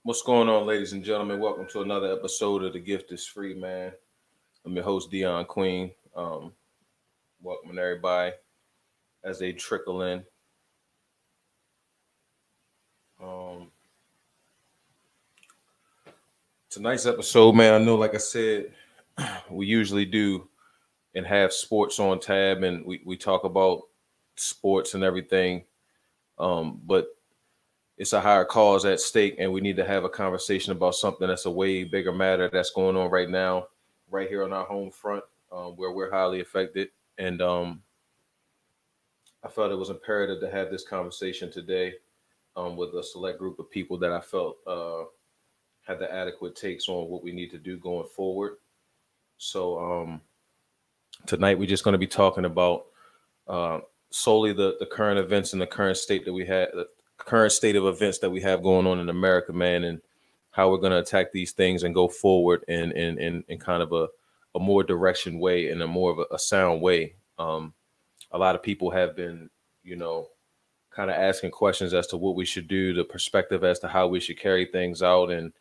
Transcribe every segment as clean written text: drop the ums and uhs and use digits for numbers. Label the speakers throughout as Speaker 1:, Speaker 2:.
Speaker 1: What's going on, ladies and gentlemen? Welcome to another episode of The Gift is Free, man. I'm your host, Dion Queen. Welcoming everybody as they trickle in. Um, Tonight's episode, man, I know, like I said, we usually do and have sports on tab, and we talk about sports and everything. But it's a higher cause at stake, and we need to have a conversation about something that's a way bigger matter that's going on right now, right here on our home front, where we're highly affected. And I felt it was imperative to have this conversation today with a select group of people that I felt had the adequate takes on what we need to do going forward. So tonight we're just going to be talking about solely the current events and the current state that we had, the current state of events that we have going on in America, man, and how we're going to attack these things and go forward in kind of a more direction way and a more of a sound way. A lot of people have been, you know, kind of asking questions as to what we should do, the perspective as to how we should carry things out. And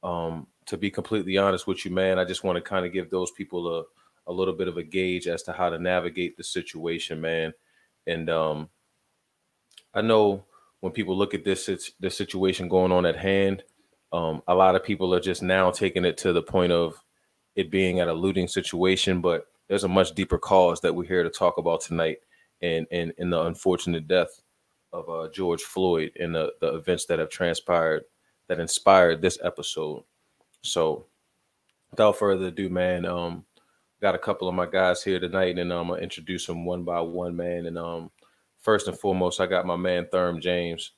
Speaker 1: to be completely honest with you, man, I just want to kind of give those people a little bit of a gauge as to how to navigate the situation, man. And I know when people look at this situation going on at hand, a lot of people are just now taking it to the point of it being at a looting situation, but there's a much deeper cause that we're here to talk about tonight, and in the unfortunate death of George Floyd and the events that have transpired that inspired this episode. So without further ado, man, got a couple of my guys here tonight, and I'm gonna introduce them one by one, man. And first and foremost, I got my man Therm James.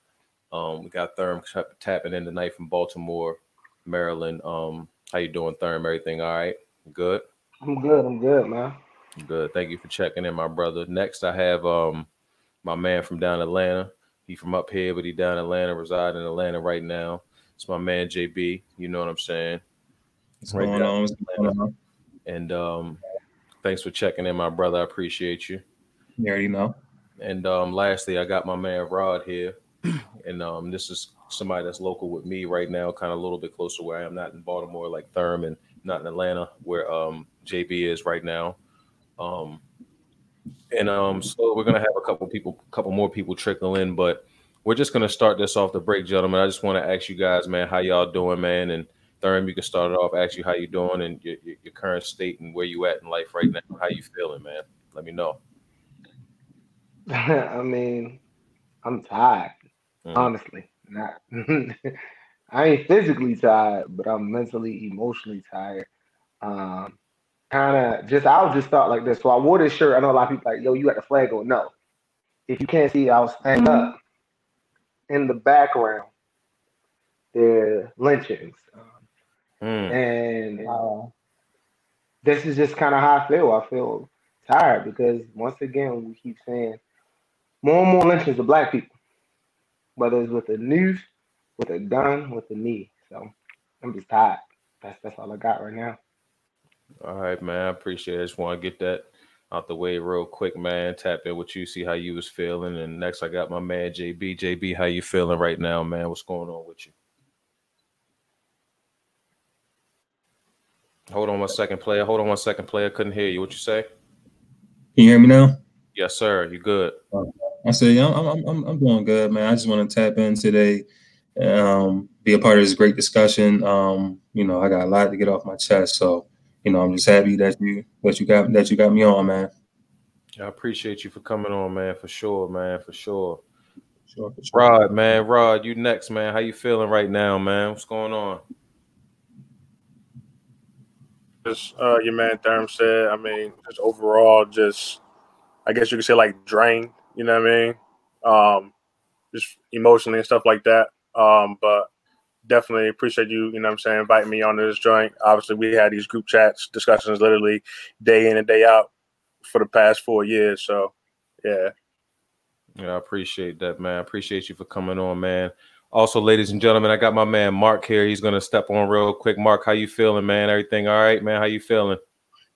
Speaker 1: We got Therm tapping in tonight from Baltimore, Maryland. How you doing, Therm? Everything all right? Good?
Speaker 2: I'm good. I'm good, man.
Speaker 1: Good. Thank you for checking in, my brother. Next, I have my man from down Atlanta. He from up here, but he down in Atlanta, reside in Atlanta right now. It's my man JB. You know what I'm saying?
Speaker 3: What's
Speaker 1: Right
Speaker 3: going
Speaker 1: down
Speaker 3: on? What's
Speaker 1: in
Speaker 3: going
Speaker 1: Atlanta.
Speaker 3: on?
Speaker 1: And thanks for checking in, my brother. I appreciate you.
Speaker 3: You already know.
Speaker 1: And lastly, I got my man Rod here. And this is somebody that's local with me right now, kind of a little bit closer where I am, not in Baltimore like Therm, and not in Atlanta where JB is right now. Um, and so we're gonna have couple more people trickle in, but we're just gonna start this off the break, gentlemen. I just want to ask you guys, man, how y'all doing, man? And Therm, you can start it off. Ask you how you doing and your current state and where you at in life right now. How you feeling, man? Let me know.
Speaker 2: I mean, I'm tired,
Speaker 1: Mm.
Speaker 2: honestly. Not, I ain't physically tired, but I'm mentally, emotionally tired. Um, kind of just, I'll just start like this. So I wore this shirt. I know a lot of people like, yo, you got the flag on. No, if you can't see, I'll stand up. In the background, there lynchings,
Speaker 1: Mm.
Speaker 2: and this is just kind of how I feel. I feel tired because once again, we keep saying more and more lynchings of black people, whether it's with a noose, with a gun, with a knee. So I'm just tired. That's all I got right now.
Speaker 1: All right, man. I appreciate it. I just want to get that out the way real quick, man. Tap in with you, see how you was feeling. And next I got my man JB. JB, how you feeling right now, man? What's going on with you? Hold on one second, player. Hold on one second, player. Couldn't hear you. What you say?
Speaker 3: Can you hear me now?
Speaker 1: Yes, sir. You good?
Speaker 3: I said, yeah, I'm doing good, man. I just want to tap in today, be a part of this great discussion. I got a lot to get off my chest, so I'm just happy that you got me on, man.
Speaker 1: I appreciate you for coming on, man. For sure, man. For sure.
Speaker 3: Sure, for sure.
Speaker 1: Rod, man. Rod, you next, man. How you feeling right now, man? What's going on?
Speaker 4: Just your man Therm said. I mean, just overall, just I guess you could say like drained. You know what I mean? Just emotionally and stuff like that. But definitely appreciate you. You know what I'm saying? Inviting me on this joint. Obviously, we had these group chats, discussions, literally day in and day out for the past 4 years. So, yeah.
Speaker 1: Yeah, I appreciate that, man. I appreciate you for coming on, man. Also, ladies and gentlemen, I got my man Mark here. He's gonna step on real quick. Mark, how you feeling, man? Everything all right, man? How you feeling?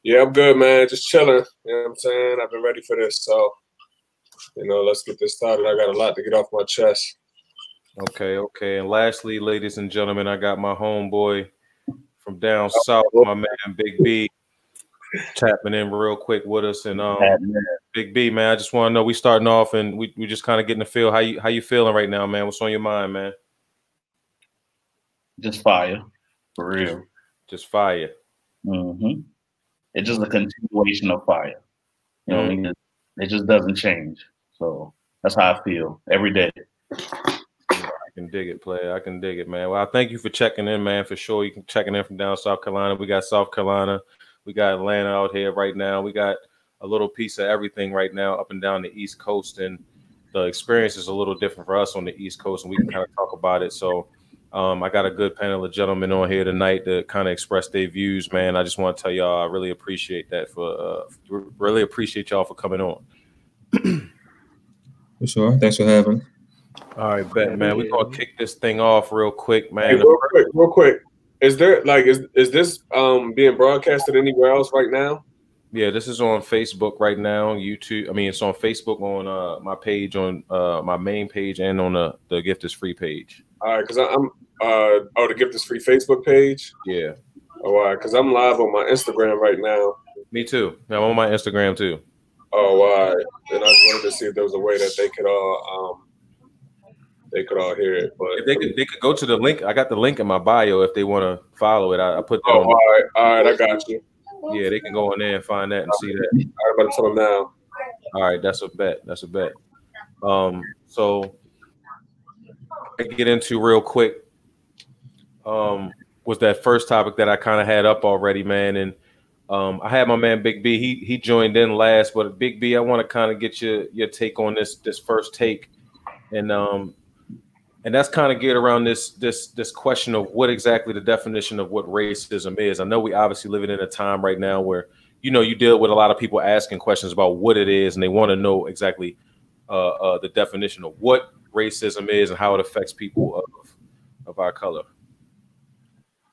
Speaker 5: Yeah, I'm good, man. Just chilling. You know what I'm saying? I've been ready for this. So, let's get this started. I got a lot to get off my chest.
Speaker 1: Okay, okay. And lastly, ladies and gentlemen, I got my homeboy from down south, my man Big B, tapping in real quick with us. And Big B, man, I just want to know, we starting off and we just kind of getting the feel. How you feeling right now, man? What's on your mind, man?
Speaker 6: Just fire, for
Speaker 1: Just
Speaker 6: real.
Speaker 1: just fire.
Speaker 6: hmm It's just a continuation of fire. You know, what I
Speaker 1: Mm.
Speaker 6: mean? It just doesn't change. So that's how I feel every day.
Speaker 1: I can dig it, player. I can dig it, man. Well, I thank you for checking in, man. For sure, you can checking in from down South Carolina. We got South Carolina, we got Atlanta out here right now. We got a little piece of everything right now up and down the East Coast, and the experience is a little different for us on the East Coast, and we can kind of talk about it. So, I got a good panel of gentlemen on here tonight to kind of express their views, man. I just want to tell y'all I really appreciate that really appreciate y'all for coming on.
Speaker 3: For sure. Thanks for having.
Speaker 1: All right, bet, man. We're gonna kick this thing off real quick,
Speaker 5: Hey,
Speaker 1: man.
Speaker 5: real quick. Is there like is this being broadcasted anywhere else right now?
Speaker 1: Yeah, this is on Facebook right now. YouTube. I mean, it's on Facebook on my page on my main page and on the Gift is Free page.
Speaker 5: All right, because I'm the Gift is Free Facebook page.
Speaker 1: Yeah.
Speaker 5: Oh, all right, because I'm live on my Instagram right now.
Speaker 1: Me too. I'm on my Instagram too.
Speaker 5: Oh, all right. And I just wanted to see if there was a way that they could all hear it. But
Speaker 1: If they could go to the link. I got the link in my bio if they want to follow it. I put that
Speaker 5: oh,
Speaker 1: on.
Speaker 5: all right, I got you.
Speaker 1: Yeah, they can go in there and find that and see that.
Speaker 5: I'm about to tell them now.
Speaker 1: All right, that's a bet. That's a bet. So I get into real quick. Was that first topic that I kind of had up already, man, and I had my man Big B. He joined in last, but Big B, I want to kind of get your take on this first take, and that's kind of get around this question of what exactly the definition of what racism is. I know we obviously living in a time right now where you deal with a lot of people asking questions about what it is, and they want to know exactly the definition of what racism is and how it affects people of our color.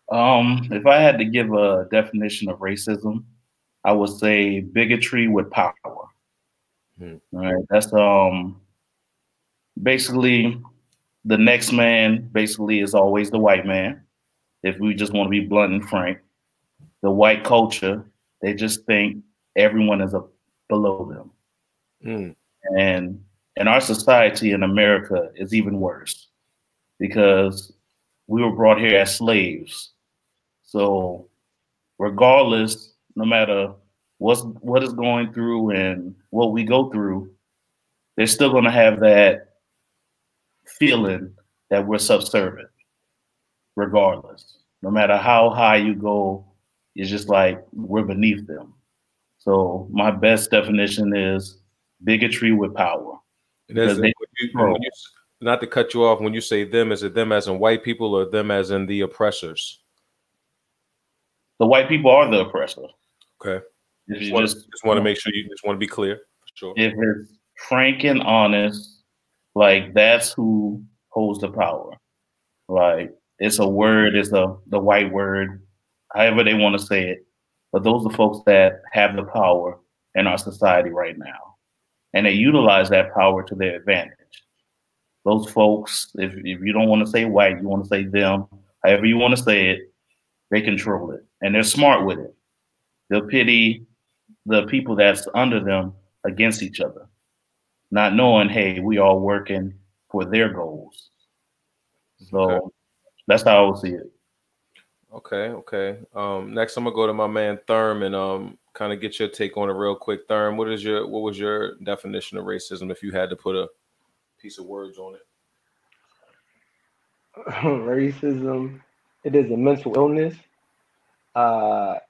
Speaker 6: If I had to give a definition of racism, I would say bigotry with power. All right, that's basically the next man. Basically, is always the white man. If we just want to be blunt and frank, the white culture, they just think everyone is below them, and in our society in America is even worse because we were brought here as slaves. So regardless, no matter what is going through and what we go through, they're still going to have that feeling that we're subservient, regardless. No matter how high you go, it's just like we're beneath them. So my best definition is bigotry with power.
Speaker 1: Not to cut you off, when you say them, is it them as in white people or them as in the oppressors?
Speaker 6: The white people are the oppressor.
Speaker 1: Okay.
Speaker 6: If
Speaker 1: just want to make sure you just want to be clear. For sure.
Speaker 6: If it's frank and honest, like that's who holds the power. Like it's a word, it's the white word, however they want to say it. But those are folks that have the power in our society right now. And they utilize that power to their advantage. Those folks, if you don't want to say white, you want to say them, however you want to say it, they control it. And they're smart with it. They'll pity the people that's under them against each other, not knowing, hey, we all working for their goals. So that's how I would see it.
Speaker 1: Okay. Next, I'm gonna go to my man Therm and kind of get your take on it real quick. Therm, what was your definition of racism if you had to put a piece of words on it?
Speaker 2: Racism, it is a mental illness.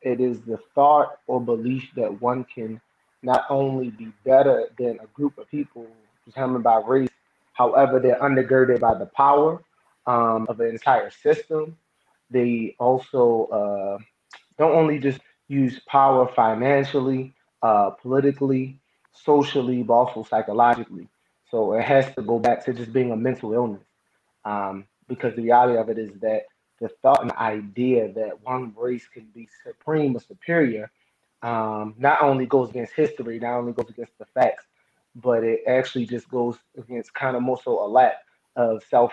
Speaker 2: It is the thought or belief that one can not only be better than a group of people determined by race, however, they're undergirded by the power of an entire system. They also don't only just use power financially, politically, socially, but also psychologically. So it has to go back to just being a mental illness. Because the reality of it is that the thought and idea that one race can be supreme or superior not only goes against history, not only goes against the facts, but it actually just goes against kind of more so a lack of self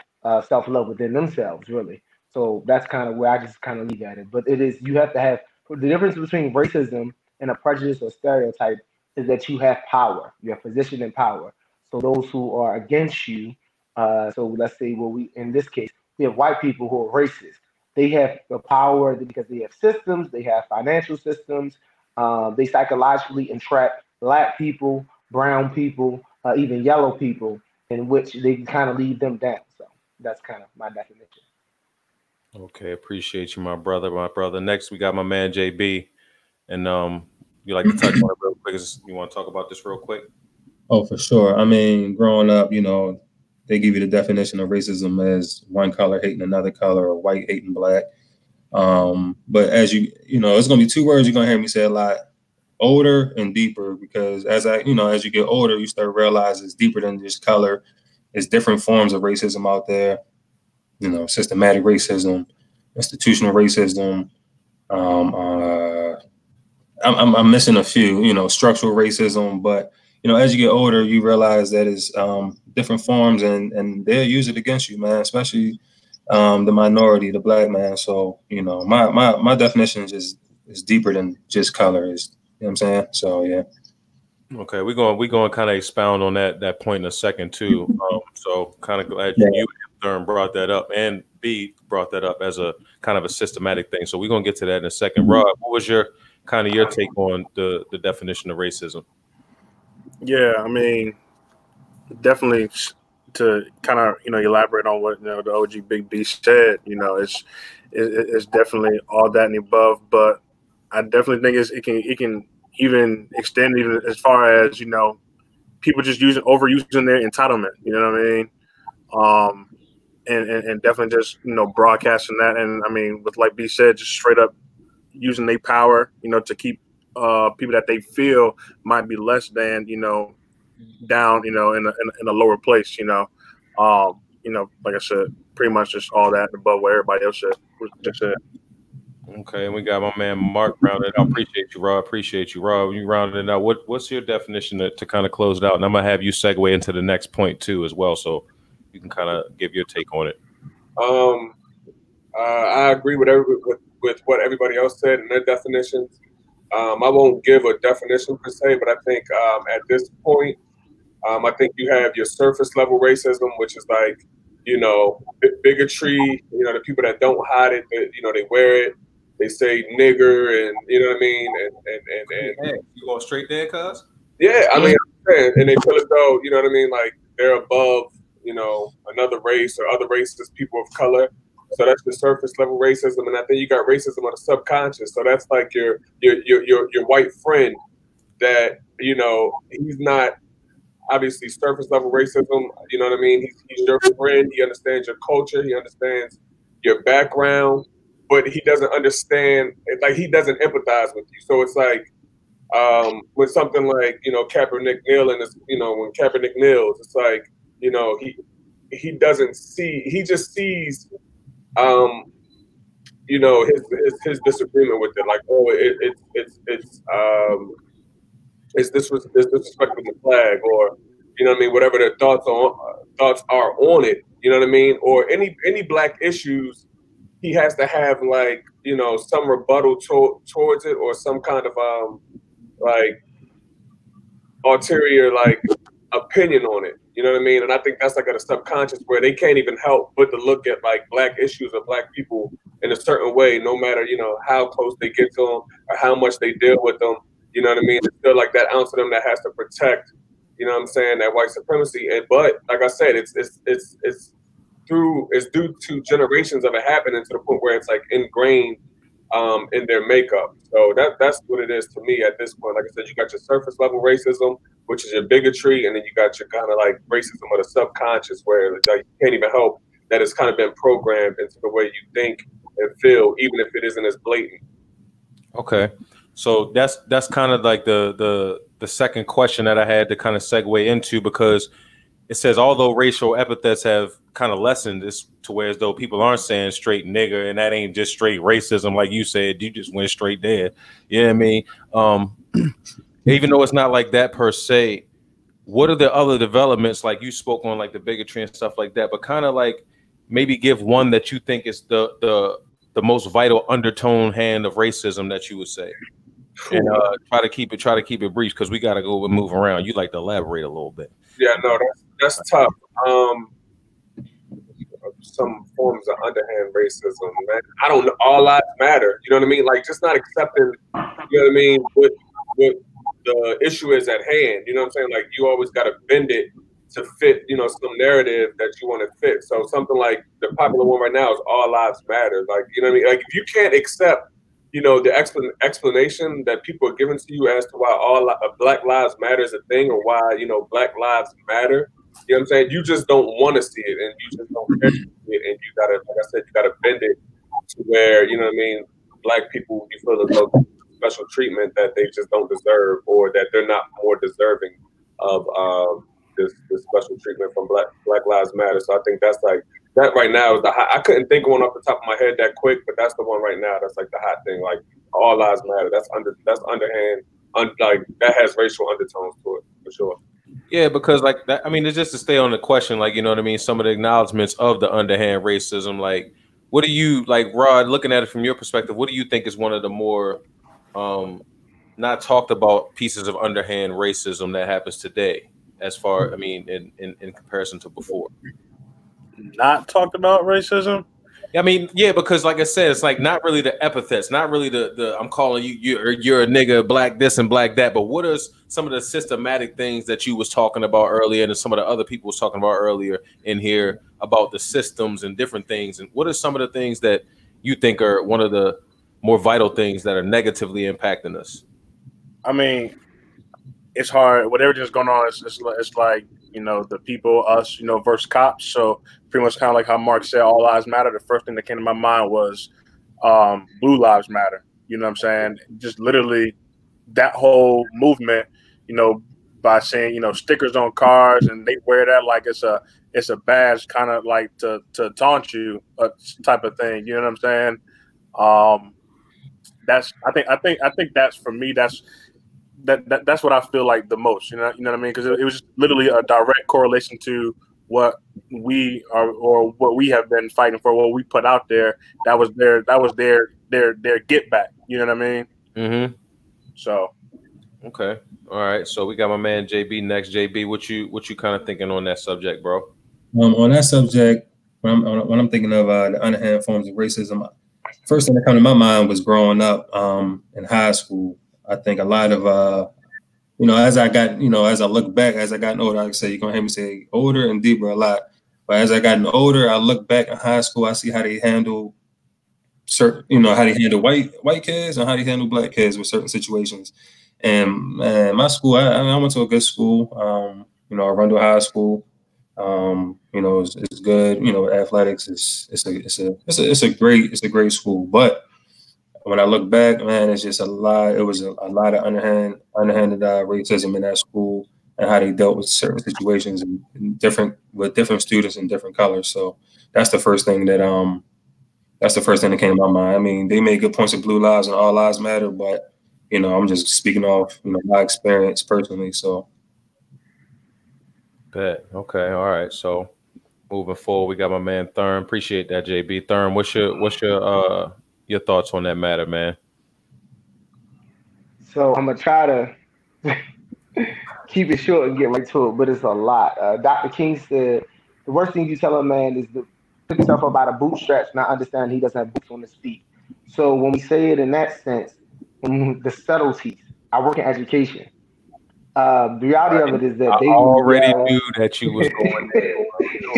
Speaker 2: love within themselves, really. So that's kind of where I just kind of leave at it. But it is, you have to have the difference between racism and a prejudice or stereotype is that you have power, you have position and power. So those who are against you, so let's say, well, we in this case we have white people who are racist. They have the power because they have systems, they have financial systems. They psychologically entrap black people, brown people, even yellow people, in which they can kind of lead them down. So that's kind of my definition.
Speaker 1: Okay, appreciate you, my brother. My brother. Next, we got my man JB, and you like to touch on it real quick? You want to talk about this real quick?
Speaker 3: Oh, for sure. I mean, growing up, you know, they give you the definition of racism as one color hating another color or white hating black. But as you know, it's going to be two words you're going to hear me say a lot: older and deeper. Because as as you get older, you start realizing it's deeper than just color. There's different forms of racism out there. You know, systematic racism, institutional racism. I'm missing a few. You know, structural racism, but you know, as you get older, you realize that it's different forms, and they'll use it against you, man. Especially the minority, the black man. So you know, my definition is deeper than just color. Is, you know what I'm saying? So yeah.
Speaker 1: Okay, we're going to kind of expound on that point in a second too. So kind of glad you Thurm brought that up, and B brought that up as a kind of a systematic thing. So we're going to get to that in a second. Rob, what was your take on the definition of racism?
Speaker 4: Yeah, I mean, definitely to kind of elaborate on what the OG Big B said. You know, it's definitely all that and the above, but I definitely think it can even extend even as far as people just overusing their entitlement. You know what I mean? And definitely just broadcasting that, and I mean, with like B said, just straight up using their power, to keep people that they feel might be less than down, in a lower place, like I said, pretty much just all that above what everybody else just said.
Speaker 1: Okay, and we got my man Mark rounded out. Appreciate you, Rob. You rounded it out. What's your definition to kind of close it out? And I'm gonna have you segue into the next point too, as well, so you can kind of give your take on it.
Speaker 5: I agree with what everybody else said in their definitions. I won't give a definition per se, but I think at this point, I think you have your surface level racism, which is like, bigotry. The people that don't hide it, they wear it. They say nigger, and you know what I mean. And
Speaker 1: hey, you going straight there, cuz?
Speaker 5: Yeah, I mean, and they feel as though, you know what I mean, like they're above, another race or other races, people of color. So that's the surface level racism, and I think you got racism on the subconscious. So that's like your white friend that he's not obviously surface level racism. You know what I mean? He's your friend. He understands your culture. He understands your background, but he doesn't understand. Like he doesn't empathize with you. So it's like with something like Kaepernick kneeling, when Kaepernick kneels, it's like he doesn't see. He just sees. His disagreement with it, like, oh, it's disrespecting the flag, or whatever their thoughts are on it, you know what I mean, or any black issues, he has to have like some rebuttal towards it, or some kind of like ulterior like opinion on it. You know what I mean? And I think that's like at a subconscious where they can't even help but to look at like black issues or black people in a certain way, no matter, how close they get to them or how much they deal with them. You know what I mean? It's still like that ounce of them that has to protect, that white supremacy. But like I said, it's due to generations of it happening to the point where it's like ingrained in their makeup. So that's what it is to me at this point. Like I said, you got your surface level racism, which is your bigotry, and then you got your kind of like racism of the subconscious, where like, you can't even help that it's kind of been programmed into the way you think and feel, even if it isn't as blatant.
Speaker 1: Okay, so that's kind of like the second question that I had to kind of segue into, because it says although racial epithets have kind of lessened, it's to where as though people aren't saying straight nigger, and that ain't just straight racism like you said. You just went straight there. You know what I mean? Even though it's not like that per se, what are the other developments? Like you spoke on like the bigotry and stuff like that, but kind of like maybe give one that you think is the most vital undertone hand of racism that you would say, and try to keep it brief because we got to go and move around. You'd like to elaborate a little bit.
Speaker 5: Yeah, no, that's tough. Some forms of underhand racism, man. I don't know. All lives matter. You know what I mean? Like just not accepting. You know what I mean? What the issue is at hand. You know what I'm saying? Like you always got to bend it to fit. You know, some narrative that you want to fit. So something like the popular one right now is all lives matter. Like you know what I mean? Like if you can't accept, you know, the explanation that people are giving to you as to why all Black Lives Matter is a thing, or why, you know, Black Lives matter. You know what I'm saying? You just don't want to see it, and you just don't care to see it, and you gotta, like I said, you gotta bend it to where, you know what I mean, Black people, you feel as though special treatment that they just don't deserve, or that they're not more deserving of this special treatment from Black Lives Matter. So I think that's like that right now is the hot. I couldn't think of one off the top of my head that quick, but that's the one right now. That's like the hot thing. Like all lives matter. That's underhand. Like that has racial undertones to it for sure.
Speaker 1: Yeah, because like that, I mean, it's just to stay on the question, like, you know what I mean? Some of the acknowledgments of the underhand racism, like, what do you, like, Rod, looking at it from your perspective, what do you think is one of the more not talked about pieces of underhand racism that happens today, as far, I mean, in comparison to before?
Speaker 4: Not talked about racism?
Speaker 1: I mean, yeah, because like I said, it's like not really the epithets, not really the I'm calling you you're a nigga, black this and black that, but what are some of the systematic things that you was talking about earlier, and some of the other people was talking about earlier in here about the systems and different things, and what are some of the things that you think are one of the more vital things that are negatively impacting us?
Speaker 4: I mean, it's hard with everything that's going on. It's like, you know, the people, us, you know, versus cops. So pretty much kind of like how Mark said, all lives matter. The first thing that came to my mind was blue lives matter. You know what I'm saying? Just literally that whole movement, you know, by saying, you know, stickers on cars, and they wear that like it's a badge, kind of like to taunt you, type of thing. You know what I'm saying? I think that's, for me, that's what I feel like the most, you know what I mean? Because it was just literally a direct correlation to what we are, or what we have been fighting for, what we put out there. That was their get back. You know what I mean?
Speaker 1: Mm-hmm.
Speaker 4: So,
Speaker 1: okay, all right. So we got my man JB next. JB, what you kind of thinking on that subject, bro?
Speaker 3: On that subject, when I'm thinking of the underhand forms of racism, first thing that came to my mind was growing up in high school. I think a lot of you know, as I look back, as I gotten older, I say you're gonna hear me say older and deeper a lot. But as I gotten older, I look back in high school, I see how they handle certain, you know, how they handle white kids and how they handle black kids with certain situations. And man, my school, I went to a good school, you know, Arundel High School. You know, it's good. You know, athletics it's a great school. But when I look back, man, it's just a lot. It was a lot of underhanded racism in that school, and how they dealt with certain situations and different students in different colors. So that's the first thing that came to my mind. I mean, they made good points of blue lives and all lives matter, but you know, I'm just speaking off, you know, my experience personally. So,
Speaker 1: bet. Okay, all right. So moving forward, we got my man Thurm. Appreciate that, JB. Thurm, what's your thoughts on that matter, man?
Speaker 2: So I'm gonna try to keep it short and get right to it, but it's a lot. Dr. King said the worst thing you tell a man is to pick himself up by the bootstraps, not understand he doesn't have boots on his feet. So when we say it in that sense, the subtleties, I work in education. The reality of it is that
Speaker 1: I
Speaker 2: they
Speaker 1: already knew that you was going there.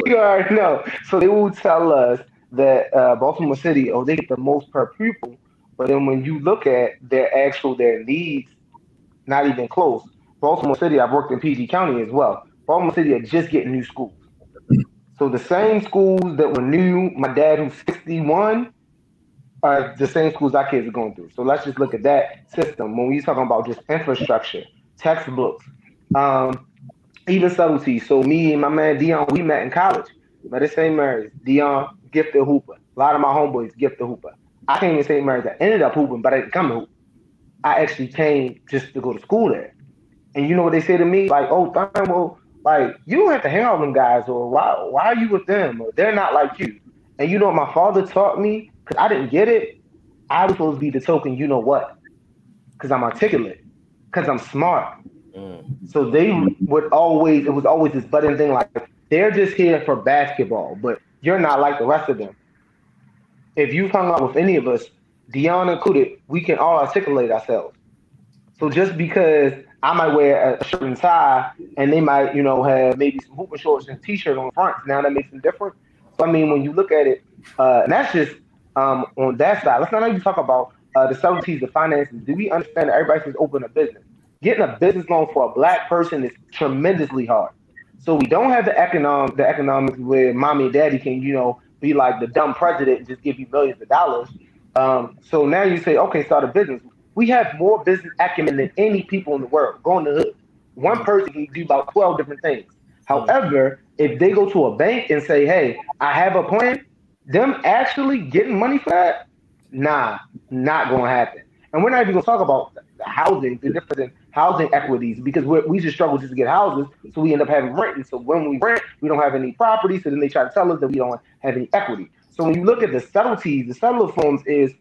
Speaker 2: you already know. So they will tell us that Baltimore City, oh, they get the most per pupil, but then when you look at their needs, not even close. Baltimore City, I've worked in PG County as well. Baltimore City are just getting new schools. So the same schools that were new, my dad who's 61, are the same schools our kids are going through. So let's just look at that system. When we're talking about just infrastructure, textbooks, even subtleties. So me and my man Dion, we met in college. Met at St. Mary's. Dion, gifted hooper. A lot of my homeboys gifted hooper. I came to St. Mary's. I ended up hooping, but I didn't come to hoop. I actually came just to go to school there. And you know what they say to me? Like, oh, damn, well, like, you don't have to hang out with them guys, or why are you with them? Or they're not like you. And you know what my father taught me? Because I didn't get it. I was supposed to be the token, you know what? Because I'm articulate, because I'm smart. So they would always, it was always this budding thing like, they're just here for basketball, but you're not like the rest of them. If you've hung out with any of us, Dion included, we can all articulate ourselves. So just because I might wear a shirt and tie and they might, you know, have maybe some hooping shorts and a t-shirt on the front, now that makes them different. So I mean, when you look at it, and that's just on that side. Let's not even talk about the subtleties, the finances. Do we understand that everybody can open a business? Getting a business loan for a black person is tremendously hard. So we don't have the economics where mommy and daddy can, you know, be like the dumb president and just give you millions of dollars. So now you say, okay, start a business. We have more business acumen than any people in the world. Go in the hood. One person can do about 12 different things. However, if they go to a bank and say, hey, I have a plan, them actually getting money for that, nah, not going to happen. And we're not even going to talk about the housing, the difference in housing equities, because we just struggle just to get houses, so we end up having rent. And so when we rent, we don't have any property, so then they try to tell us that we don't have any equity. So when you look at the subtleties, the subtle forms is,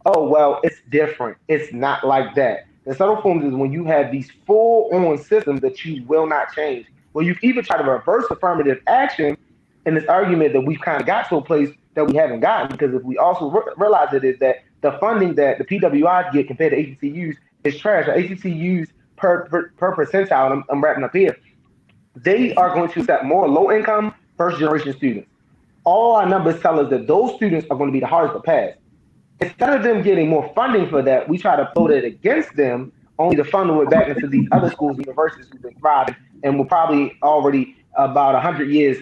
Speaker 2: oh, well, it's different. It's not like that. The subtle forms is when you have these full-on systems that you will not change. Well, you even try to reverse affirmative action in this argument that we've kind of got to a place that we haven't gotten, because if we also realize it is that the funding that the PWIs get compared to HBCUs is trash. The HBCUs per percentile, and I'm wrapping up here, they are going to accept more low-income first-generation students. All our numbers tell us that those students are going to be the hardest to pass. Instead of them getting more funding for that, we try to throw that against them, only to funnel it back into these other schools and universities who've been thriving and will probably already about 100 years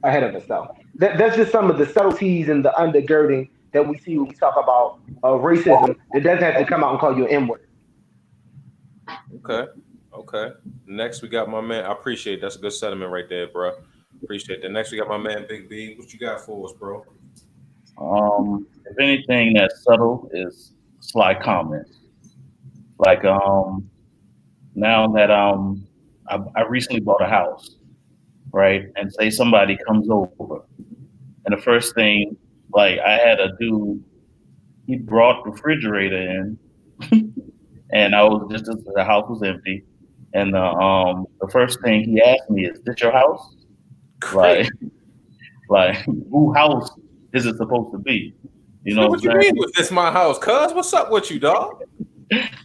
Speaker 2: ahead of us. So that's just some of the subtleties and the undergirding that we see when we talk about racism. It doesn't have to come out and call you an N-word.
Speaker 1: Okay. Next, we got my man. I appreciate it. That's a good sentiment right there, bro. Appreciate that. Next, we got my man, Big B. What you got for us, bro?
Speaker 6: If anything that's subtle is sly comments. Like now that I recently bought a house, right? And say somebody comes over, and the first thing, like, I had a dude, he brought the refrigerator in, and I was just the house was empty, and the first thing he asked me is, "This your house?" Like who house is it supposed to be? You know
Speaker 1: what you mean with this my house, cuz? What's up with you, dog?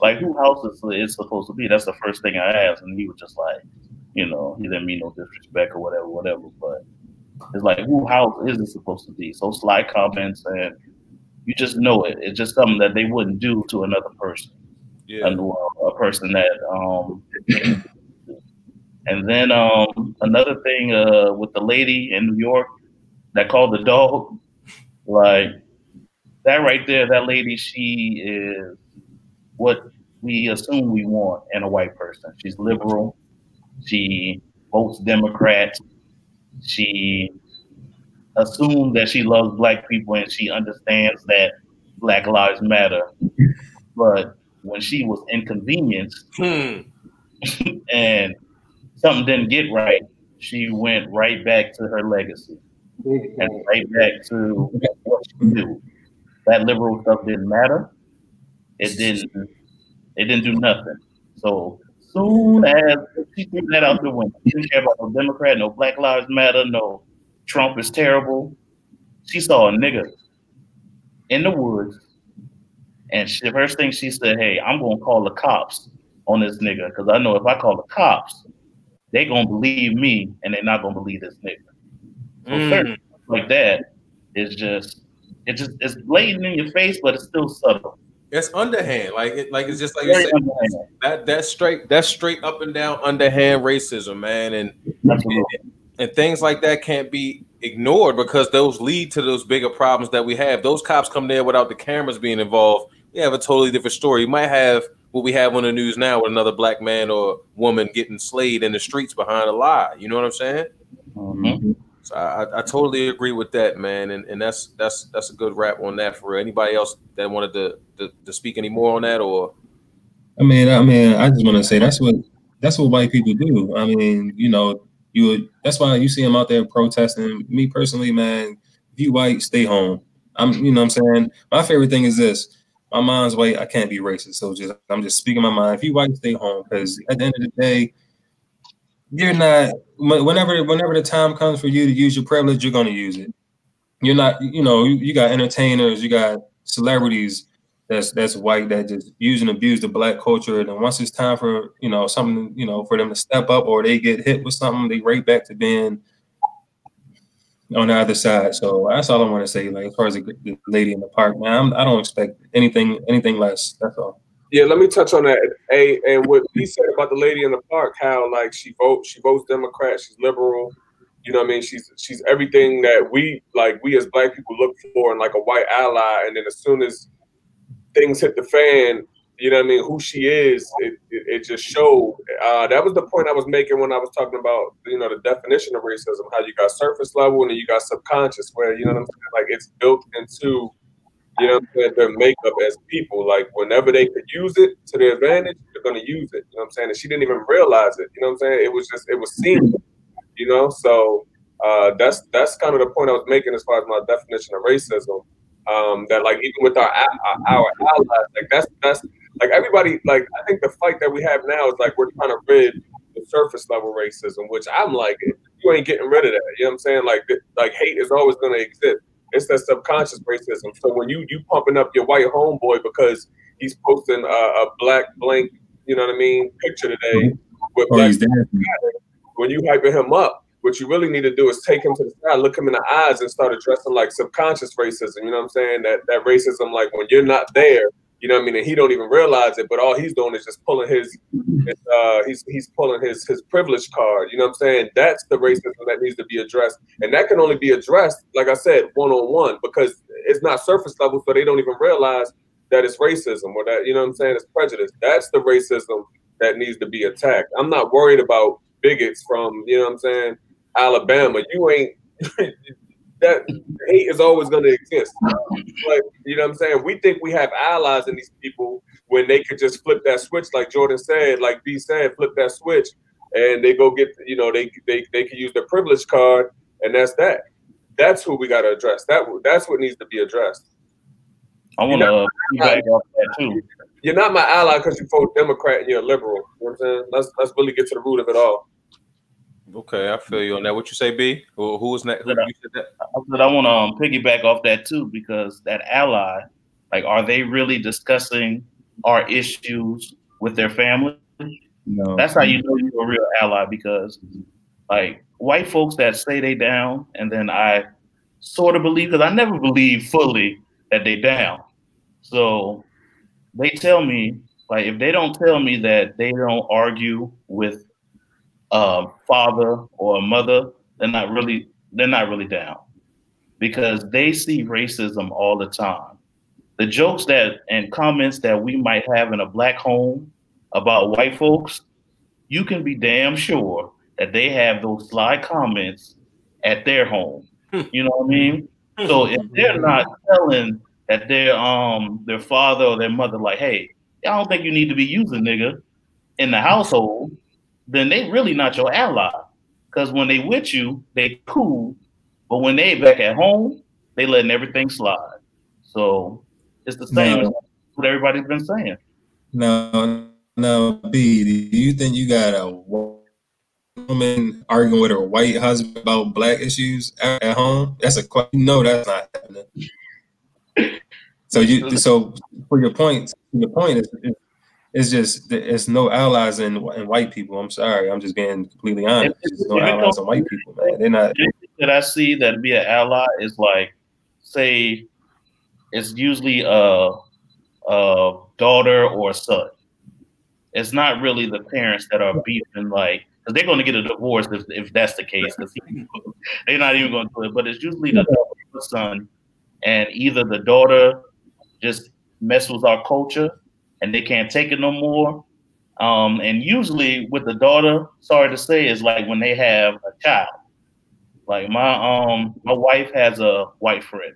Speaker 6: Like, who house is it supposed to be? That's the first thing I asked, and he was just like, you know, he didn't mean no disrespect or whatever. But it's like, who house is it supposed to be? So sly comments, and you just know it. It's just something that they wouldn't do to another person. Yeah. A person that and then another thing with the lady in New York that called the dog, like, that right there, that lady, she is what we assume we want in a white person. She's liberal. She votes Democrat. She assumes that she loves black people and she understands that Black Lives Matter. But when she was inconvenienced and something didn't get right, she went right back to her legacy and right back to what she knew. That liberal stuff didn't matter. It didn't do nothing. So soon as she threw that out the window, she didn't care about no Democrat, no Black Lives Matter, no Trump is terrible. She saw a nigga in the woods, and first thing she said, "Hey, I'm gonna call the cops on this nigga, because I know if I call the cops, they gonna believe me and they're not gonna believe this nigga." So certain like that is it's blatant in your face, but it's still subtle.
Speaker 1: It's underhand, it's just like you said, that's straight up and down underhand racism, man, and things like that can't be ignored, because those lead to those bigger problems that we have. Those cops come there without the cameras being involved, we have a totally different story. You might have what we have on the news now with another black man or woman getting slayed in the streets behind a lie. You know what I'm saying? Mm-hmm. So I totally agree with that, man, and that's a good wrap on that for real. Anybody else that wanted to speak any more on that, or?
Speaker 3: I mean, I just want to say that's that's what white people do. I mean, that's why you see them out there protesting. Me personally, man, if you white, stay home. You know what I'm saying? My favorite thing is this. My mom's white, I can't be racist. So I'm just speaking my mind. If you white, stay home. Because at the end of the day, you're not, whenever the time comes for you to use your privilege, you're going to use it. You're not, you got entertainers, you got celebrities that's white that just use and abuse the black culture. And then once it's time for, something, for them to step up or they get hit with something, they right back to being on the other side. So that's all I want to say. Like, as far as the lady in the park, man, I don't expect anything less. That's all.
Speaker 5: Yeah, let me touch on that. And what he said about the lady in the park, how like she votes Democrat, she's liberal. You know what I mean? She's everything that we as black people look for in like a white ally. And then as soon as things hit the fan, you know what I mean, who she is, it just showed. That was the point I was making when I was talking about, the definition of racism, how you got surface level and then you got subconscious, where, you know what I'm saying, like it's built into, you know what I'm saying, their makeup as people. Like whenever they could use it to their advantage, they're going to use it. You know what I'm saying? And she didn't even realize it. You know what I'm saying? It was seamless, So that's kind of the point I was making as far as my definition of racism. That like even with our allies, like that's like everybody, like I think the fight that we have now is like we're trying to rid the surface level racism, which I'm like, you ain't getting rid of that. You know what I'm saying? Like hate is always going to exist. It's that subconscious racism. So when you pumping up your white homeboy because he's posting a black blank, you know what I mean, picture today with black, when you hyping him up, what you really need to do is take him to the side, look him in the eyes, and start addressing like subconscious racism. You know what I'm saying? That racism, like when you're not there, you know what I mean, and he don't even realize it, but all he's doing is just pulling he's pulling his privilege card. You know what I'm saying? That's the racism that needs to be addressed, and that can only be addressed, like I said, one-on-one, because it's not surface level, so they don't even realize that it's racism or that, you know what I'm saying, it's prejudice. That's the racism that needs to be attacked. I'm not worried about bigots from, you know what I'm saying, Alabama. You ain't that hate is always going to exist. But you know what I'm saying? We think we have allies in these people when they could just flip that switch, like Jordan said, like B said, flip that switch, and they go get, they can use their privilege card, and that's that. That's who we got to address. That's what needs to be addressed.
Speaker 6: I want to piggyback off that too.
Speaker 5: You're not my ally because you vote Democrat and you're a liberal. You know what I'm saying? Let's really get to the root of it all.
Speaker 1: Okay, I feel you on that. What you say, B? Who was that? Who you said that?
Speaker 6: I want to piggyback off that too, because that ally, like, are they really discussing our issues with their family? No. That's how you know you're a real ally, because like white folks that say they down, and then I sort of believe, because I never believe fully that they down. So they tell me, like, if they don't tell me that they don't argue with father or a mother, they're not really down, because they see racism all the time. The jokes and comments that we might have in a black home about white folks, you can be damn sure that they have those sly comments at their home. You know what I mean? So if they're not telling that their father or their mother, like, hey, I don't think you need to be using nigga in the household, then they really not your ally. Because when they with you, they cool, but when they back at home, they letting everything slide. So it's the same as what everybody's been saying.
Speaker 3: No, B, do you think you got a woman arguing with her white husband about black issues at home? That's a question. No, that's not happening. So for your point, it's just it's no allies in white people. I'm sorry, I'm just being completely honest. There's no allies in white people, man. They're not.
Speaker 6: That I see that be an ally is like, say, it's usually a daughter or a son. It's not really the parents that are beefing, like, because they're going to get a divorce if that's the case. They're not even going to do it. But it's usually the daughter or son, and either the daughter just messes with our culture and they can't take it no more. And usually with the daughter, sorry to say, is like when they have a child. Like my wife has a white friend,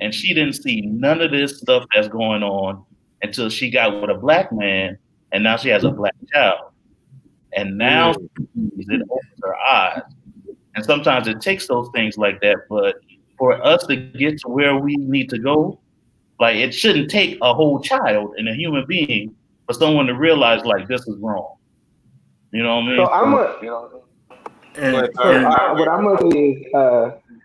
Speaker 6: and she didn't see none of this stuff that's going on until she got with a black man, and now she has a black child. And now it opens our eyes. And sometimes it takes those things like that. But for us to get to where we need to go, like it shouldn't take a whole child and a human being for someone to realize like this is wrong. You know what I mean?
Speaker 2: So I'm a, what I'm gonna say is,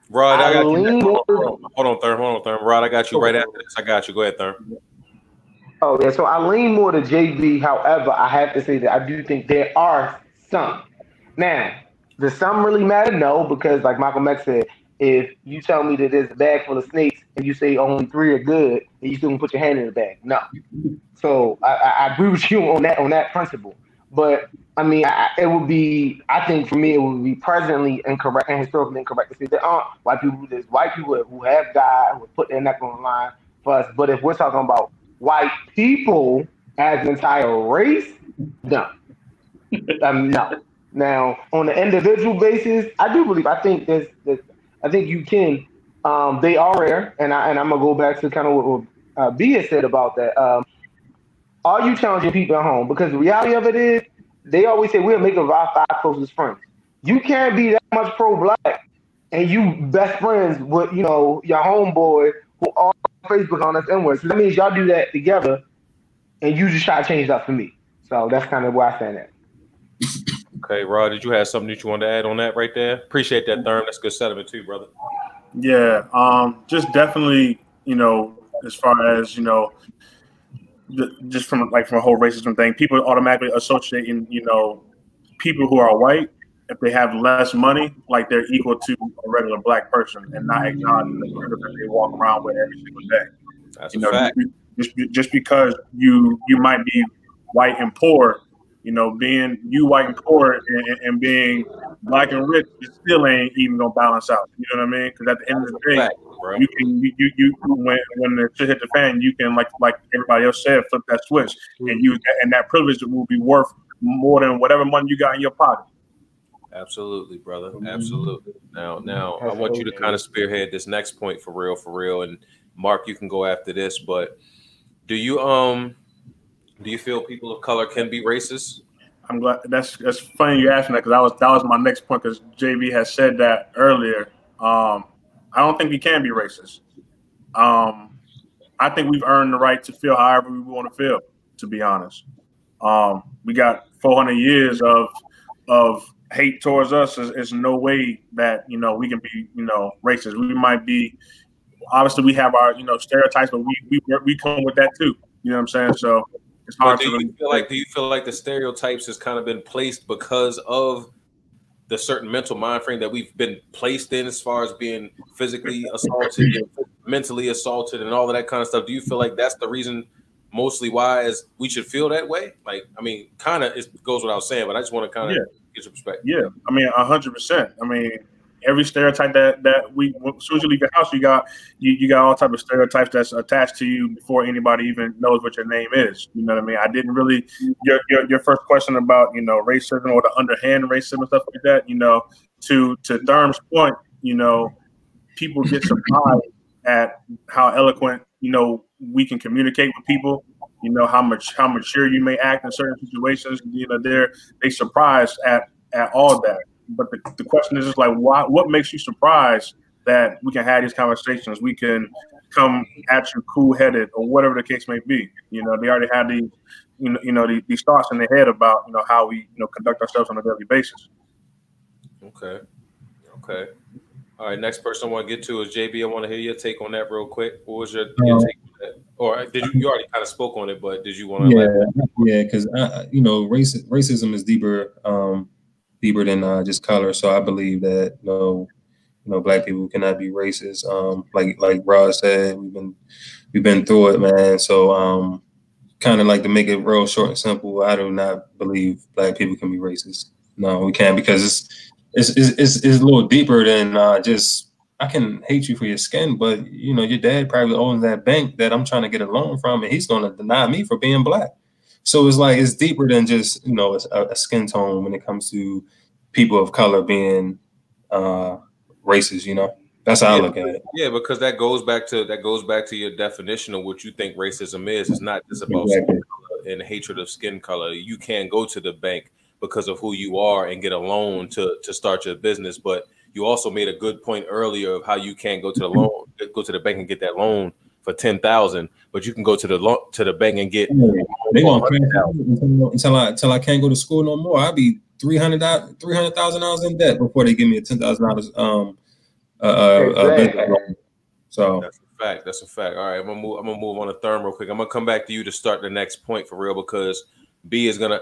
Speaker 1: Rod, I got you.
Speaker 2: hold
Speaker 1: on, Therm. Rod, I got you right after this. I got you. Go ahead, Therm.
Speaker 2: Oh yeah, so I lean more to JB. However, I have to say that I do think there are some. Now, does some really matter? No, because like Malcolm X said, if you tell me that there's a bag full of snakes and you say only 3 are good, then you still gonna put your hand in the bag. No. So I agree with you on that principle. But I mean, it would be. I think for me, it would be presently incorrect and historically incorrect to say there aren't white people. There's white people who have died, who have put their neck on the line for us. But if we're talking about white people as an entire race, no. No. Now, on an individual basis, I do believe. I think I think you can. They are rare, and I'm gonna go back to kind of what B has said about that. Are you challenging people at home? Because the reality of it is, they always say we'll make of our 5 closest friends. You can't be that much pro-black and you best friends with your homeboy who are on Facebook on us N-word. So that means y'all do that together, and you just try to change that for me. So that's kind of where I stand at.
Speaker 1: Okay, Rod, did you have something that you wanted to add on that right there? Appreciate that, Therm. That's good sentiment too, brother.
Speaker 4: Yeah, just definitely, as far as just from a whole racism thing, people automatically associating, people who are white, if they have less money, like they're equal to a regular black person, and not acknowledging the privilege that they walk around with every single day.
Speaker 1: That's a fact.
Speaker 4: Just because you might be white and poor, being you white and poor and being black and rich, it still ain't even gonna balance out. You know what I mean? Because at the end of the day, you can when the shit hit the fan, you can like everybody else said, flip that switch, and that privilege will be worth more than whatever money you got in your pocket.
Speaker 1: Absolutely, brother. Absolutely. Now I want you to kind of spearhead this next point for real. And Mark, you can go after this, but do you feel people of color can be racist?
Speaker 4: I'm glad that's funny you asking that, because that was my next point, because JB has said that earlier. I don't think we can be racist. I think we've earned the right to feel however we want to feel, to be honest. We got 400 years of hate towards us. There's no way that we can be racist. We might be, obviously we have our stereotypes, but we come with that too. You know what I'm saying? So it's hard.
Speaker 1: Do you feel like the stereotypes has kind of been placed because of the certain mental mind frame that we've been placed in, as far as being physically assaulted, mentally assaulted, and all of that kind of stuff? Do you feel like that's the reason mostly why we should feel that way? Like, I mean, kind of it goes without saying, but I just want to kind of get your perspective.
Speaker 4: Yeah, I mean, 100%. I mean, every stereotype that as soon as you leave your house, you got all type of stereotypes that's attached to you before anybody even knows what your name is. You know what I mean? I didn't really your first question about racism or the underhand racism and stuff like that. To Therm's point, people get surprised at how eloquent we can communicate with people. How mature you may act in certain situations. They surprised at all that. But the question is just like, why? What makes you surprised that we can have these conversations? We can come at you cool-headed or whatever the case may be. They already have these, these thoughts in their head about how we conduct ourselves on a daily basis.
Speaker 1: Okay. All right. Next person I want to get to is JB. I want to hear your take on that real quick. What was your take on that? Or did you already kind of spoke on it? But did you want to?
Speaker 3: Yeah, because racism is deeper than just color. So I believe that black people cannot be racist. Like Rod said, we've been through it, man. So kind of like to make it real short and simple, I do not believe black people can be racist. No, we can't, because it's a little deeper than just I can hate you for your skin, but your dad probably owns that bank that I'm trying to get a loan from, and he's going to deny me for being black. So it's like it's deeper than just a skin tone when it comes to people of color being racist. That's how I look at it.
Speaker 1: Yeah, because that goes back to your definition of what you think racism is. It's not just about skin color and hatred of skin color. You can go to the bank because of who you are and get a loan to start your business. But you also made a good point earlier of how you can't go to the bank and get that loan for 10,000, but you can go to the bank and get.
Speaker 3: They gonna until I can't go to school no more. I'll be $300,000 in debt before they give me a $10,000
Speaker 2: Exactly.
Speaker 3: So
Speaker 1: that's a fact. All right, I'm gonna move on to Therm real quick. I'm gonna come back to you to start the next point for real, because B is gonna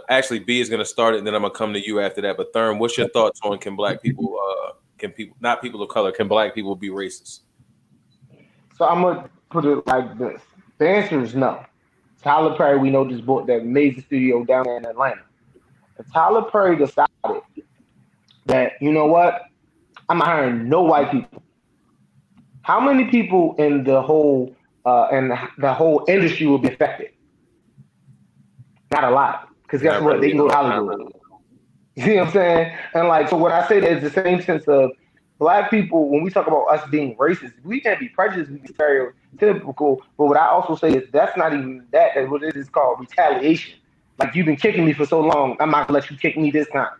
Speaker 1: start it, and then I'm gonna come to you after that. But Therm, what's your thoughts on can black people not people of color, can black people be racist?
Speaker 2: So I'm gonna put it like this: the answer is no. Tyler Perry, we know, just bought that amazing studio down there in Atlanta. And Tyler Perry decided that, you know what, I'm not hiring no white people. How many people in the whole industry will be affected? Not a lot, because guess what? They can go to Hollywood. You see what I'm saying? And like, so what I say is the same sense of black people. When we talk about us being racist, we can't be prejudiced, we be stereotypical. But what I also say is that's not even that. That's what it is called retaliation. Like, you've been kicking me for so long, I'm not gonna let you kick me this time.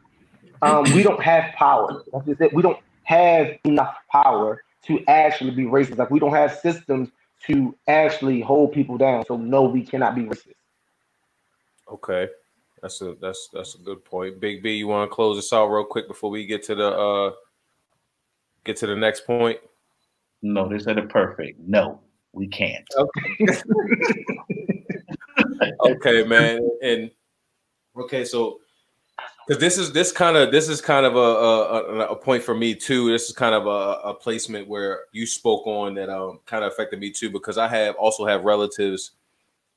Speaker 2: We don't have power. That's just it. We don't have enough power to actually be racist. Like, we don't have systems to actually hold people down. So no, we cannot be racist.
Speaker 1: Okay, that's a good point. Big B, you want to close this out real quick before we get to the next point?
Speaker 6: No, they said it perfect. No, we can't.
Speaker 1: Okay. Okay, man, and okay, so because this is kind of a point for me too. This is kind of a placement where you spoke on that kind of affected me too, because I also have relatives.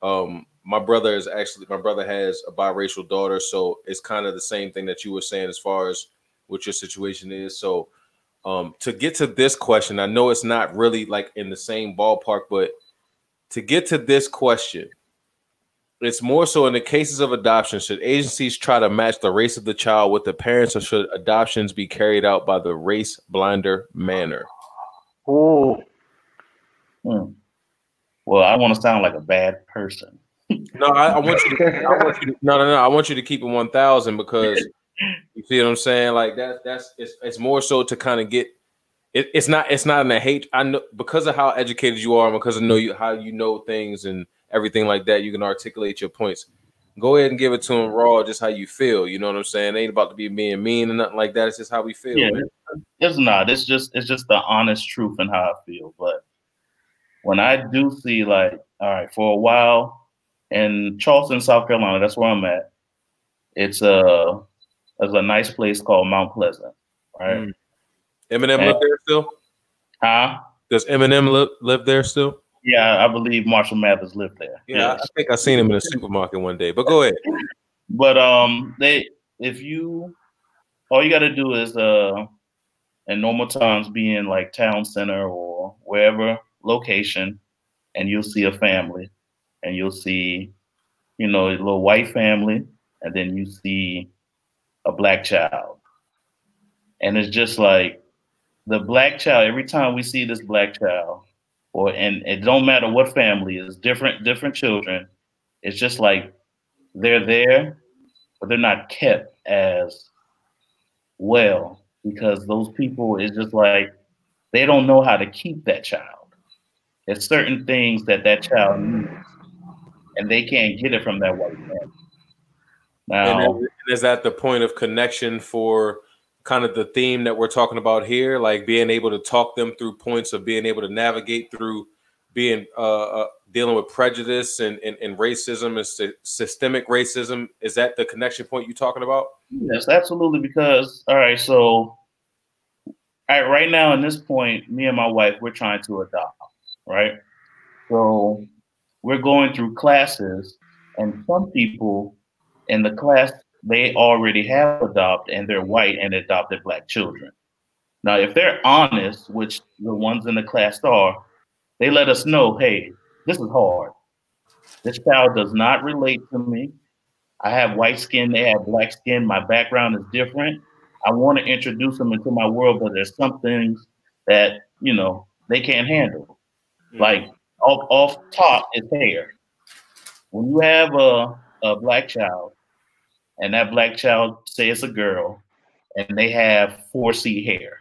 Speaker 1: My brother has a biracial daughter, so it's kind of the same thing that you were saying as far as what your situation is. So to get to this question, I know it's not really like in the same ballpark, but to get to this question, it's more so in the cases of adoption, should agencies try to match the race of the child with the parents, or should adoptions be carried out by the race blinder manner?
Speaker 2: Oh.
Speaker 6: Well, I want to sound like a bad person.
Speaker 1: No, I want you to no. I want you to keep it 1,000, because you see what I'm saying? Like it's more so to kind of get it. It's not in a hate. I know, because of how educated you are, and because I how you know things and everything like that, you can articulate your points. Go ahead and give it to them raw, just how you feel. You know what I'm saying? It ain't about to be being mean and nothing like that. It's just how we feel.
Speaker 6: Yeah,
Speaker 1: man.
Speaker 6: It's not. It's just the honest truth and how I feel. But when I do see, like, all right, for a while in Charleston, South Carolina, that's where I'm at. There's a nice place called Mount Pleasant, right?
Speaker 1: Eminem live there still?
Speaker 6: Huh?
Speaker 1: Does Eminem live there still?
Speaker 6: Yeah, I believe Marshall Mathers lived there.
Speaker 1: Yeah, yes. I think I seen him in a supermarket one day. But go ahead.
Speaker 6: But all you got to do is in normal times be in like town center or wherever location, and you'll see a family, and you'll see, a little white family, and then you see a black child, and it's just like the black child. Every time we see this black child, and it don't matter what family is, different children, it's just like they're there, but they're not kept as well, because those people is just like they don't know how to keep that child. There's certain things that child needs, and they can't get it from that white family. Now,
Speaker 1: and is that the point of connection for kind of the theme that we're talking about here, like being able to talk them through points of being able to navigate through being dealing with prejudice and racism and systemic racism? Is that the connection point you're talking about?
Speaker 6: Yes, absolutely. Because all right, so right now in this point, me and my wife, we're trying to adopt, right? So we're going through classes, and some people in the class, they already have adopted, and they're white and adopted black children. Now, if they're honest, which the ones in the class are, they let us know, hey, this is hard. This child does not relate to me. I have white skin, they have black skin. My background is different. I want to introduce them into my world, but there's some things that, they can't handle. Like off top is hair. When you have a black child, and that black child, say it's a girl, and they have 4C hair.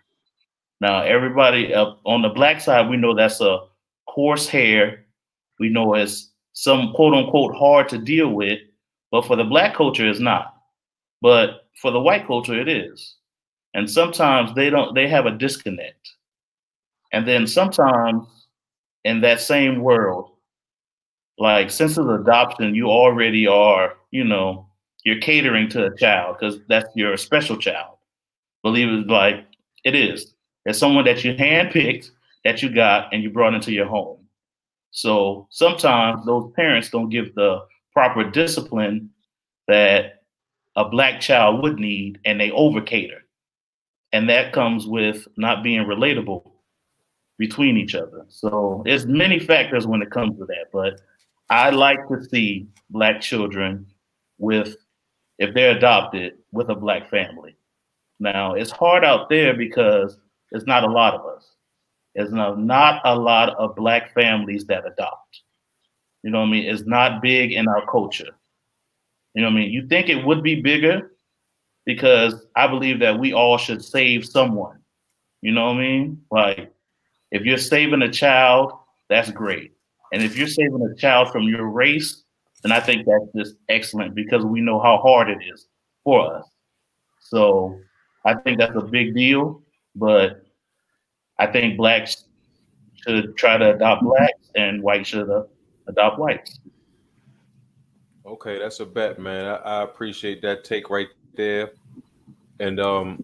Speaker 6: Now, everybody on the black side, we know that's a coarse hair. We know it's some quote unquote hard to deal with, but for the black culture, it's not. But for the white culture, it is. And sometimes they have a disconnect. And then sometimes in that same world, like since it's adoption, you already are, you're catering to a child because that's your special child. Believe it, like it is. It's someone that you handpicked, that you got, and you brought into your home. So sometimes those parents don't give the proper discipline that a black child would need, and they overcater. And that comes with not being relatable between each other. So there's many factors when it comes to that. But I like to see black children with, if they're adopted, with a black family. Now, it's hard out there because there's not a lot of us. There's not a lot of black families that adopt. You know what I mean? It's not big in our culture. You know what I mean? You think it would be bigger because I believe that we all should save someone. You know what I mean? Like, if you're saving a child, that's great. And if you're saving a child from your race, then I think that's just excellent because we know how hard it is for us. So I think that's a big deal, but I think blacks should try to adopt blacks and whites should adopt whites.
Speaker 1: Okay, that's a bet, man. I appreciate that take right there. And I'm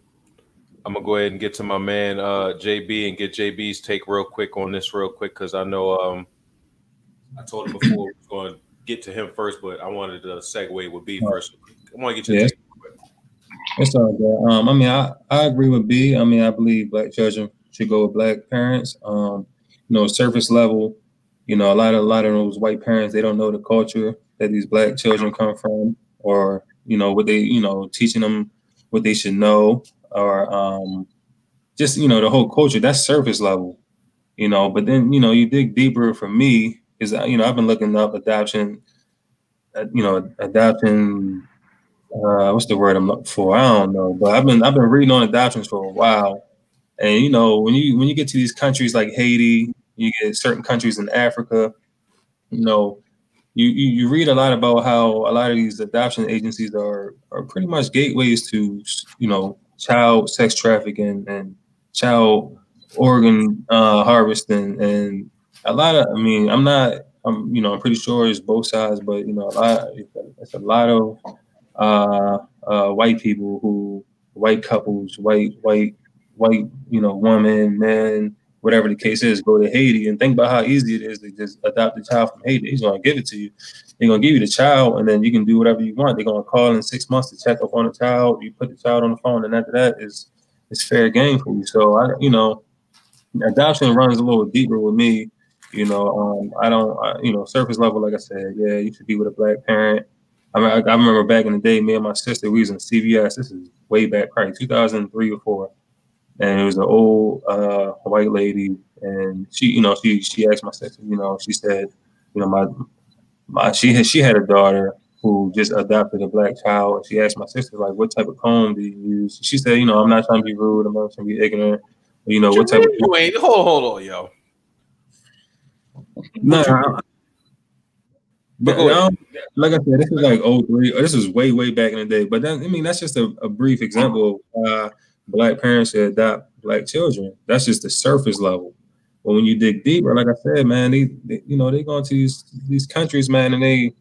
Speaker 1: gonna go ahead and get to my man JB and get JB's take real quick on this real quick because I know I told him before we was going to get to him first, but I wanted to segue with B first. I want to get your take real quick.
Speaker 3: It's all good. I mean, I agree with B. I mean, I believe black children should go with black parents. Surface level, a lot of those white parents, they don't know the culture that these black children come from, or what they, teaching them what they should know, or just the whole culture. That's surface level, But then you dig deeper. For me, is I've been looking up adoption. Adoption. What's the word I'm looking for? I don't know, but I've been reading on adoptions for a while, and when you get to these countries like Haiti, you get certain countries in Africa, you read a lot about how a lot of these adoption agencies are pretty much gateways to child sex trafficking and child organ harvesting, and a lot of I'm pretty sure it's both sides, but it's a lot of white people white couples, white, women, men, whatever the case is, go to Haiti and think about how easy it is to just adopt a child from Haiti. He's going to give it to you. They're going to give you the child, and then you can do whatever you want. They're going to call in 6 months to check up on the child. You put the child on the phone, and after that it's fair game for you. So adoption runs a little deeper with me. I don't, surface level, like I said, yeah, you should be with a black parent. I remember back in the day, me and my sister, we was in CVS. This is way back, probably 2003 or 4. And it was an old white lady, and she asked my sister, she said, she had a daughter who just adopted a black child. She asked my sister, like, what type of comb do you use? She said, I'm not trying to be rude, I'm not trying to be ignorant. What type of
Speaker 1: you ain't hold on, yo.
Speaker 3: No, but like I said, this is like 03. This is way back in the day. But that's just a brief example of black parents should adopt black children. That's just the surface level. But when you dig deeper, like I said, man, they go into these countries, man, and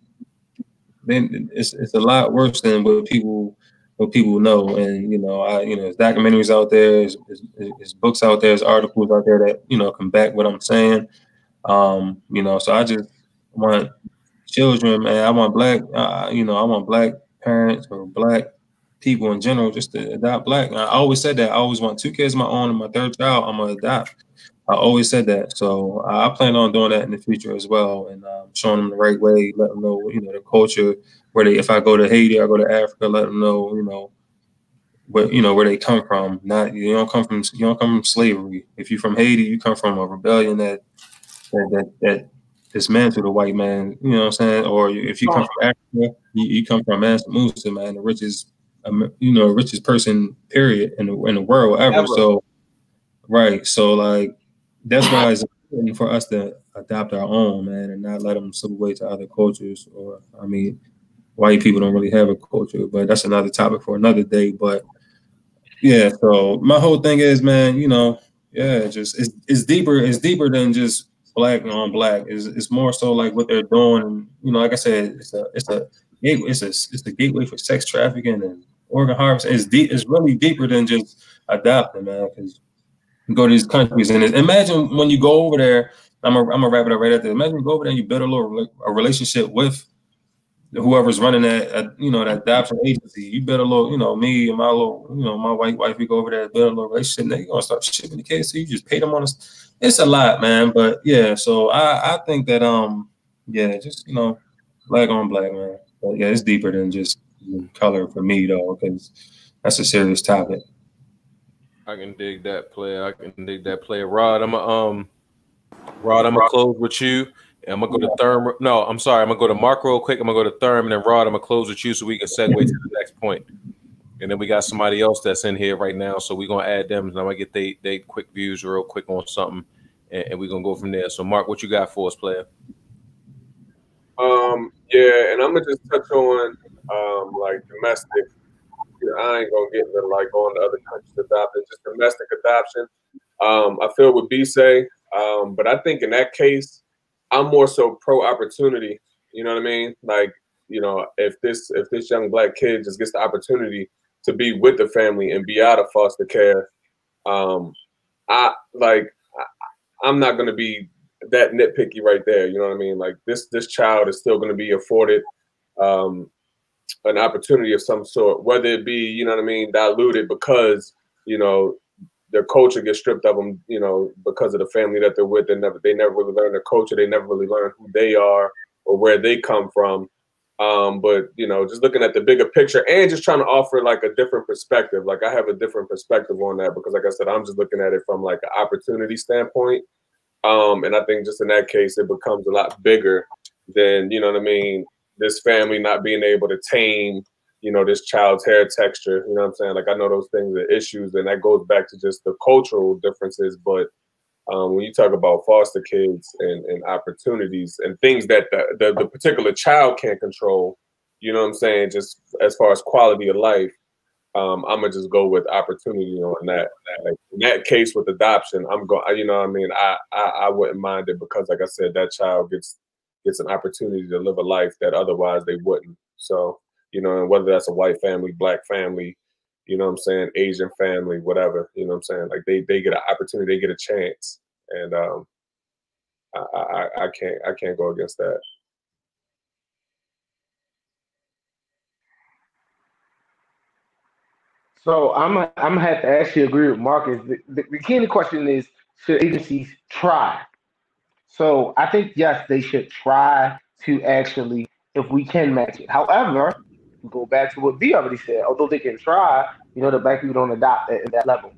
Speaker 3: it's a lot worse than what people know. And there's documentaries out there, there's books out there, there's articles out there that can back what I'm saying. So I just want children, man. I want black, I want black parents or black people in general just to adopt black. I always said that. I always want 2 kids of my own, and my 3rd child I'm gonna adopt. I always said that. So I plan on doing that in the future as well, and showing them the right way, let them know, the culture if I go to Haiti, I go to Africa, let them know, where they come from. Not you don't come from slavery. If you're from Haiti, you come from a rebellion that dismantle the white man. You know what I'm saying? Or if you come from Africa, you come from Mansa Musa, man, the richest, richest person, period, in the world ever. So, right. So like, that's why it's important for us to adopt our own, man, and not let them slip away to other cultures. Or, I mean, white people don't really have a culture, but that's another topic for another day. But yeah, so my whole thing is, man, just it's deeper. It's deeper than just black on black. It's more so like what they're doing. And, like I said, it's a gateway for sex trafficking and organ harvest. It's deep. It's really deeper than just adopting, man. Because you go to these countries and imagine when you go over there. I'm gonna wrap it up right at there. Imagine you go over there and you build a relationship with whoever's running that adoption agency. You better me and my my white wife, we go over there, build a little relationship, and they're gonna start shipping the kids. So you just pay them on us. It's a lot, man. But yeah, so I think that just black on black, man. But yeah, it's deeper than just color for me though, because that's a serious topic.
Speaker 1: I can dig that, player. Rod, I'm gonna close with you. I'm gonna go to Therm. No, I'm sorry. I'm gonna go to Mark real quick. I'm gonna go to Therm, and then Rod. I'm gonna close with you so we can segue to the next point. And then we got somebody else that's in here right now, so we're gonna add them. And I'm gonna get they quick views real quick on something, and we're gonna go from there. So, Mark, what you got for us, player?
Speaker 5: Yeah, and I'm gonna just touch on like domestic. I ain't gonna get into like going to other countries adopting, just domestic adoption. I feel what B say, but I think in that case, I'm more so pro opportunity. You know what I mean? Like, if this young black kid just gets the opportunity to be with the family and be out of foster care, I'm not gonna be that nitpicky right there. You know what I mean? Like this child is still gonna be afforded an opportunity of some sort, whether it be, diluted because, their culture gets stripped of them, because of the family that they're with. They never really learn their culture. They never really learn who they are or where they come from. But, just looking at the bigger picture and just trying to offer like a different perspective. Like I have a different perspective on that because like I said, I'm just looking at it from like an opportunity standpoint. And I think just in that case, it becomes a lot bigger than, this family not being able to tame, this child's hair texture. You know what I'm saying? Like I know those things are issues, and that goes back to just the cultural differences. But when you talk about foster kids and opportunities and things that the particular child can't control, you know what I'm saying? Just as far as quality of life, I'm gonna just go with opportunity on that. Like in that case with adoption, I'm going. You know what I mean? I wouldn't mind it because, like I said, that child gets an opportunity to live a life that otherwise they wouldn't. So, and whether that's a white family, black family, you know what I'm saying, Asian family, whatever, you know what I'm saying, like they get an opportunity, they get a chance, and I can't go against that.
Speaker 2: So I'm gonna have to actually agree with Marcus. The key to the question is, should agencies try? So I think yes, they should try to actually, if we can match it. However, go back to what B already said. Although they can try, the black people don't adopt at that level.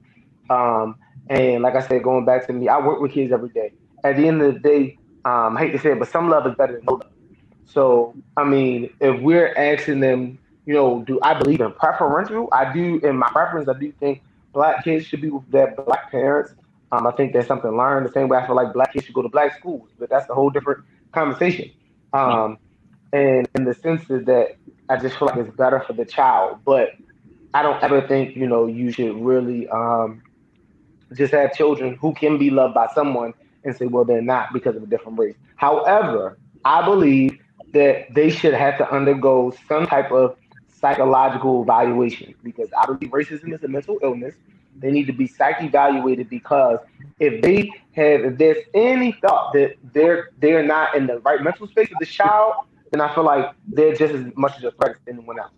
Speaker 2: Um, and like I said, going back to me, I work with kids every day. At the end of the day, I hate to say it, but some love is better than no love. So I mean, if we're asking them, do I believe in preferential? I do. In my preference, I do think black kids should be with their black parents. I think that's something learned. The same way I feel like black kids should go to black schools, but that's a whole different conversation. And in the sense is that I just feel like it's better for the child, but I don't ever think you should really just have children who can be loved by someone and say, well, they're not because of a different race. However, I believe that they should have to undergo some type of psychological evaluation because I believe racism is a mental illness. They need to be psych evaluated because if there's any thought that they're not in the right mental space of the child, then I feel like they're just as much a threat as anyone else.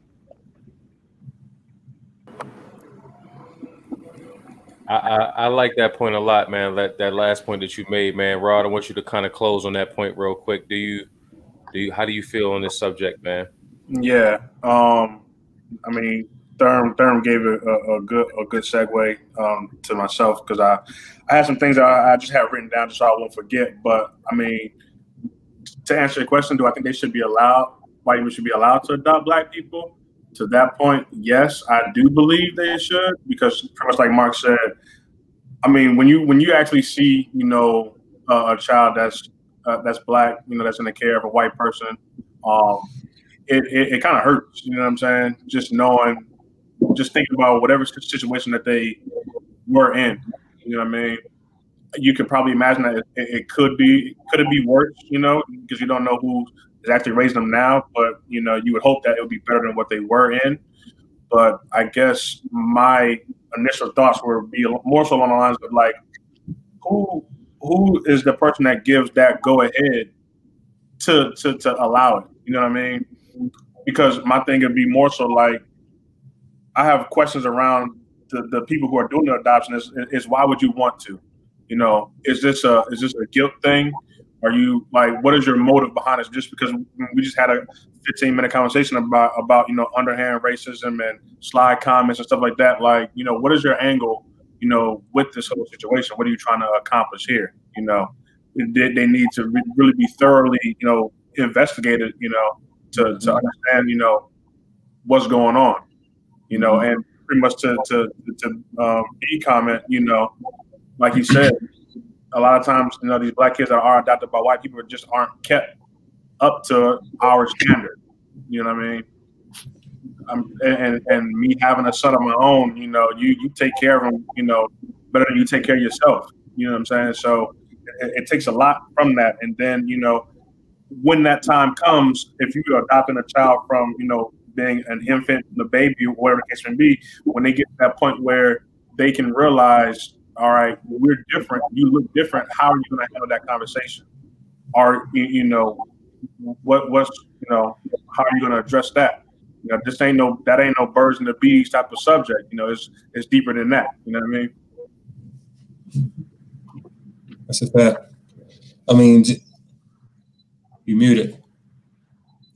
Speaker 1: I like that point a lot, man. That last point that you made, man. Rod, I want you to kind of close on that point real quick. How do you feel on this subject, man?
Speaker 4: Yeah. I mean, Therm gave a good segue to myself because I had some things that I just had written down just so I won't forget. But I mean, to answer your question, do I think they should be allowed? White people should be allowed to adopt black people? To that point, yes, I do believe they should, because pretty much like Mark said, I mean, when you actually see, you know, a child that's black, you know, that's in the care of a white person, it kind of hurts. You know what I'm saying? Just knowing, just thinking about whatever situation that they were in. You know what I mean? You could probably imagine that could it be worse? You know, because you don't know who is actually raising them now. But you know, you would hope that it would be better than what they were in. But I guess my initial thoughts would be more so along the lines of like, who is the person that gives that go ahead to allow it? You know what I mean? Because my thing would be more so like, I have questions around the people who are doing the adoption is why would you want to? You know, is this a guilt thing? Are you like, what is your motive behind it? Just because we just had a 15-minute conversation about you know, underhand racism and sly comments and stuff like that. Like, you know, what is your angle, you know, with this whole situation? What are you trying to accomplish here? You know, they need to really be thoroughly, you know, investigated, you know, to understand, you know, what's going on, you know, and pretty much to B comment, you know, like you said, a lot of times, you know, these black kids that are adopted by white people just aren't kept up to our standard. You know what I mean? And me having a son of my own, you know, you take care of him, you know, better than you take care of yourself. You know what I'm saying? So it takes a lot from that. And then, you know, when that time comes, if you're adopting a child from, you know, being an infant, the baby, or whatever the case may be, when they get to that point where they can realize, all right, we're different. You look different. How are you going to handle that conversation? Or, you know, what's, you know, how are you going to address that? You know, this ain't no birds and the bees type of subject. You know, it's deeper than that. You know what I mean?
Speaker 3: That's a fact. I mean, you muted.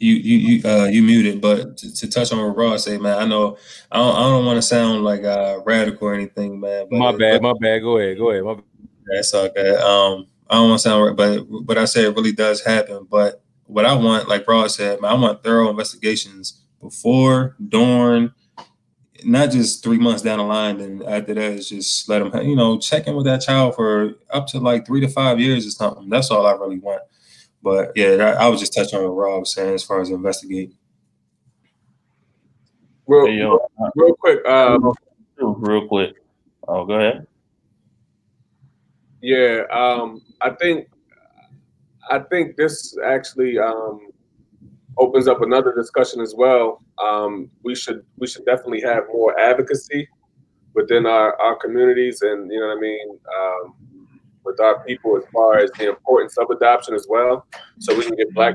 Speaker 3: You muted, but to touch on what Ross said, man, I know I don't want to sound like radical or anything, man. But
Speaker 1: my bad. Go ahead. My bad.
Speaker 3: That's okay. I don't want to sound, but what I said really does happen. But what I want, like Ross said, man, I want thorough investigations before, during, not just 3 months down the line, and after that, it's just let them, you know, check in with that child for up to like 3 to 5 years or something. That's all I really want. But yeah, I was just touching on what Rob was saying as far as investigating.
Speaker 5: Real quick.
Speaker 6: Real quick. Oh, go ahead.
Speaker 5: Yeah, I think this actually opens up another discussion as well. We should definitely have more advocacy within our communities, and you know what I mean, with our people, as far as the importance of adoption as well, so we can get black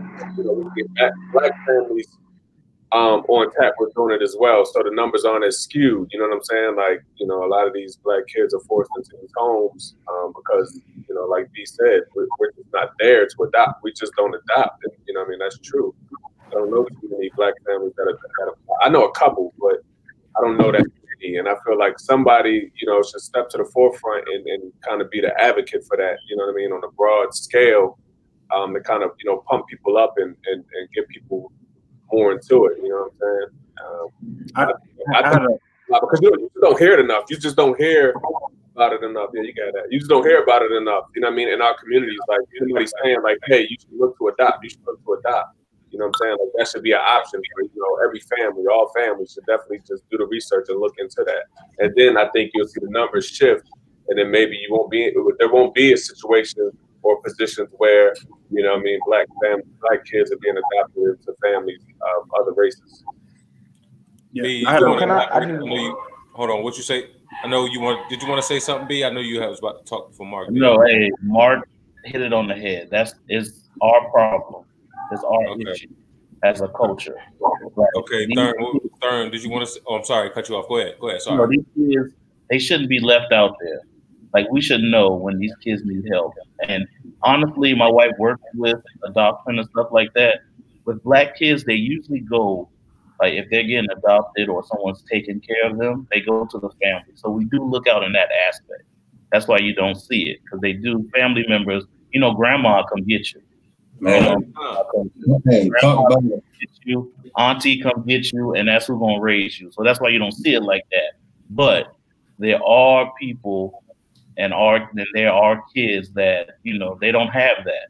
Speaker 5: families on tap with doing it as well, so the numbers aren't as skewed. You know what I'm saying? Like, you know, a lot of these black kids are forced into these homes because, you know, like B said, we're just not there to adopt. We just don't adopt. And, you know what I mean? That's true. I don't know too many black families that have. I know a couple, but I don't know that many. And I feel like somebody, you know, should step to the forefront and kind of be the advocate for that. You know what I mean? On a broad scale, to kind of, you know, pump people up and get people more into it. You know what I'm saying? Because you just don't hear it enough. You just don't hear about it enough. Yeah, you got that. You just don't hear about it enough. You know what I mean? In our communities, like anybody's saying, like, hey, you should look to adopt. You should look to adopt. You know what I'm saying? Like, that should be an option for, you know, every family. All families should definitely just do the research and look into that. And then I think you'll see the numbers shift, and then maybe there won't be a situation or positions where, you know what I mean, black kids are being adopted into families of other races.
Speaker 1: Yeah. Hold on. What you say? I know you want. Did you want to say something, B? I know you was about to talk before Mark.
Speaker 6: No, hey, Mark hit it on the head. It's our problem. It's our issue as a culture. Right?
Speaker 1: Okay, Thurn, did you want to say? Oh, I'm sorry, cut you off. Go ahead. Sorry.
Speaker 6: No, these kids, they shouldn't be left out there. Like, we should know when these kids need help. And honestly, my wife works with adoption and stuff like that. With black kids, they usually go, like, if they're getting adopted or someone's taking care of them, they go to the family. So we do look out in that aspect. That's why you don't see it, because they do, family members, you know, grandma come get you.
Speaker 3: Man, hey, talk about it.
Speaker 6: Get you, auntie come get you, and that's who's gonna raise you. So that's why you don't see it like that. But there are people and there are kids that they don't have that,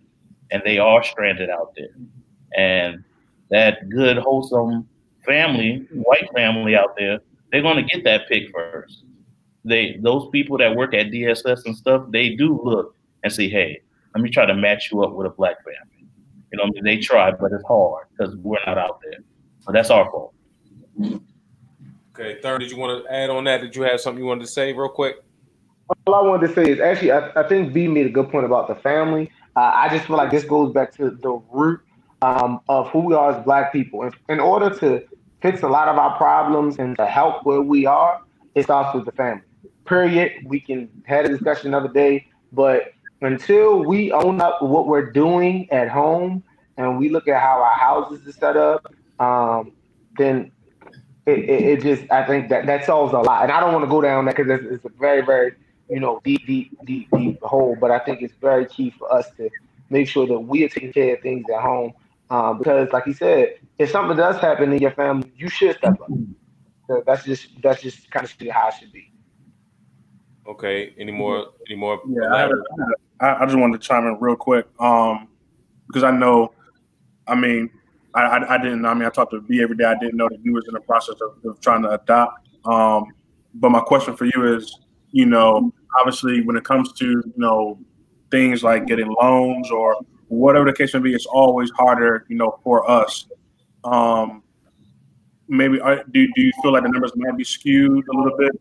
Speaker 6: and they are stranded out there. And that good, wholesome family, white family out there, they're gonna get that pick first. Those people that work at DSS and stuff, they do look and say, hey, let me try to match you up with a black family. You know what I mean? They try, but it's hard because we're not out there. So that's our fault.
Speaker 1: Okay, Thurn, did you want to add on that? Did you have something you wanted to say real quick?
Speaker 2: All I wanted to say is actually, I think V made a good point about the family. I just feel like this goes back to the root of who we are as Black people. In order to fix a lot of our problems and to help where we are, it starts with the family. Period. We can have a discussion another day, but until we own up with what we're doing at home and we look at how our houses are set up, then it just, I think that solves a lot. And I don't want to go down that because it's a very, very, deep hole. But I think it's very key for us to make sure that we are taking care of things at home. Because, like you said, if something does happen in your family, you should step up. So that's just kind of how it should be.
Speaker 1: Okay. Any more?
Speaker 4: Yeah, I just wanted to chime in real quick because I know, I mean, I didn't. I mean, I talked to V every day. I didn't know that you was in the process of trying to adopt. But my question for you is, obviously, when it comes to things like getting loans or whatever the case may be, it's always harder, for us. Maybe do you feel like the numbers might be skewed a little bit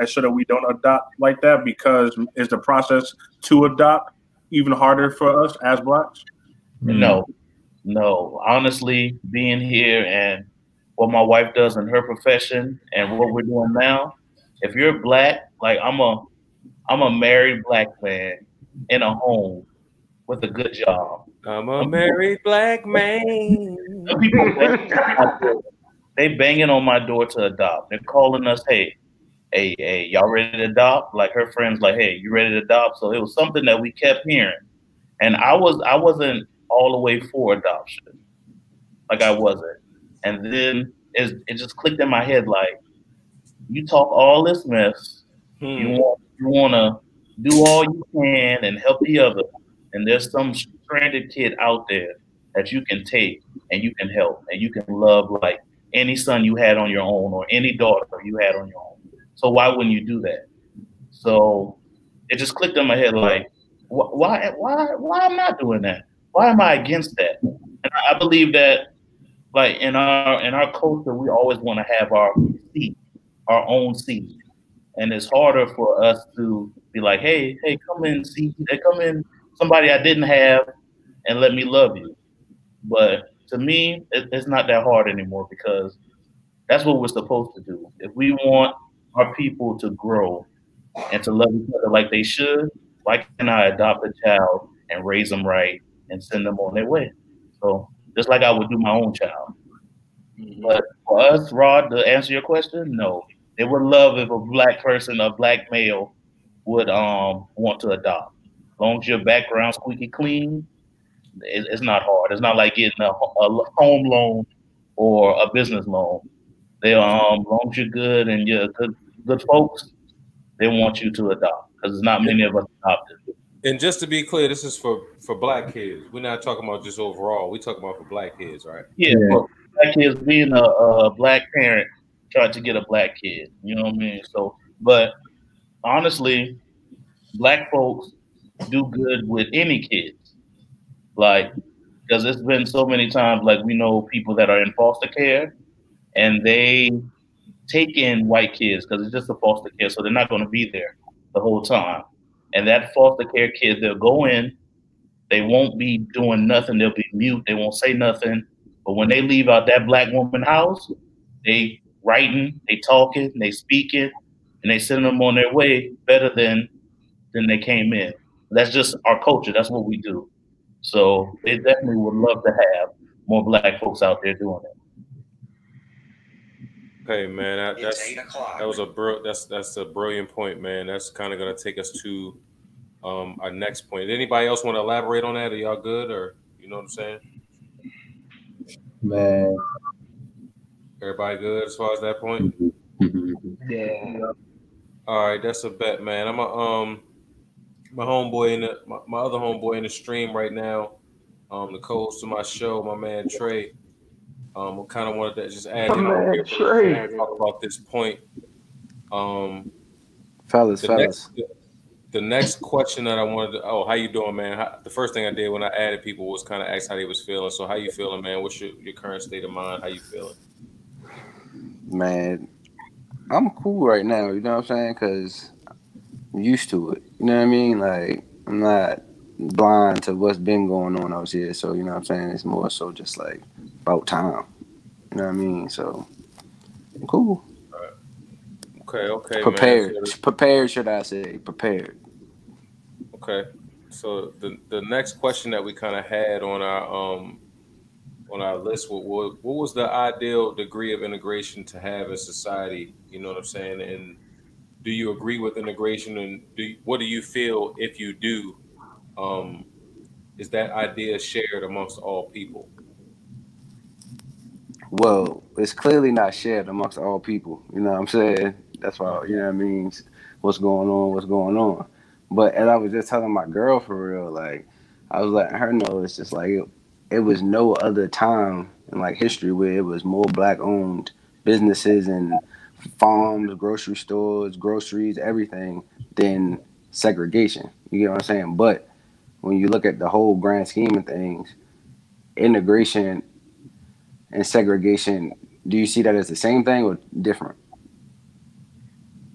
Speaker 4: so that we don't adopt like that? Because is the process to adopt even harder for us as Blacks?
Speaker 6: No. Honestly, being here and what my wife does in her profession and what we're doing now, if you're Black, like I'm a married Black man in a home with a good job.
Speaker 1: I'm a married Black man.
Speaker 6: They banging on my door to adopt. They're calling us, hey, y'all ready to adopt? Like her friends, like, hey, you ready to adopt? So it was something that we kept hearing, and I wasn't all the way for adoption, like I wasn't. And then it just clicked in my head, like, you talk all this mess, you want to do all you can and help the other, and there's some stranded kid out there that you can take and you can help and you can love like any son you had on your own or any daughter you had on your own. So why wouldn't you do that? So it just clicked in my head, like, why am I not doing that? Why am I against that? And I believe that, like in our culture, we always want to have our own seed, and it's harder for us to be like, hey, come in, come in, somebody I didn't have, and let me love you. But to me, it's not that hard anymore because that's what we're supposed to do. If we want our people to grow and to love each other like they should, why can't I adopt a child and raise them right and send them on their way? So just like I would do my own child. But for us, Rod, to answer your question, no. They would love if a Black person, a Black male, would want to adopt. As long as your background's squeaky clean, it's not hard. It's not like getting a home loan or a business loan. They as long as you're good and you're good folks, they want you to adopt because there's not many of us adopted.
Speaker 1: And just to be clear, this is for Black kids. We're not talking about just overall. We're talking about for Black kids, right?
Speaker 6: Yeah. Black kids, being a Black parent trying to get a Black kid. You know what I mean? So, but honestly, Black folks do good with any kids. Like, because it's been so many times, like we know people that are in foster care and they take in white kids because it's just a foster care, so they're not going to be there the whole time. And that foster care kid, they'll go in, they won't be doing nothing, they'll be mute, they won't say nothing. But when they leave out that Black woman house, they writing, they talking, they speaking, and they send them on their way better than they came in. That's just our culture. That's what we do. So they definitely would love to have more Black folks out there doing it.
Speaker 1: Okay, man, that's a brilliant point, man. That's kind of gonna take us to our next point. Anybody else want to elaborate on that? Are y'all good, or You know what I'm saying?
Speaker 3: Man.
Speaker 1: Everybody good as far as that point?
Speaker 2: Yeah.
Speaker 1: All right, that's a bet, man. I'm my homeboy in my other homeboy in the stream right now. The co-host of my show, my man Trey. I kind of wanted to just add in on here and talk about this point.
Speaker 7: Fellas.
Speaker 1: The next question that I wanted to, how you doing, man? The first thing I did when I added people was kind of ask how they was feeling. So how you feeling, man? What's your current state of mind? How you feeling?
Speaker 7: Man, I'm cool right now, you know what I'm saying? Because I'm used to it. You know what I mean? Like, I'm not blind to what's been going on out here. So, you know what I'm saying? It's more so just like about time. You know what I mean? So, I'm cool.
Speaker 1: Okay,
Speaker 7: prepared.
Speaker 1: Man.
Speaker 7: Prepared, should I say. Prepared.
Speaker 1: Okay. So the next question that we kind of had on our list, what was the ideal degree of integration to have in society? You know what I'm saying? And do you agree with integration? And what do you feel if you do? Is that idea shared amongst all people?
Speaker 7: Well, it's clearly not shared amongst all people. You know what I'm saying? That's why, you know what I mean? What's going on? But as I was just telling my girl for real, like, I was letting her know it's just like it was no other time in like history where it was more black owned businesses and farms, grocery stores, groceries, everything than segregation. You get what I'm saying? But when you look at the whole grand scheme of things, integration and segregation, do you see that as the same thing or different?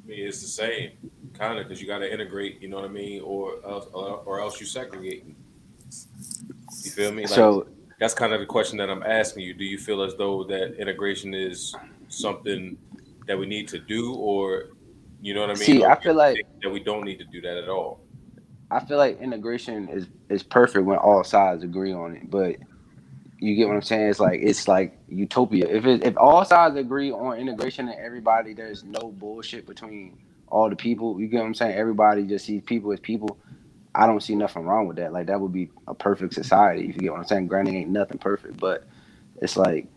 Speaker 1: I mean, it's the same, kind of, because you got to integrate. You know what I mean, or else you segregate. You feel me? Like, so that's kind of the question that I'm asking you. Do you feel as though that integration is something that we need to do, or you know what I mean?
Speaker 7: See, I feel like
Speaker 1: that we don't need to do that at all.
Speaker 7: I feel like integration is perfect when all sides agree on it, but you get what I'm saying? It's like utopia. If all sides agree on integration and everybody, there's no bullshit between all the people. You get what I'm saying? Everybody just sees people as people. I don't see nothing wrong with that. Like, that would be a perfect society. If you get what I'm saying? Granted, ain't nothing perfect, but it's like,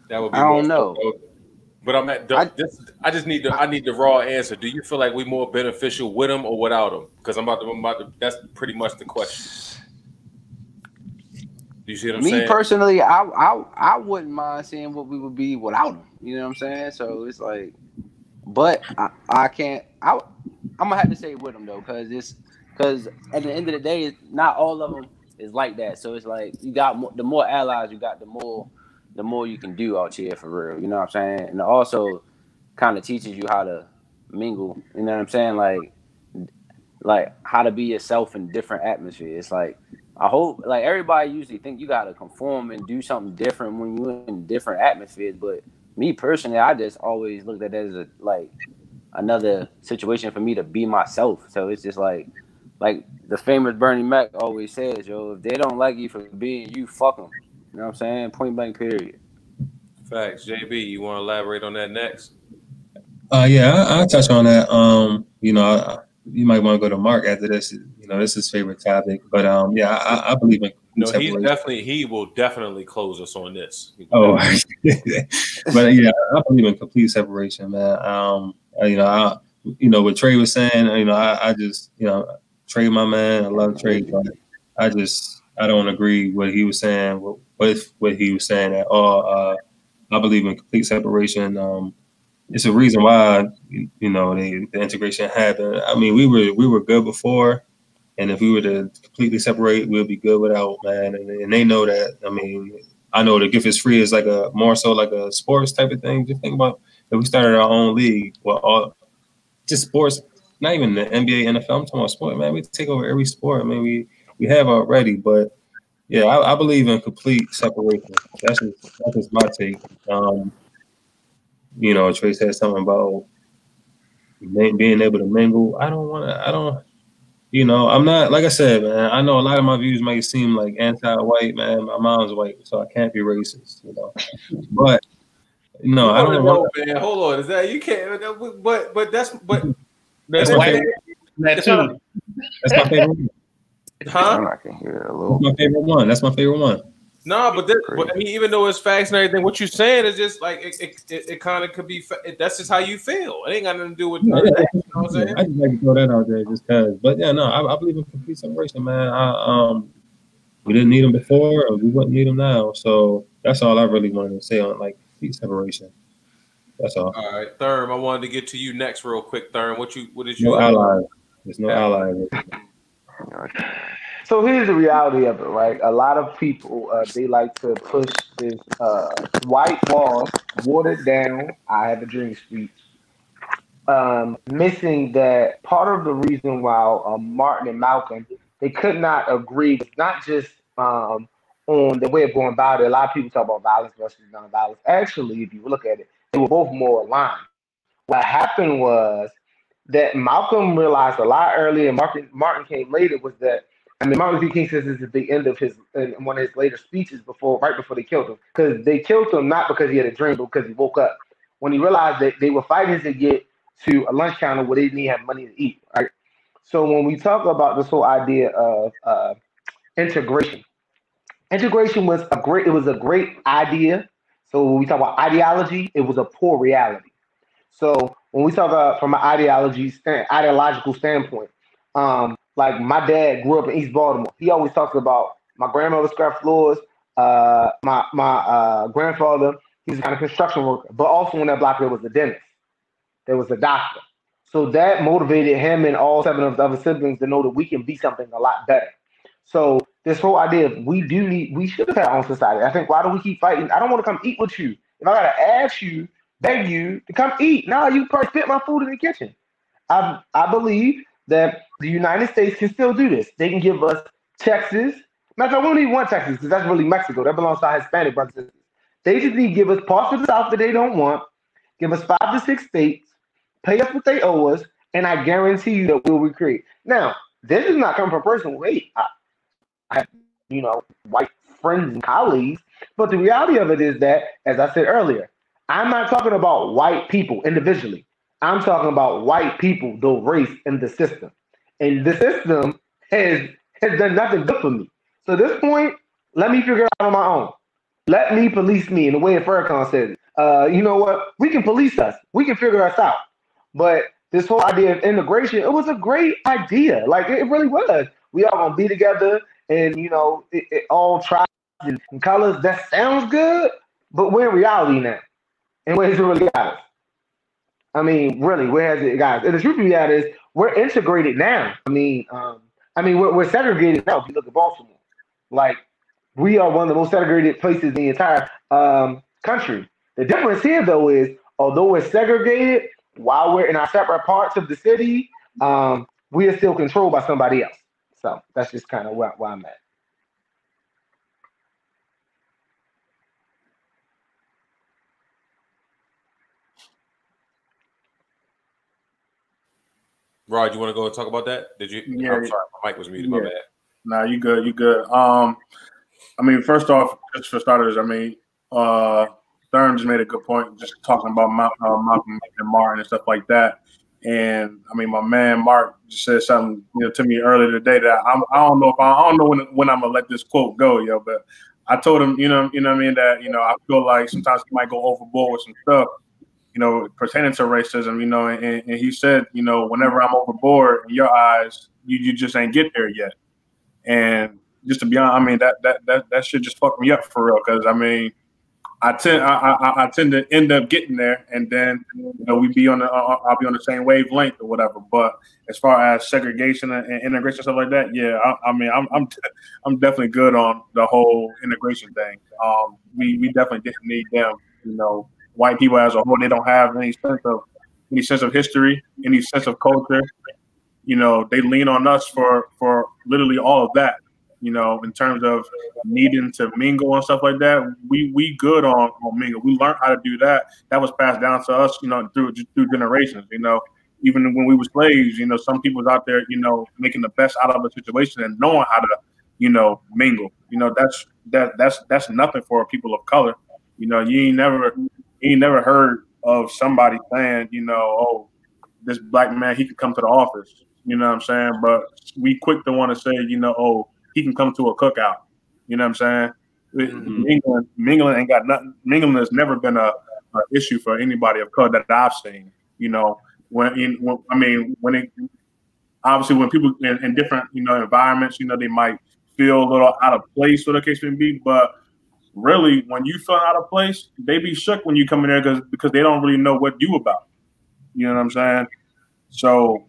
Speaker 1: that would be.
Speaker 7: I don't know.
Speaker 1: But I just need the raw answer. Do you feel like we're more beneficial with them or without them? Because I'm about to. That's pretty much the question. Do you see what I'm saying?
Speaker 7: Me personally, I wouldn't mind seeing what we would be without them. You know what I'm saying? So it's like, but I can't. I'm gonna have to say with them though, because at the end of the day, not all of them is like that. So it's like you got the more allies you got, the more you can do out here for real. You know what I'm saying? And it also kind of teaches you how to mingle. You know what I'm saying? Like how to be yourself in different atmospheres. It's like, I hope, like, everybody usually think you gotta conform and do something different when you're in different atmospheres. But me personally, I just always looked at that as another situation for me to be myself. So it's just like the famous Bernie Mac always says, yo, if they don't like you for being you, fuck them. You know what I'm saying? Point blank, period.
Speaker 1: Facts. JB, you want to elaborate on that next?
Speaker 3: Yeah, I'll touch on that. You know, you might want to go to Mark after this. You know, this is his favorite topic. But yeah, I believe in
Speaker 1: separation. He will definitely close us on this.
Speaker 3: Oh, but yeah, I believe in complete separation, man. You know, what Trey was saying. You know, I just, you know, Trey, my man, I love Trey, but I don't agree with what he was saying with what he was saying at all. I believe in complete separation. It's a reason why, you know, the integration happened. I mean, we were good before, and if we were to completely separate, we'll be good without, man. And they know that. I mean, I know the gift is free is like more so like a sports type of thing. Just think about if we started our own league, well, just sports, not even the NBA, NFL. I'm talking about sport, man. We take over every sport. I mean, we have already, but yeah, I believe in complete separation. That's just my take. You know, Trey said something about being able to mingle. I don't, you know, I'm not, like I said, man, I know a lot of my views might seem like anti-white, man. My mom's white, so I can't be racist, you know. But, no, I don't
Speaker 1: know, man. Hold on. Is that, you can't, but that's
Speaker 3: my favorite. That's my favorite.
Speaker 1: Huh?
Speaker 7: I can hear it a
Speaker 3: That's
Speaker 7: little.
Speaker 3: my favorite one. That's my favorite one.
Speaker 1: No, but I mean, even though it's facts and everything, what you're saying is just like it kind of could be. That's just how you feel. It ain't got nothing to do with none of that. You know what I'm saying?
Speaker 3: I just like to throw that out there just because. But yeah, no, I believe in complete separation, man. We didn't need them before, or we wouldn't need them now. So that's all I really wanted to say on like complete separation. That's all.
Speaker 1: All right, Therm, I wanted to get to you next real quick. Therm, what did you?
Speaker 3: No allies. There's no allies.
Speaker 2: So here's the reality of it, right? A lot of people they like to push this white wall, watered down. I have a dream speech. Missing that part of the reason why Martin and Malcolm they could not agree was not just on the way of going about it. A lot of people talk about violence versus nonviolence. Actually, if you look at it, they were both more aligned. What happened was that Malcolm realized a lot earlier, and Martin came later, was that I mean Martin Luther King says this at the end of his in one of his later speeches right before they killed him. Because they killed him not because he had a dream, but because he woke up. When he realized that they were fighting to get to a lunch counter where they didn't have money to eat. Right. So when we talk about this whole idea of integration, integration was a great idea. So when we talk about ideology, it was a poor reality. So when we talk about from an ideological standpoint, like my dad grew up in East Baltimore. He always talks about my grandmother scrap floors. My grandfather, he's a kind of construction worker, but also on that block there was a dentist, there was a doctor. So that motivated him and all seven of the other siblings to know that we can be something a lot better. So this whole idea of we should have had our own society. I think why do we keep fighting? I don't want to come eat with you. If I gotta ask you, beg you to come eat, now you probably spit my food in the kitchen. I believe that the United States can still do this. They can give us Texas. Matter of fact, we don't need one Texas because that's really Mexico. That belongs to our Hispanic brothers and sisters. They just need to give us parts of the South that they don't want, give us 5 to 6 states, pay us what they owe us, and I guarantee you that we'll recreate. Now, this is not coming from personal hate. I have, white friends and colleagues, but the reality of it is that, as I said earlier, I'm not talking about white people individually. I'm talking about white people, the race, and the system. And the system has done nothing good for me. So at this point, let me figure it out on my own. Let me police me in the way Farrakhan said it. You know what? We can police us. We can figure us out. But this whole idea of integration, it was a great idea. Like it really was. We all gonna be together, and it all tribes and colors. That sounds good, but we're in reality now. And where has it really got us? I mean, really, where has it got us? And the truth of that is, we're integrated now. We're segregated now. If you look at Baltimore, like we are one of the most segregated places in the entire country. The difference here, though, is although we're segregated, while we're in our separate parts of the city, we are still controlled by somebody else. So that's just kind of where I'm at.
Speaker 1: Rod, you want to go and talk about that? Did you?
Speaker 4: Yeah,
Speaker 1: I'm sorry, my mic was muted. My bad.
Speaker 4: Nah, you good. You good. First off, just for starters, Thurm just made a good point, just talking about Malcolm and Martin and stuff like that. And my man Mark just said something to me earlier today that I don't know when I'm gonna let this quote go, but I told him, that I feel like sometimes he might go overboard with some stuff, pertaining to racism, and he said, whenever I'm overboard in your eyes, you just ain't get there yet. And just to be honest, that shit just fucked me up for real, because I tend to end up getting there, and then I'll be on the same wavelength or whatever. But as far as segregation and integration stuff like that, yeah, I'm definitely good on the whole integration thing. We definitely didn't need them. White people as a whole, they don't have any sense of history, any sense of culture. They lean on us for literally all of that. In terms of needing to mingle and stuff like that, we good on mingle. We learned how to do that. That was passed down to us, through generations. Even when we were slaves, some people was out there, making the best out of a situation and knowing how to, mingle. That's nothing for people of color. You ain't never heard of somebody saying, oh, this black man, he could come to the office. You know what I'm saying? But we quick to want to say, you know, oh, he can come to a cookout. You know what I'm saying? Mingling ain't got nothing. Mingling has never been a issue for anybody of color that I've seen. You know, when it obviously when people in different, you know, environments, you know, they might feel a little out of place, or the case may be. But really, when you feel out of place, they be shook when you come in there because they don't really know what you about. You know what I'm saying? So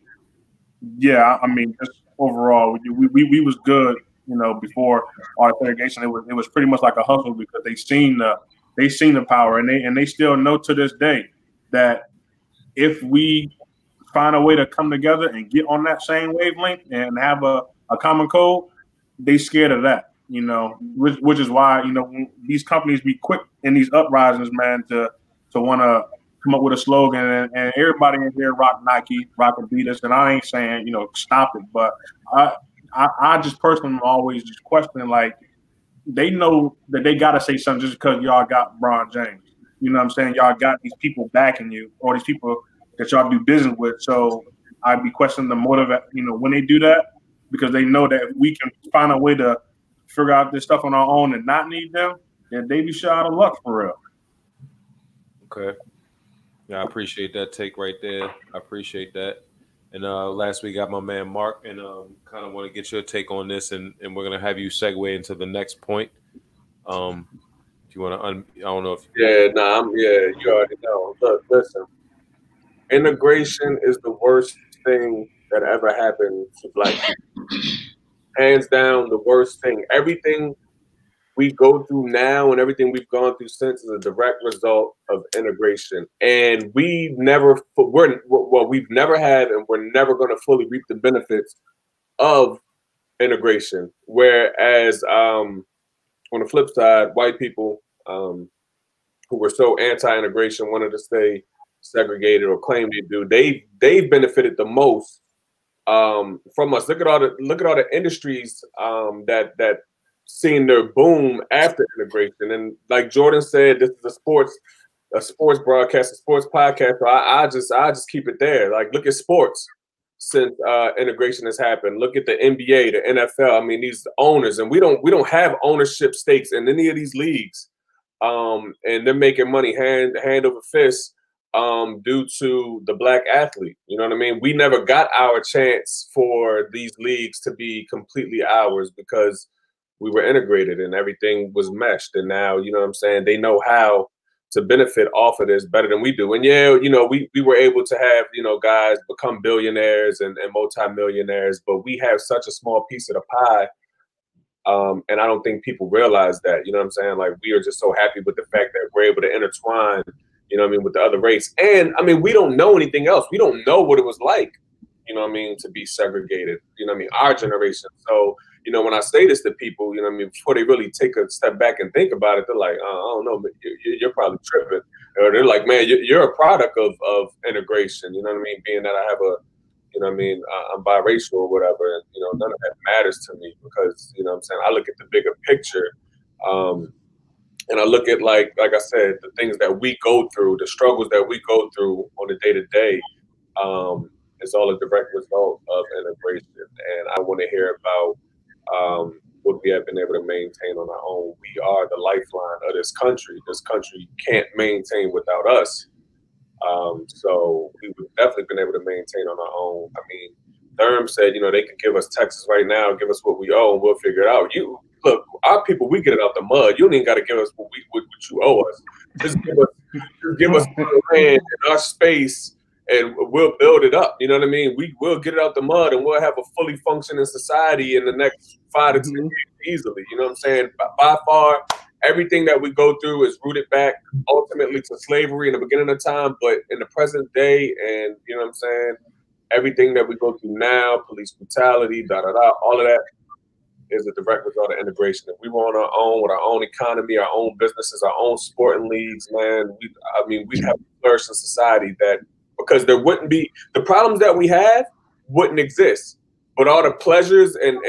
Speaker 4: yeah, I mean, just overall, we was good. You know, before our segregation, it was pretty much like a hustle because they seen the power, and they still know to this day that if we find a way to come together and get on that same wavelength and have a common code, they scared of that, you know, which is why, you know, these companies be quick in these uprisings, man, to want to come up with a slogan, and everybody in here rock Nike, rock Adidas, and I ain't saying, you know, stop it, but I just personally am always just questioning, like, they know that they got to say something just because y'all got LeBron James. You know what I'm saying? Y'all got these people backing you, or these people that y'all do business with. So I'd be questioning the motive, you know, when they do that, because they know that if we can find a way to figure out this stuff on our own and not need them, then they be shot out of luck for real.
Speaker 1: Okay. Yeah, I appreciate that take right there. I appreciate that. And last week got my man Mark, and kind of want to get your take on this, and we're gonna have you segue into the next point. If you want to, I don't know if
Speaker 5: you already know. Look, listen, integration is the worst thing that ever happened to Black people. Hands down, the worst thing. Everything we go through now and everything we've gone through since is a direct result of integration. And we've never had, and we're never going to fully reap the benefits of integration. Whereas on the flip side, white people who were so anti-integration wanted to stay segregated or claim they do. They've benefited the most from us. Look at all the industries that seen their boom after integration. And like Jordan said, this is a sports broadcast, a sports podcast. So I just keep it there. Like, look at sports since integration has happened. Look at the NBA, the NFL. I mean, these owners, and we don't have ownership stakes in any of these leagues. And they're making money hand over fist due to the Black athlete. You know what I mean? We never got our chance for these leagues to be completely ours because we were integrated and everything was meshed. And now, you know what I'm saying, they know how to benefit off of this better than we do. And yeah, you know, we were able to have, you know, guys become billionaires and multimillionaires, but we have such a small piece of the pie. And I don't think people realize that, you know what I'm saying? Like, we are just so happy with the fact that we're able to intertwine, you know what I mean, with the other race. And I mean, we don't know anything else. We don't know what it was like, you know what I mean, to be segregated, you know what I mean, our generation. So, you know, when I say this to people, you know what I mean, before they really take a step back and think about it, they're like, I don't know, but you're probably tripping. Or they're like, man, you're a product of integration, you know what I mean, being that I have a, you know what I mean, I'm biracial or whatever, and, you know, none of that matters to me because, you know what I'm saying, I look at the bigger picture, and I look at, like I said, the things that we go through, the struggles that we go through on a day-to-day, is all a direct result of integration. And I want to hear about what we have been able to maintain on our own. We are the lifeline of this country. This country can't maintain without us. So we've definitely been able to maintain on our own. I mean, Therm said, you know, they can give us Texas right now, give us what we owe, and we'll figure it out. You look, our people, we get it out the mud. You don't even got to give us what you owe us. Just give us our land and our space, and we'll build it up. You know what I mean? We will get it out the mud, and we'll have a fully functioning society in the next 5 to 10 years easily. You know what I'm saying? By far, everything that we go through is rooted back ultimately to slavery in the beginning of time, but in the present day, and you know what I'm saying, everything that we go through now, police brutality, all of that is a direct result of integration. If we were on our own with our own economy, our own businesses, our own sporting leagues, man, we'd have a flourishing society that, because there wouldn't be, the problems that we have wouldn't exist, but all the pleasures and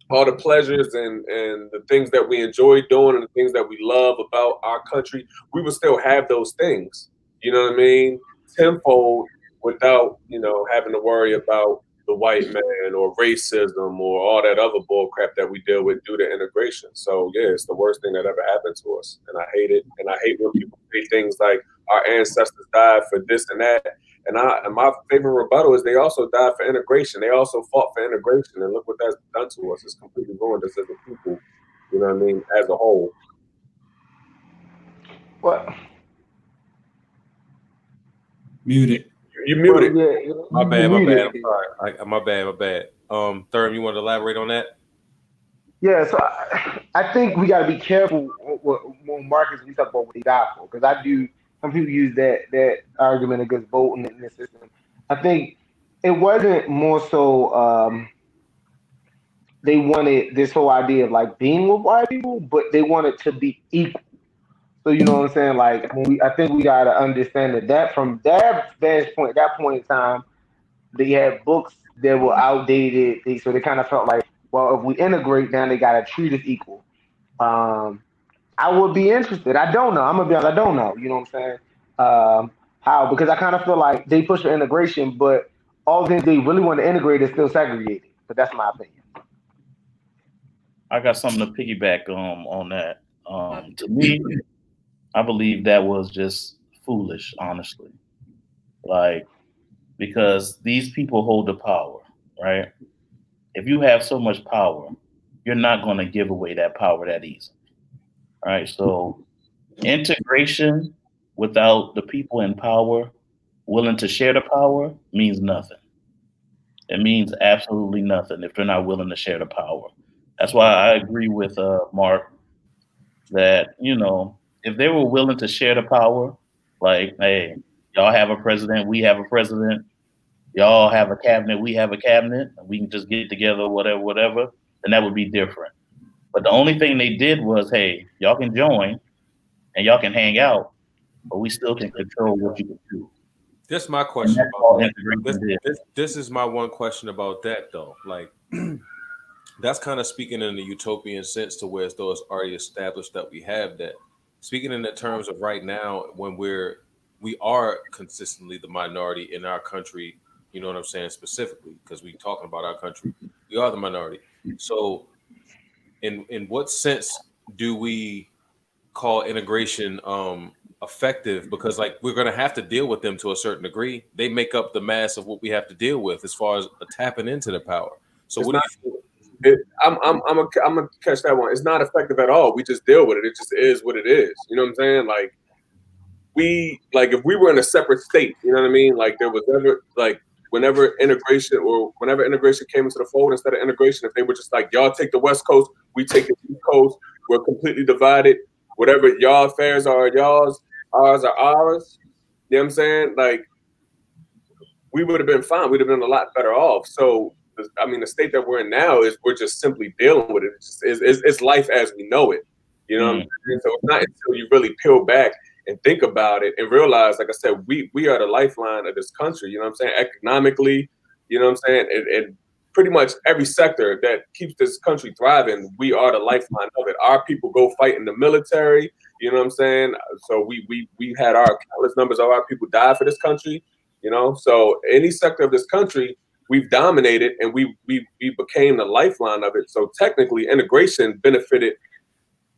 Speaker 5: all the pleasures and the things that we enjoy doing and the things that we love about our country, we would still have those things. You know what I mean? Tenfold without, you know, having to worry about the white man or racism or all that other bull crap that we deal with due to integration. So yeah, it's the worst thing that ever happened to us, and I hate it. And I hate when people say things like our ancestors died for this and that. And my favorite rebuttal is they also died for integration. They also fought for integration, and look what that's done to us. It's completely ruined us as a people. You know what I mean? As a whole.
Speaker 2: What?
Speaker 3: Muted.
Speaker 5: You muted.
Speaker 2: Yeah,
Speaker 1: My bad.
Speaker 2: muted.
Speaker 1: I'm sorry. My bad. Thurm, you want to elaborate on that?
Speaker 2: Yeah, so I think we got to be careful when Marcus we talk about what he died for, because I do. Some people use that argument against voting in this system. I think it wasn't more so they wanted this whole idea of like being with white people, but they wanted to be equal. So you know what I'm saying? Like I think we got to understand that from their vantage point, at that point in time, they had books that were outdated. So they kind of felt like, well, if we integrate, then they got to treat us equal. I would be interested. I don't know. I'm gonna be honest. I don't know. You know what I'm saying? How? Because I kind of feel like they push for integration, but all the things they really want to integrate is still segregated. But that's my opinion.
Speaker 6: I got something to piggyback on that. To me, I believe that was just foolish, honestly. Like, because these people hold the power, right? If you have so much power, you're not going to give away that power that easy, right? So integration without the people in power willing to share the power means nothing. It means absolutely nothing if they're not willing to share the power. That's why I agree with Mark that, you know, if they were willing to share the power, like, hey, y'all have a president, we have a president, y'all have a cabinet, we have a cabinet, and we can just get together, whatever, then that would be different. But the only thing they did was, hey, y'all can join and y'all can hang out, but we still can control what you can do.
Speaker 1: This is my question about that. This is my one question about that, though. Like, that's kind of speaking in the utopian sense to where it's though it's already established that we have that. Speaking in the terms of right now, when we are consistently the minority in our country, you know what I'm saying, specifically, because we talking about our country, we are the minority. So in what sense do we call integration effective? Because like we're gonna have to deal with them to a certain degree. They make up the mass of what we have to deal with as far as tapping into the power. So what do you
Speaker 5: I'm gonna catch that one. It's not effective at all. We just deal with it. It just is what it is. You know what I'm saying? Like if we were in a separate state, you know what I mean? Like there was ever like whenever integration came into the fold, instead of integration, if they were just like y'all take the West Coast, we take the East Coast, we're completely divided. Whatever y'all affairs are y'all's, ours are ours. You know what I'm saying? Like we would have been fine. We'd have been a lot better off. So I mean, the state that we're in now is we're just simply dealing with it. It's life as we know it. You know what I'm saying? So it's not until you really peel back and think about it and realize, like I said, we are the lifeline of this country. You know what I'm saying? Economically, you know what I'm saying? And pretty much every sector that keeps this country thriving, we are the lifeline of it. Our people go fight in the military. You know what I'm saying? So we had our countless numbers of our people die for this country. You know, so any sector of this country, we've dominated and we became the lifeline of it. So technically integration benefited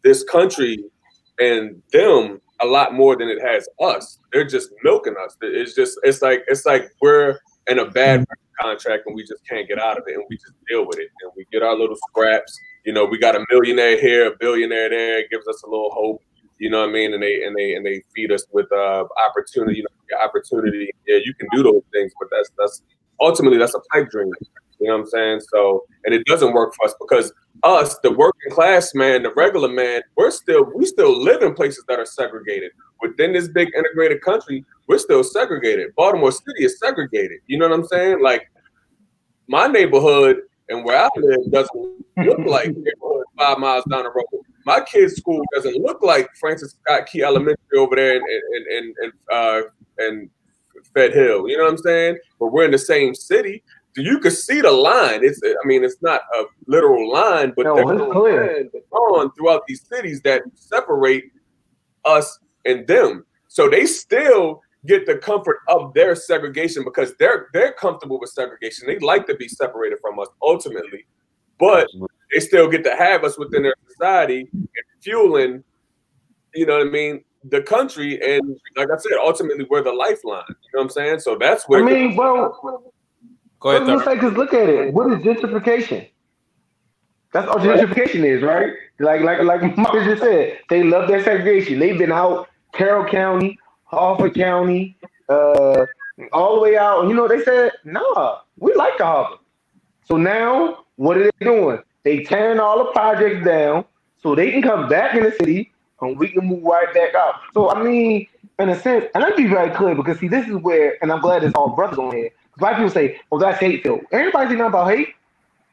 Speaker 5: this country and them a lot more than it has us. They're just milking us. It's like we're in a bad contract and we just can't get out of it and we just deal with it and we get our little scraps. You know, we got a millionaire here, a billionaire there. It gives us a little hope. You know what I mean? And they feed us with opportunity. You know, opportunity. Yeah, you can do those things, but that's ultimately that's a pipe dream. You know what I'm saying? So, and it doesn't work for us because us, the working class man, the regular man, we still live in places that are segregated. Within this big integrated country, we're still segregated. Baltimore City is segregated. You know what I'm saying? Like my neighborhood and where I live doesn't look like neighborhood 5 miles down the road. My kid's school doesn't look like Francis Scott Key Elementary over there in Fed Hill. You know what I'm saying? But we're in the same city. So you could see the line. It's not a literal line, but there's clear on throughout these cities that separate us and them. So they still get the comfort of their segregation because they're comfortable with segregation. They like to be separated from us ultimately, but they still get to have us within their society and fueling, you know what I mean, the country. And like I said, ultimately we're the lifeline. You know what I'm saying? So that's where.
Speaker 2: I mean, well,
Speaker 1: Go ahead,
Speaker 2: because look at it. What is gentrification? That's all gentrification is, right? Like Marcus just said, they love their segregation. They've been out Carroll County, Harford County, all the way out. You know, they said, nah, we like the harbor. So now, what are they doing? They tearing all the projects down so they can come back in the city and we can move right back out. So I mean, in a sense, and let me be very clear because see, this is where, and I'm glad it's all brothers on here. Black people say, "Oh, that's hate filled." Everybody think about hate.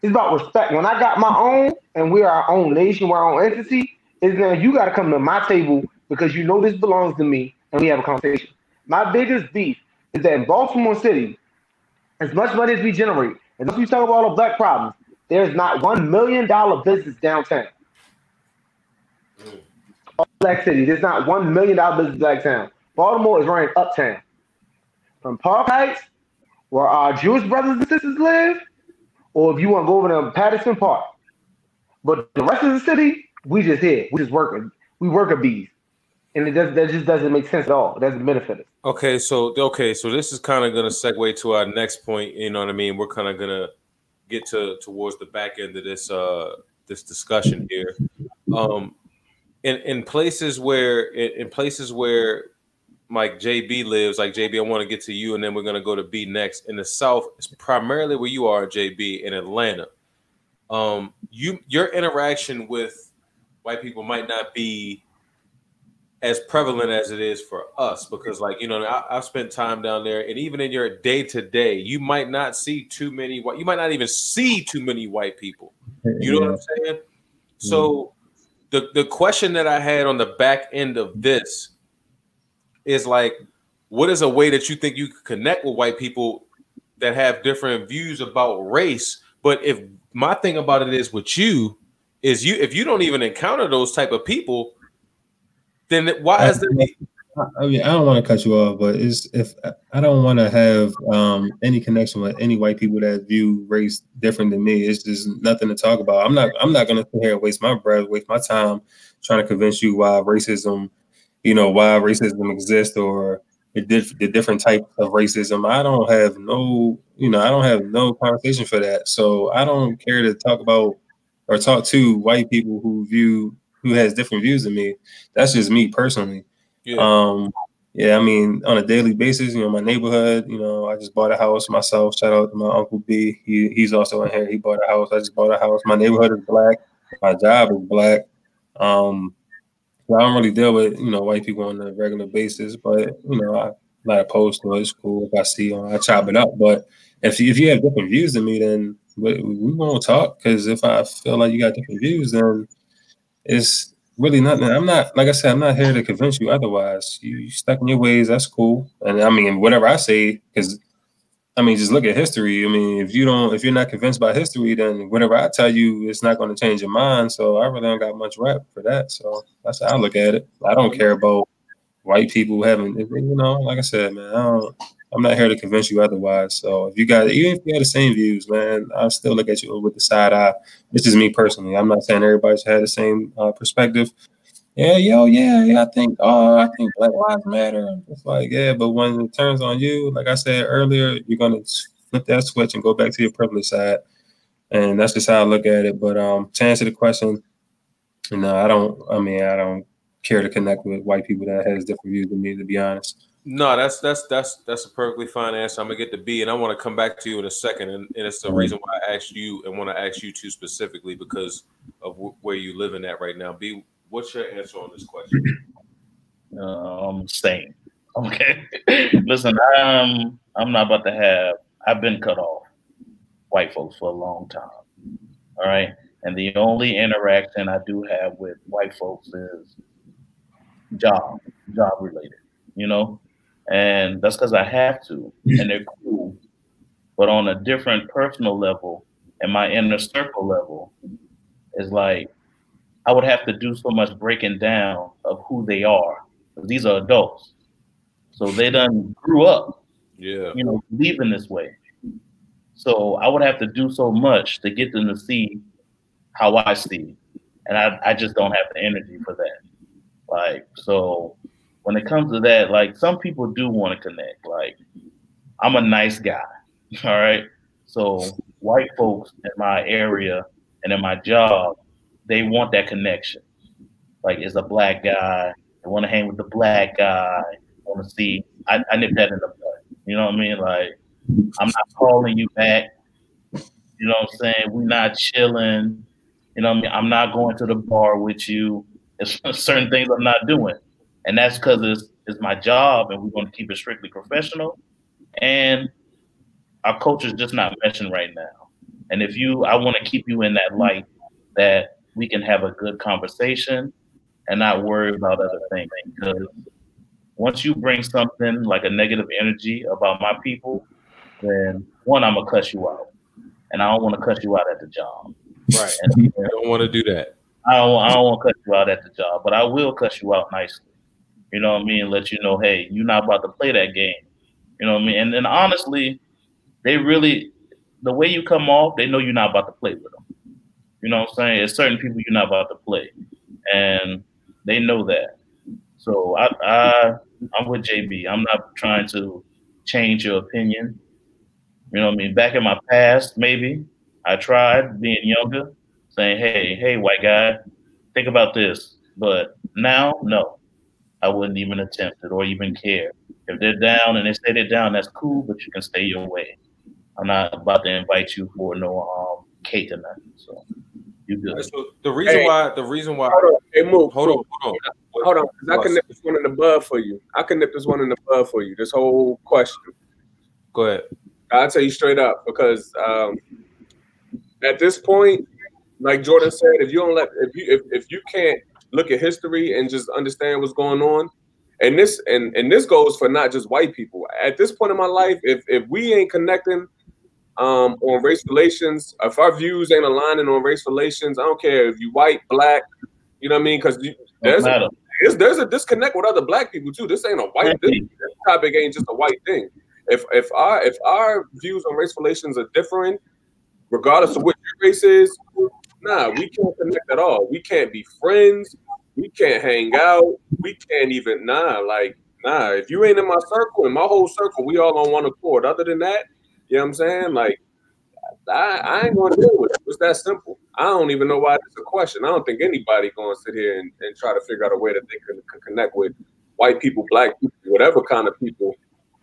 Speaker 2: It's about respect. When I got my own, and we're our own nation, we're our own entity, is now you got to come to my table because you know this belongs to me, and we have a conversation. My biggest beef is that in Baltimore City, as much money as we generate, and if we talk about all the black problems, there's not $1 million business downtown. Black City, there's not $1 million business downtown. Baltimore is running uptown. From Park Heights, where our Jewish brothers and sisters live, or if you want to go over to Patterson Park. But the rest of the city, we just here. We just working. We worker bees. And that just doesn't make sense at all. It doesn't benefit us.
Speaker 1: Okay, so this is kind of going to segue to our next point. You know what I mean? We're kind of going to get towards the back end of this this discussion here. In places where like JB lives, like JB, I want to get to you, and then we're going to go to B next. In the South, it's primarily where you are, JB, in Atlanta. Your interaction with white people might not be as prevalent as it is for us because, like, you know, I've spent time down there, and even in your day to day, you might not see too many white. You might not even see too many white people. You know what I'm saying? So the question that I had on the back end of this is like, what is a way that you think you could connect with white people that have different views about race? But if my thing about it is with you is if you don't even encounter those type of people, then why is there?
Speaker 3: I mean, I don't want to cut you off, but if I don't want to have any connection with any white people that view race different than me, it's just nothing to talk about. I'm not going to sit here and waste my breath, waste my time trying to convince you why racism exists or the different type of racism. I don't have no conversation for that. So I don't care to talk about or talk to white people who has different views than me. That's just me personally. Yeah. I mean, on a daily basis, you know, my neighborhood, you know, I just bought a house myself. Shout out to my Uncle B. He's also in here. He bought a house. I just bought a house. My neighborhood is black. My job is black. So I don't really deal with, you know, white people on a regular basis, but, you know, I'm not opposed to it. It's cool. If I see them, I chop it up. But if you have different views than me, then we won't talk. Because if I feel like you got different views, then it's really nothing. I'm not, like I said, I'm not here to convince you otherwise. You stuck in your ways, that's cool. And I mean, whatever I say, because I mean, just look at history. I mean, if you're not convinced by history, then whatever I tell you, it's not going to change your mind. So I really don't got much rep for that. So that's how I look at it. I don't care about white people having, you know, like I said, man, I'm not here to convince you otherwise. So even if you have the same views, man, I still look at you with the side eye. This is me personally. I'm not saying everybody should have the same perspective. Yeah, I think Black Lives Matter. It's like, yeah, but when it turns on you, like I said earlier, you're gonna flip that switch and go back to your privilege side. And that's just how I look at it. But to answer the question, no, I don't care to connect with white people that has different views than me, to be honest.
Speaker 1: No, that's a perfectly fine answer. I'm gonna get to B, and I want to come back to you in a second, and it's the reason why I asked you and want to ask you too specifically because of where you living at right now. B, what's your answer on this question?
Speaker 6: Same. Okay. Listen, I'm not about to have. I've been cut off white folks for a long time. All right, and the only interaction I do have with white folks is job related. You know, and that's because I have to, and they're cool. But on a different personal level, and my inner circle level, is like I would have to do so much breaking down of who they are. These are adults. So they done grew up,
Speaker 1: Yeah.
Speaker 6: you know, believing this way. So I would have to do so much to get them to see how I see. And I just don't have the energy for that. Like, so when it comes to that, like some people do want to connect. Like, I'm a nice guy. All right. So white folks in my area and in my job, they want that connection. Like, it's a black guy. They want to hang with the black guy. Want to see. I nip that in the bud. You know what I mean? Like, I'm not calling you back. You know what I'm saying? We're not chilling. You know what I mean? I'm not going to the bar with you. There's certain things I'm not doing. And that's because it's my job and we're going to keep it strictly professional. And our culture is just not meshing right now. And I want to keep you in that light that we can have a good conversation and not worry about other things. Because once you bring something like a negative energy about my people, then one, I'm gonna cuss you out, and I don't want to cuss you out at the job.
Speaker 1: Right. And I don't want to do that.
Speaker 6: I don't want to cuss you out at the job, but I will cuss you out nicely. You know what I mean? Let you know, hey, you're not about to play that game. You know what I mean? And then honestly, they really, the way you come off, they know you're not about to play with them. You know what I'm saying? There's certain people you're not about to play, and they know that. So I'm with JB. I'm not trying to change your opinion. You know what I mean? Back in my past, maybe I tried being younger, saying, hey, white guy, think about this. But now, no, I wouldn't even attempt it or even care. If they're down and they say they're down, that's cool, but you can stay your way. I'm not about to invite you for no cake or nothing. So you good.
Speaker 1: So the reason why
Speaker 5: hold on, because I can nip this one in the bud for you. This whole question.
Speaker 1: Go ahead.
Speaker 5: I'll tell you straight up, because at this point, like Jordan said, if you can't look at history and just understand what's going on, and this goes for not just white people. At this point in my life, if we ain't connecting on race relations, if our views ain't aligning on race relations, I don't care if you white, black, you know what I mean? Because there's a disconnect with other black people too. This ain't a white thing. This topic ain't just a white thing. If our views on race relations are different, regardless of what your race is, nah, we can't connect at all. We can't be friends. We can't hang out. We can't even if you ain't in my circle, in my whole circle, we all on one accord. Other than that, you know what I'm saying? Like, I ain't gonna deal with it. It's that simple. I don't even know why it's a question. I don't think anybody gonna sit here and try to figure out a way that they can connect with white people, black people, whatever kind of people.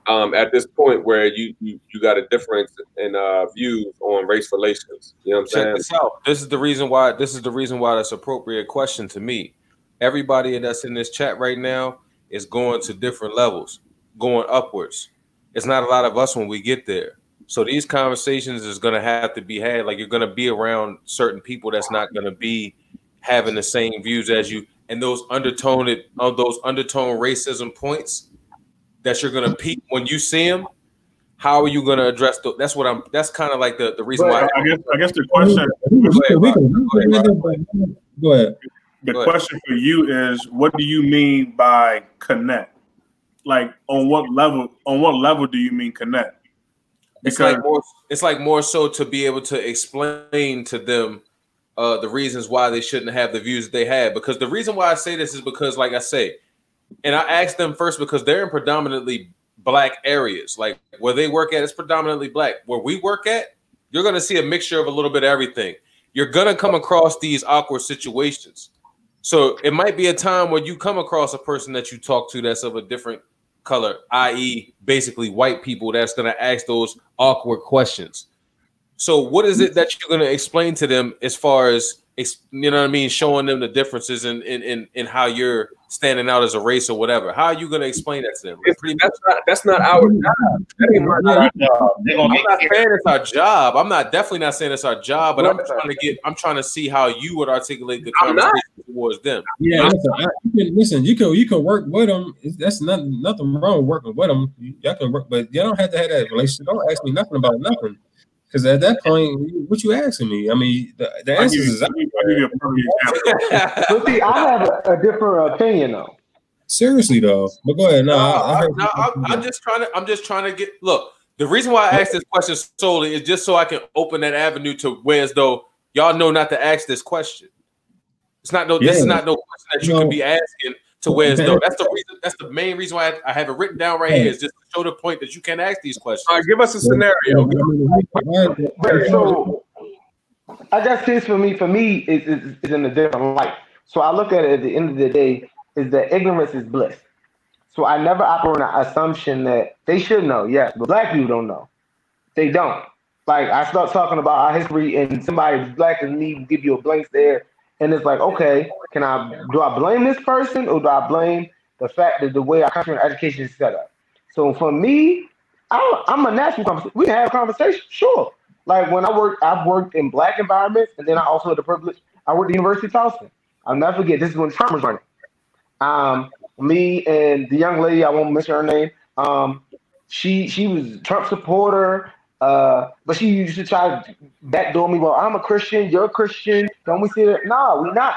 Speaker 5: At this point where you got a difference in views on race relations. You know what I'm saying?
Speaker 1: Check this out. This is the reason why that's an appropriate question to me. Everybody that's in this chat right now is going to different levels, going upwards. It's not a lot of us when we get there. So these conversations is going to have to be had. Like, you're going to be around certain people that's not going to be having the same views as you, and those undertone racism points that you're going to peak when you see them. How are you going to address those? That's kind of like the reason why.
Speaker 4: I guess the question.
Speaker 3: Go ahead.
Speaker 4: The question for you is, what do you mean by connect? Like, on what level do you mean connect? Because
Speaker 1: it's like more so to be able to explain to them the reasons why they shouldn't have the views that they have. Because the reason why I say this is because, like I say, and I asked them first because they're in predominantly black areas. Like, where they work at, it's predominantly black. Where we work at, you're going to see a mixture of a little bit of everything. You're going to come across these awkward situations. So it might be a time where you come across a person that you talk to that's of a different color, i.e. basically white people, that's going to ask those awkward questions. So what is it that you're going to explain to them as far as, you know what I mean, showing them the differences in how you're standing out as a race or whatever? How are you going to explain that to them?
Speaker 5: That's not our job. That ain't my job.
Speaker 1: I'm not saying it's our job. I'm definitely not saying it's our job, but I'm trying to see how you would articulate the conversation towards them.
Speaker 3: Yeah, listen, you can work with them. That's nothing wrong with working with them. Y'all can work, but you don't have to have that relationship. Don't ask me nothing about nothing. Because at that point, what you asking me? I mean, the answer is.
Speaker 2: But see, I have a different opinion though.
Speaker 3: Seriously though, but go ahead.
Speaker 1: I'm just trying to get. Look, the reason why I asked this question solely is just so I can open that avenue to where as though y'all know not to ask this question. It's not no. This is not no question that you could be asking to where as though. That's the reason. That's the main reason why I have it written down right here is just to show the point that you can ask these questions.
Speaker 5: All right, give us a scenario.
Speaker 2: So I guess this for me is in a different light. So I look at it at the end of the day is that ignorance is bliss. So I never operate on the assumption that they should know, yes, but black people don't know. They don't. Like I start talking about our history and somebody black as me give you a blank stare, and it's like, okay, do I blame this person or do I blame the fact that the way our country and education is set up? So for me, I'm a natural conversation. We can have a conversation, sure. Like when I've worked in black environments, and then I also had the privilege. I worked at the University of Tulsa. I'll never forget. This is when Trump was running. Me and the young lady, I won't mention her name. She was a Trump supporter, but she used to try to backdoor me. Well, I'm a Christian, you're a Christian. Don't we see that? No, we're not.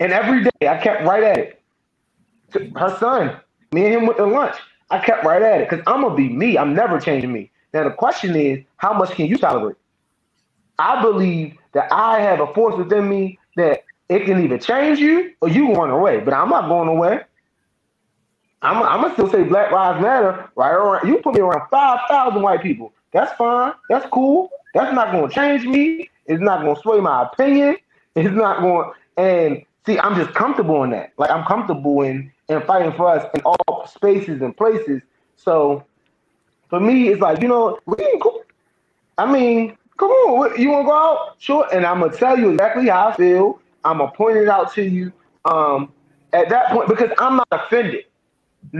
Speaker 2: And every day I kept right at it. Her son, me and him went to lunch. I kept right at it because I'm gonna be me. I'm never changing me. Now the question is, how much can you tolerate? I believe that I have a force within me that it can either change you or you run away. But I'm not going away. I'm gonna still say Black Lives Matter right around. You put me around 5,000 white people. That's fine. That's cool. That's not gonna change me. It's not gonna sway my opinion. It's not going. And see, I'm just comfortable in that. Like I'm comfortable in fighting for us in all spaces and places. So for me, it's like, we can go. I mean, come on, you want to go out? Sure. And I'm gonna tell you exactly how I feel. I'm gonna point it out to you at that point because I'm not offended.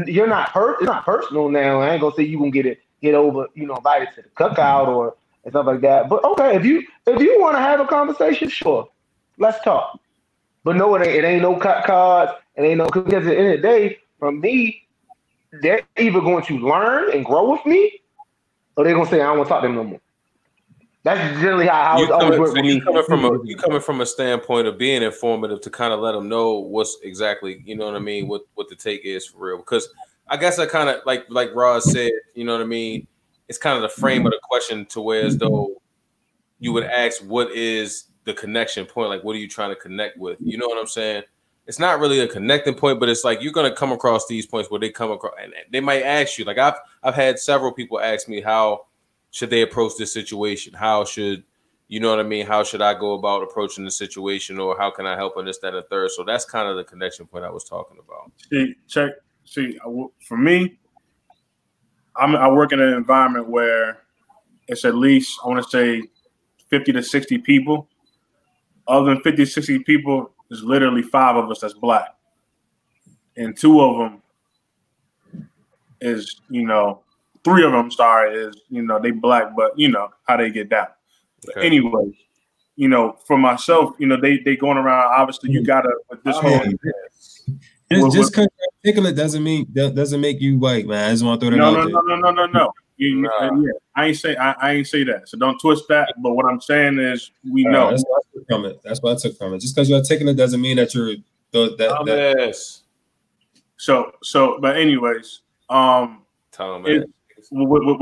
Speaker 2: You're not hurt. It's not personal now. I ain't gonna say you gonna get over, invited to the cookout or stuff like that. But okay, if you want to have a conversation, sure, let's talk. But no, it ain't no cut cards. It ain't no, because at the end of the day, from me, they're either going to learn and grow with me, or they're gonna say I don't want to talk to them no more. That's generally how it's always worked with me.
Speaker 1: You coming from a standpoint of being informative to kind of let them know what's exactly, you know what I mean, what the take is for real. Because I guess I kind of like Roz said, you know what I mean. It's kind of the frame of the question to where as though you would ask, what is the connection point? Like, what are you trying to connect with? You know what I'm saying? It's not really a connecting point, but it's like you're gonna come across these points where they come across, and they might ask you. Like I've had several people ask me how should they approach this situation? How should, you know what I mean? How should I go about approaching the situation, or how can I help in this, that, and the third? So that's kind of the connection point I was talking about.
Speaker 4: See, for me, I work in an environment where it's at least, I want to say, 50 to 60 people. Other than 50 to 60 people, there's literally 5 of us that's black. And 2 of them is, 3 of them, is, they black, but how they get down. Okay. But anyways, for myself, they going around, obviously you gotta, with this whole
Speaker 3: just because you're articulate doesn't make you white, man. I just want to throw that out there.
Speaker 4: No. Yeah, I ain't say that. So don't twist that. But what I'm saying is, we know.
Speaker 3: That's what I took from it. That's what I took from it. Just because you're articulate doesn't mean that you're
Speaker 1: Yes.
Speaker 4: So, but anyways, with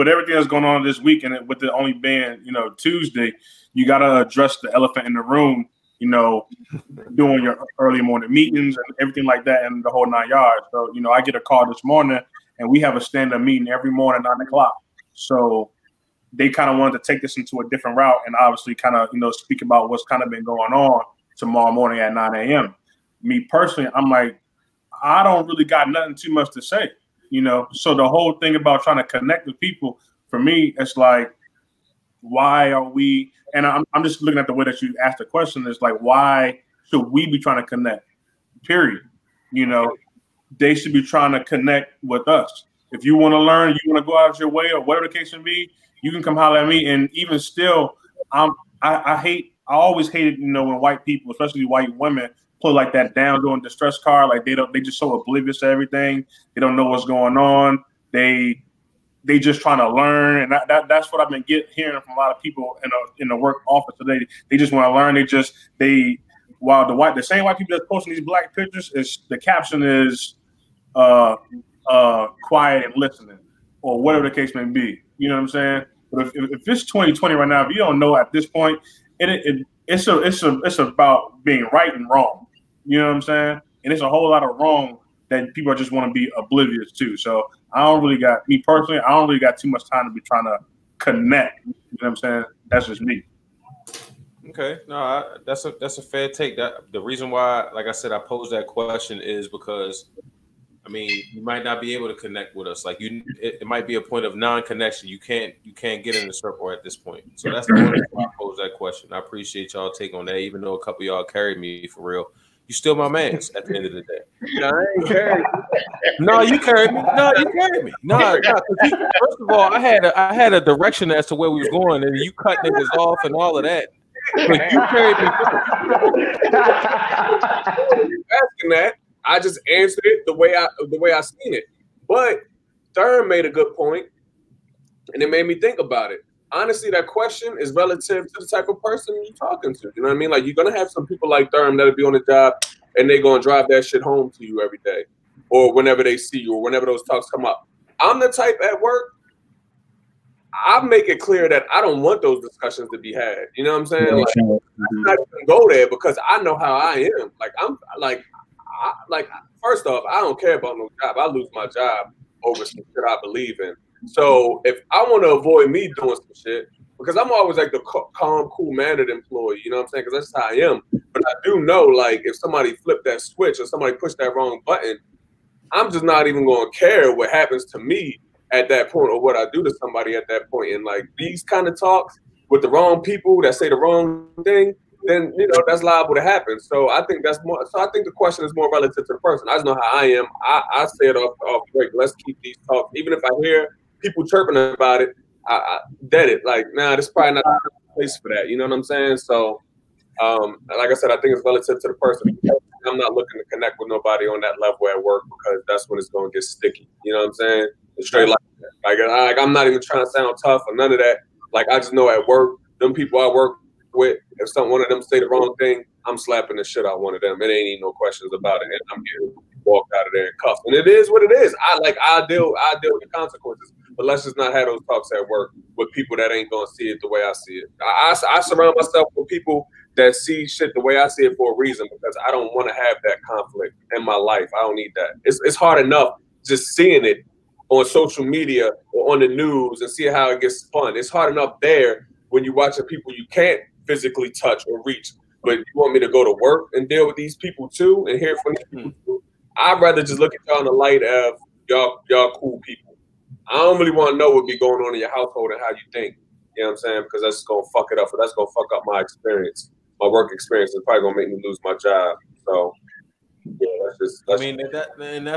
Speaker 4: everything that's going on this week, and with it only being Tuesday, you gotta address the elephant in the room. Doing your early morning meetings and everything like that, and the whole 9 yards. So, I get a call this morning, and we have a stand-up meeting every morning at 9 o'clock. So they kind of wanted to take this into a different route, and obviously kind of speak about what's kind of been going on tomorrow morning at 9 a.m. Me personally, I'm like, I don't really got nothing too much to say, So the whole thing about trying to connect with people, for me, it's like, why are we? And I'm just looking at the way that you asked the question. Is like, why should we be trying to connect? Period. They should be trying to connect with us. If you want to learn, you want to go out your way, or whatever the case may be, you can come holler at me. And even still, I always hated, when white people, especially white women, put like that down doing distress card. Like they just so oblivious to everything. They don't know what's going on. They just trying to learn, and that's what I've been hearing from a lot of people in the work office today. They just want to learn. While the same white people that's posting these black pictures, is the caption is quiet and listening, or whatever the case may be. You know what I'm saying? But if it's 2020 right now, if you don't know at this point, it's about being right and wrong. You know what I'm saying? And it's a whole lot of wrong that people just want to be oblivious to. So I don't really got, me personally, I don't really got too much time to be trying to connect. You know what I'm saying? That's just me.
Speaker 1: Okay, no, that's a fair take. That the reason why, like I said, I posed that question is because, I mean, you might not be able to connect with us. Like it might be a point of non-connection. You can't get in the circle at this point. So that's the only reason why I posed that question. I appreciate y'all take on that, even though a couple of y'all carried me for real. You still my mans at the end of the day.
Speaker 5: No, I ain't carried.
Speaker 1: No, you carried me. No, you carried me. No. First of all, I had a direction as to where we was going, and you cut niggas off and all of that. But you carried me.
Speaker 5: Asking that, I just answered it the way I seen it. But Thurm made a good point, and it made me think about it. Honestly, that question is relative to the type of person you're talking to. You know what I mean? Like, you're gonna have some people like Thurm that'll be on the job and they're gonna drive that shit home to you every day, or whenever they see you, or whenever those talks come up. I'm the type at work, I make it clear that I don't want those discussions to be had. You know what I'm saying?
Speaker 3: Yeah,
Speaker 5: like,
Speaker 3: sure.
Speaker 5: I'm not even go there because I know how I am. Like, first off, I don't care about no job. I lose my job over some shit I believe in. So if I want to avoid me doing some shit, because I'm always like the calm, cool-mannered employee, you know what I'm saying? Because that's how I am. But I do know, like, if somebody flipped that switch or somebody pushed that wrong button, I'm just not even going to care what happens to me at that point or what I do to somebody at that point. And like these kind of talks with the wrong people that say the wrong thing, then, you know, that's liable to happen. So I think that's more. So I think the question is more relative to the person. I just know how I am. I say it off break. Let's keep these talks. Even if I hear people chirping about it, I dead it. Like, nah, this is probably not the place for that. You know what I'm saying? So, like I said, I think it's relative to the person. I'm not looking to connect with nobody on that level at work because that's when it's going to get sticky. You know what I'm saying? It's straight like that. Like I'm not even trying to sound tough or none of that. Like, I just know at work, them people I work with, if one of them say the wrong thing, I'm slapping the shit out one of them. It ain't even no questions about it, and I'm getting walked out of there in cuffs. And it is what it is. I deal with the consequences. But let's just not have those talks at work with people that ain't gonna see it the way I see it. I surround myself with people that see shit the way I see it for a reason, because I don't want to have that conflict in my life. I don't need that. It's hard enough just seeing it on social media or on the news and see how it gets spun. It's hard enough there when you're watching people you can't physically touch or reach, but you want me to go to work and deal with these people too and hear from these people too. I'd rather just look at y'all in the light of y'all cool people. I don't really want to know what be going on in your household and how you think. You know what I'm saying? Because that's gonna fuck it up. Or that's gonna fuck up my experience, my work experience. It's probably gonna make me lose my job. So yeah,
Speaker 1: that's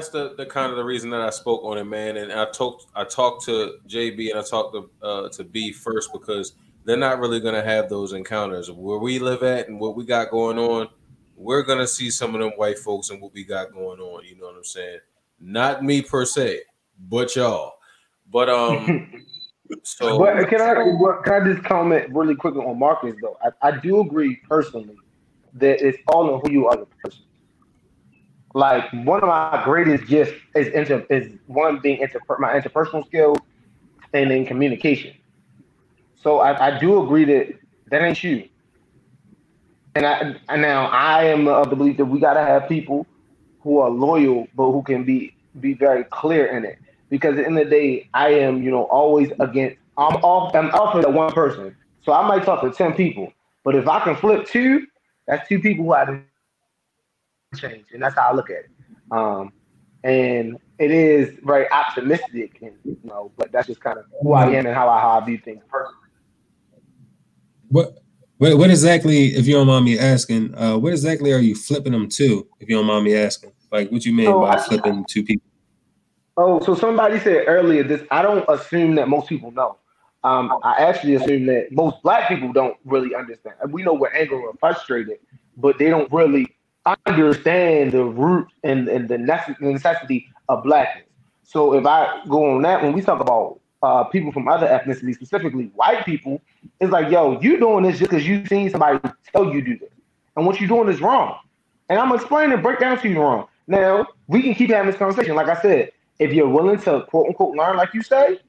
Speaker 1: the kind of the reason that I spoke on it, man. And I talked to JB and I talked to B first, because they're not really gonna have those encounters where we live at and what we got going on. We're gonna see some of them white folks and what we got going on. You know what I'm saying? Not me per se, but y'all. But so.
Speaker 2: But can I just comment really quickly on Marcus though? I do agree personally that it's all on who you are as a person. Like, one of my greatest gifts is my interpersonal skills and in communication. So I do agree that ain't you. And now I am of the belief that we gotta have people who are loyal, but who can be very clear in it. Because at the end of the day, I am, always against. I'm off for that one person. So I might talk to 10 people, but if I can flip two, that's two people who I to change, and that's how I look at it. And it is very optimistic, and but that's just kind of who I am and how I view things personally.
Speaker 3: What exactly, if you don't mind me asking, what exactly are you flipping them to, if you don't mind me asking? Like, what you mean by flipping two people?
Speaker 2: Oh, so somebody said earlier this. I don't assume that most people know. I actually assume that most Black people don't really understand. We know we're angry or frustrated, but they don't really understand the root and the necessity of Blackness. So if I go on that, when we talk about people from other ethnicities, specifically white people, it's like, yo, you doing this just because you seen somebody tell you do this, and what you're doing is wrong. And I'm explaining, break down to you wrong. Now we can keep having this conversation. Like I said, if you're willing to quote unquote learn, like you say,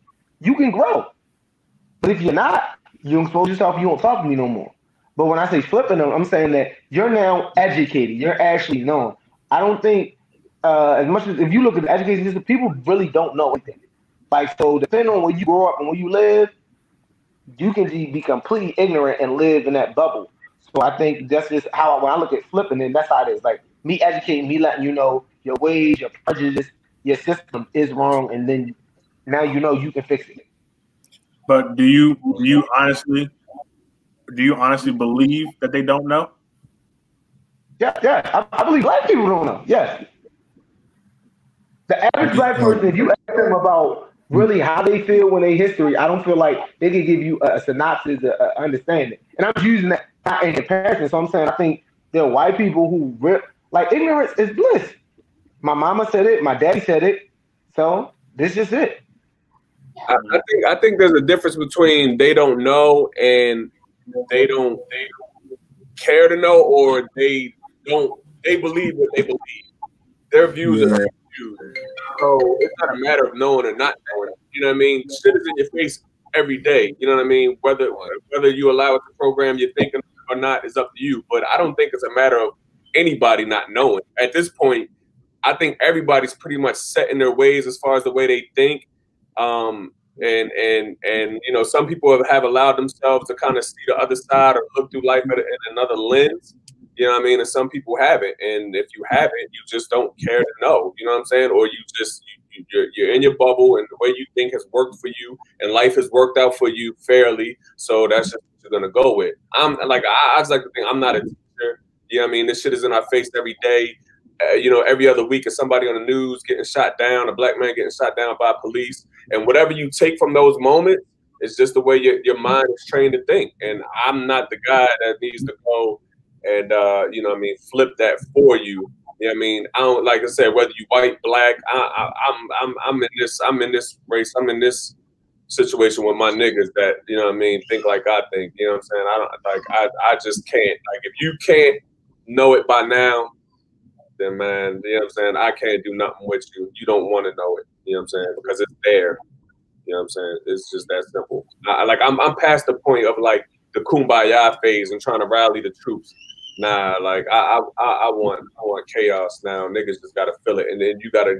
Speaker 2: you can grow. But if you're not, you expose yourself, you won't talk to me no more. But when I say flipping them, I'm saying that you're now educated. You're actually known. I don't think as much as if you look at the education system, people really don't know anything. Like so, depending on where you grow up and where you live, you can be completely ignorant and live in that bubble. So I think that's just how when I look at flipping, then that's how it is. Like me educating, me letting you know your ways, your prejudice, your system is wrong, and then now you know you can fix it.
Speaker 4: But do you honestly believe that they don't know?
Speaker 2: Yeah. I believe black people don't know. Yes. The average black person, if you ask them about really how they feel when they history, I don't feel like they can give you a synopsis, a understanding. And I'm using that not in comparison. So I'm saying I think there are white people who like ignorance is bliss. My mama said it, my daddy said it. So this is it.
Speaker 5: I think there's a difference between they don't know and they don't care to know, or they believe what they believe. Their views are their views. So it's not a matter of knowing or not knowing. You know what I mean? Shit is in your face every day. You know what I mean? Whether you allow it to program your thinking or not is up to you. But I don't think it's a matter of anybody not knowing. At this point, I think everybody's pretty much set in their ways as far as the way they think. And you know, some people have allowed themselves to kind of see the other side or look through life in another lens. You know what I mean? And some people haven't. And if you haven't, you just don't care to know. You know what I'm saying? Or you just you're in your bubble, and the way you think has worked for you, and life has worked out for you fairly. So that's just what you're gonna go with. I'm like I just like to think I'm not a teacher. You know what I mean? This shit is in our face every day. You know, every other week is somebody on the news getting shot down, a black man getting shot down by police. And whatever you take from those moments is just the way your mind is trained to think. And I'm not the guy that needs to go and, you know what I mean, flip that for you. You know what I mean? I don't, like I said, whether you white, black, I'm in this race, I'm in this situation with my niggas that, you know what I mean, think like I think. You know what I'm saying? I just can't. Like, if you can't know it by now, then man, you know what I'm saying, I can't do nothing with you. You don't want to know it, you know what I'm saying, because it's there. You know what I'm saying? It's just that simple. I'm past the point of like the kumbaya phase and trying to rally the troops. Nah, like I want chaos now. Niggas just gotta feel it, and then you gotta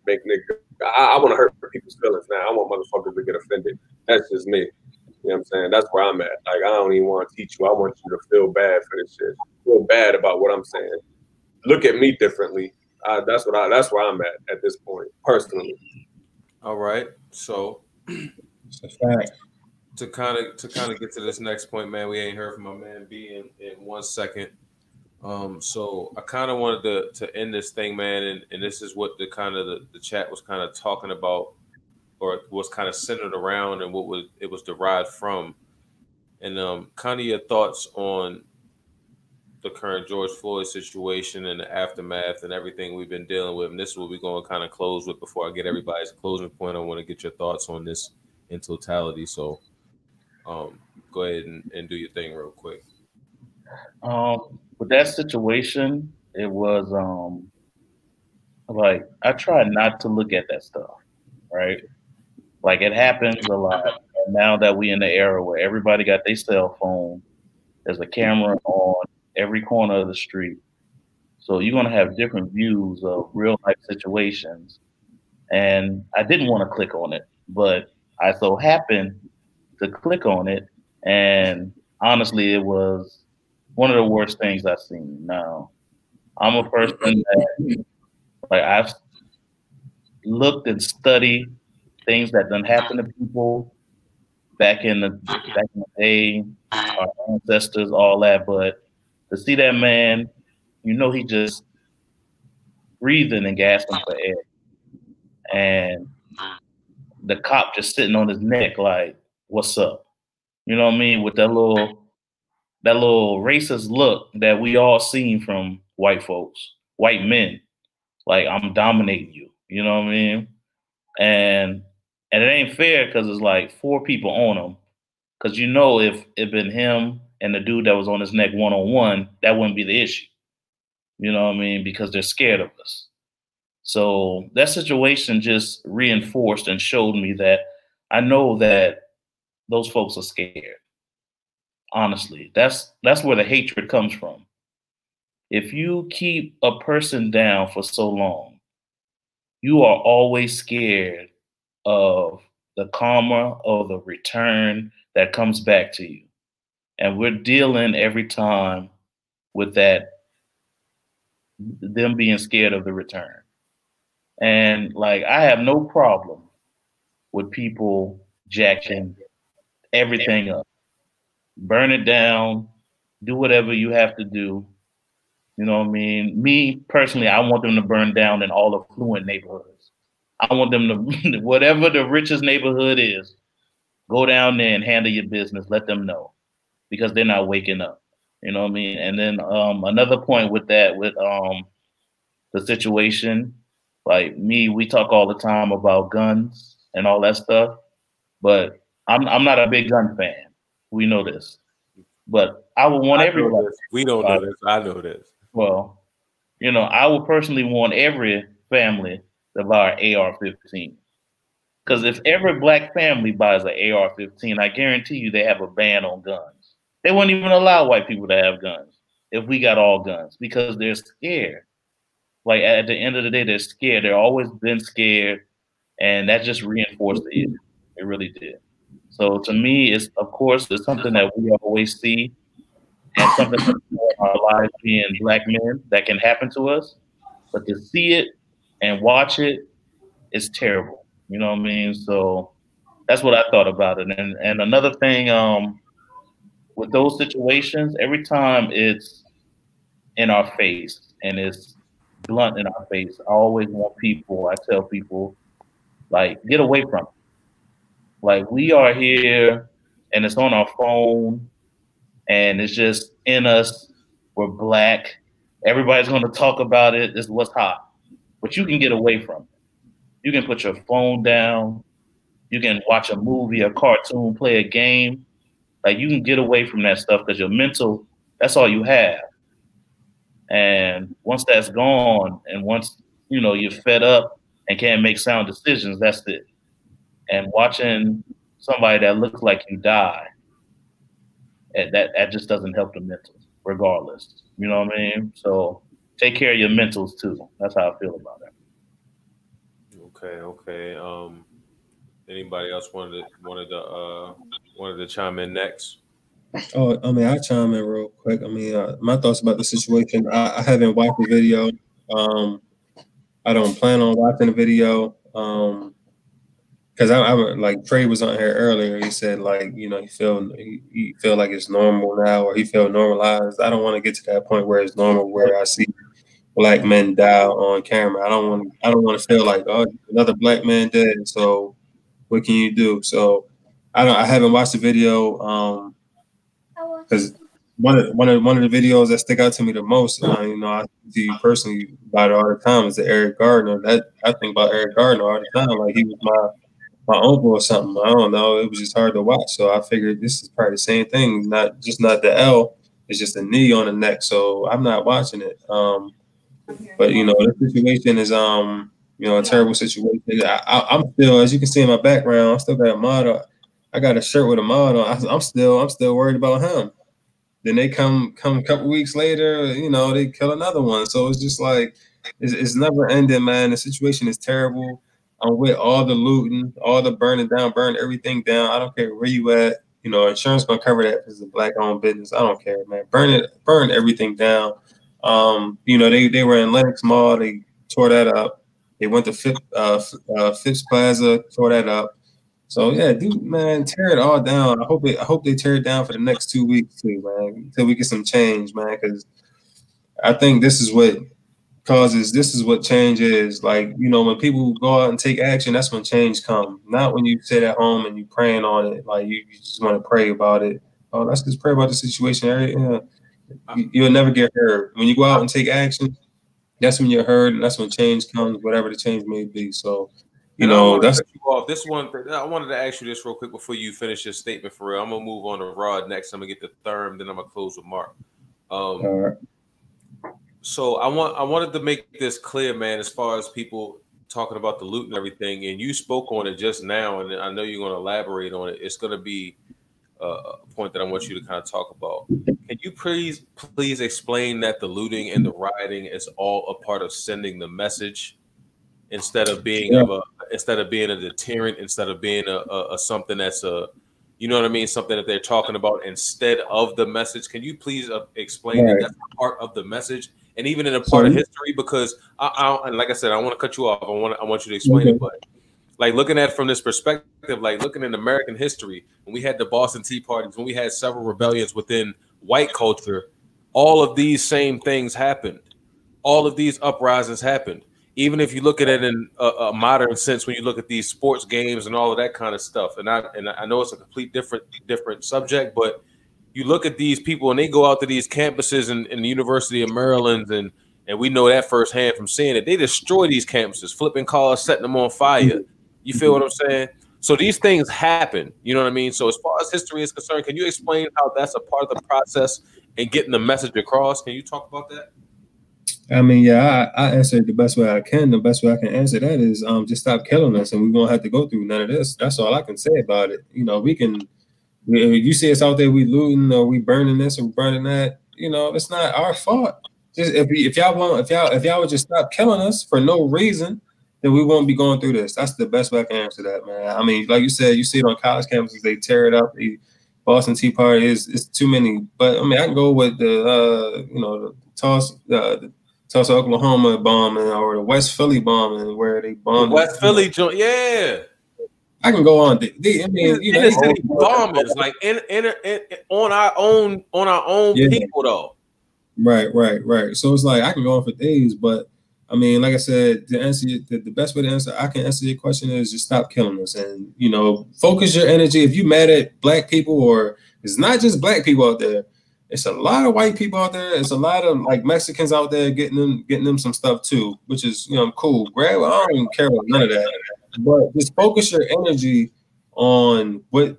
Speaker 5: make niggas. I want to hurt people's feelings now. I want motherfuckers to get offended. That's just me. You know what I'm saying? That's where I'm at. Like, I don't even want to teach you. I want you to feel bad for this shit. Feel bad about what I'm saying. Look at me differently. That's where I'm at this point, personally.
Speaker 1: All right. So
Speaker 3: It's a fact.
Speaker 1: to kind of get to this next point, man, we ain't heard from my man B in 1 second. So I kind of wanted to end this thing, man, and this is what the chat was kind of talking about, or was kind of centered around, and what it was derived from, and kind of your thoughts on the current George Floyd situation and the aftermath and everything we've been dealing with. And this is what we're going to kind of close with. Before I get everybody's closing point, I want to get your thoughts on this in totality. So go ahead and do your thing real quick.
Speaker 6: With that situation, it was like I try not to look at that stuff, right? Like, it happens a lot. And now that we in the era where everybody got their cell phone, there's a camera on every corner of the street. So you're gonna have different views of real life situations. And I didn't want to click on it, but I so happened to click on it, and honestly, it was one of the worst things I've seen. Now, I'm a person that, like, I've looked and studied things that done happen to people back in the day, our ancestors, all that. But to see that man, you know, he just breathing and gasping for air, and the cop just sitting on his neck, like, "What's up?" You know what I mean? With that little racist look that we all seen from white folks, white men, like, I'm dominating you. You know what I mean? And it ain't fair because it's like 4 people on him. Because you know, if it been him and the dude that was on his neck one-on-one, that wouldn't be the issue. You know what I mean? Because they're scared of us. So that situation just reinforced and showed me that I know that those folks are scared. Honestly, that's where the hatred comes from. If you keep a person down for so long, you are always scared of the karma or the return that comes back to you. And we're dealing every time with that, them being scared of the return. And like, I have no problem with people jacking everything up, burn it down, do whatever you have to do. You know what I mean? Me personally, I want them to burn down in all affluent neighborhoods. I want them to, whatever the richest neighborhood is, go down there and handle your business. Let them know, because they're not waking up. You know what I mean? And then another point with that, with the situation, like me, we talk all the time about guns and all that stuff, but I'm not a big gun fan. We know this, but I would want everybody.
Speaker 1: We don't know this. I know this.
Speaker 6: Well, you know, I would personally want every family to buy an AR-15. Because if every black family buys an AR-15, I guarantee you they have a ban on guns. They wouldn't even allow white people to have guns if we got all guns, because they're scared. Like, at the end of the day, they're scared. They've always been scared, and that just reinforced the issue. It really did. So to me, it's, of course, it's something that we always see, and something in our lives being black men that can happen to us. But to see it and watch it is terrible. You know what I mean? So that's what I thought about it. And another thing, with those situations, every time it's in our face and it's blunt in our face, I tell people, like, get away from it. Like, we are here and it's on our phone and it's just in us. We're black. Everybody's going to talk about it. This is what's hot. But you can get away from it. You can put your phone down. You can watch a movie, a cartoon, play a game. Like, you can get away from that stuff because your mental, that's all you have. And once that's gone, and once, you know, you're fed up and can't make sound decisions, that's it. And watching somebody that looks like you die, that just doesn't help the mental, regardless. You know what I mean? So take care of your mentals too. That's how I feel about it.
Speaker 1: Okay. Anybody else wanted to chime in next?
Speaker 3: Oh, I mean, I chime in real quick. I mean, my thoughts about the situation. I haven't watched the video. I don't plan on watching the video. Because I like Trey was on here earlier. He said, like, you know, he feel like it's normal now, or he feel normalized. I don't want to get to that point where it's normal, where I see black men die on camera. I don't want to feel like, oh, another black man dead. So what can you do? So I haven't watched the video because one of the videos that stick out to me the most, you know, I see you personally about it all the time, is the Eric Gardner. That I think about Eric Gardner all the time. Like, he was my uncle or something. I don't know. It was just hard to watch. So I figured this is probably the same thing. Not the L. It's just a knee on the neck. So I'm not watching it. But you know, the situation is you know, a terrible situation. I'm still, as you can see in my background, I still got a model. I got a shirt with a model. I'm still worried about him. Then they come a couple weeks later, you know, they kill another one. So it's just like it's never ending, man. The situation is terrible. I'm with all the looting, all the burning down, burn everything down. I don't care where you at. You know, insurance gonna cover that because it's a black-owned business. I don't care, man. Burn everything down. You know, they were in Lenox Mall. They tore that up. They went to Phipps Plaza, tore that up. So yeah, dude, man, tear it all down. I hope they tear it down for the next 2 weeks too, man, until we get some change, man. Because I think this is what change is. Like, you know, when people go out and take action, that's when change comes. Not when you sit at home and you praying on it. Like, you just want to pray about it. Oh, let's just pray about the situation. You'll never get heard. When you go out and take action, that's when you're heard, and that's when change comes, whatever the change may be. So, you know, that's
Speaker 1: you off. This one, I wanted to ask you this real quick before you finish your statement. For real, I'm gonna move on to Rod next. I'm gonna get the Therm, then I'm gonna close with Mark.
Speaker 3: all right.
Speaker 1: So I wanted to make this clear, man, as far as people talking about the loot and everything, and you spoke on it just now, and I know you're going to elaborate on it. It's going to be a point that I want you to kind of talk about. Can you please explain that the looting and the rioting is all a part of sending the message instead of being a deterrent, instead of being a something that's you know what I mean, something that they're talking about instead of the message? Can you please explain that that's part of the message? And even in a part of history, because and like I said, I want to cut you off. I want you to explain it, but like looking at it from this perspective, like looking in American history, when we had the Boston Tea Parties, when we had several rebellions within white culture, all of these same things happened. All of these uprisings happened. Even if you look at it in a modern sense, when you look at these sports games and all of that kind of stuff, and I know it's a complete different subject, but you look at these people and they go out to these campuses in the University of Maryland, and we know that firsthand from seeing it. They destroy these campuses, flipping cars, setting them on fire. You feel what I'm saying? So these things happen. You know what I mean? So as far as history is concerned, can you explain how that's a part of the process and getting the message across? Can you talk about that?
Speaker 3: I mean, yeah, I answer it the best way I can. The best way I can answer that is just stop killing us, and we won't have to go through none of this. That's all I can say about it. You know, you see us out there, we looting or we burning this or burning that. You know, it's not our fault. Just if y'all would just stop killing us for no reason, then we won't be going through this. That's the best way I can answer that, man. I mean, like you said, you see it on college campuses, they tear it up. The Boston Tea Party is too many. But I mean, I can go with the Tulsa, Oklahoma bombing or the West Philly bombing where they bombed
Speaker 1: the West Philly joint. Yeah,
Speaker 3: I can go on. I mean, you know,
Speaker 1: bombings like on our own people though.
Speaker 3: Right. So it's like I can go on for days, but I mean, like I said, to answer the best way to answer, I can answer your question is just stop killing us, and you know, focus your energy. If you mad at black people, or it's not just black people out there, it's a lot of white people out there. It's a lot of like Mexicans out there getting them some stuff too, which is cool. I don't even care about none of that, but just focus your energy on what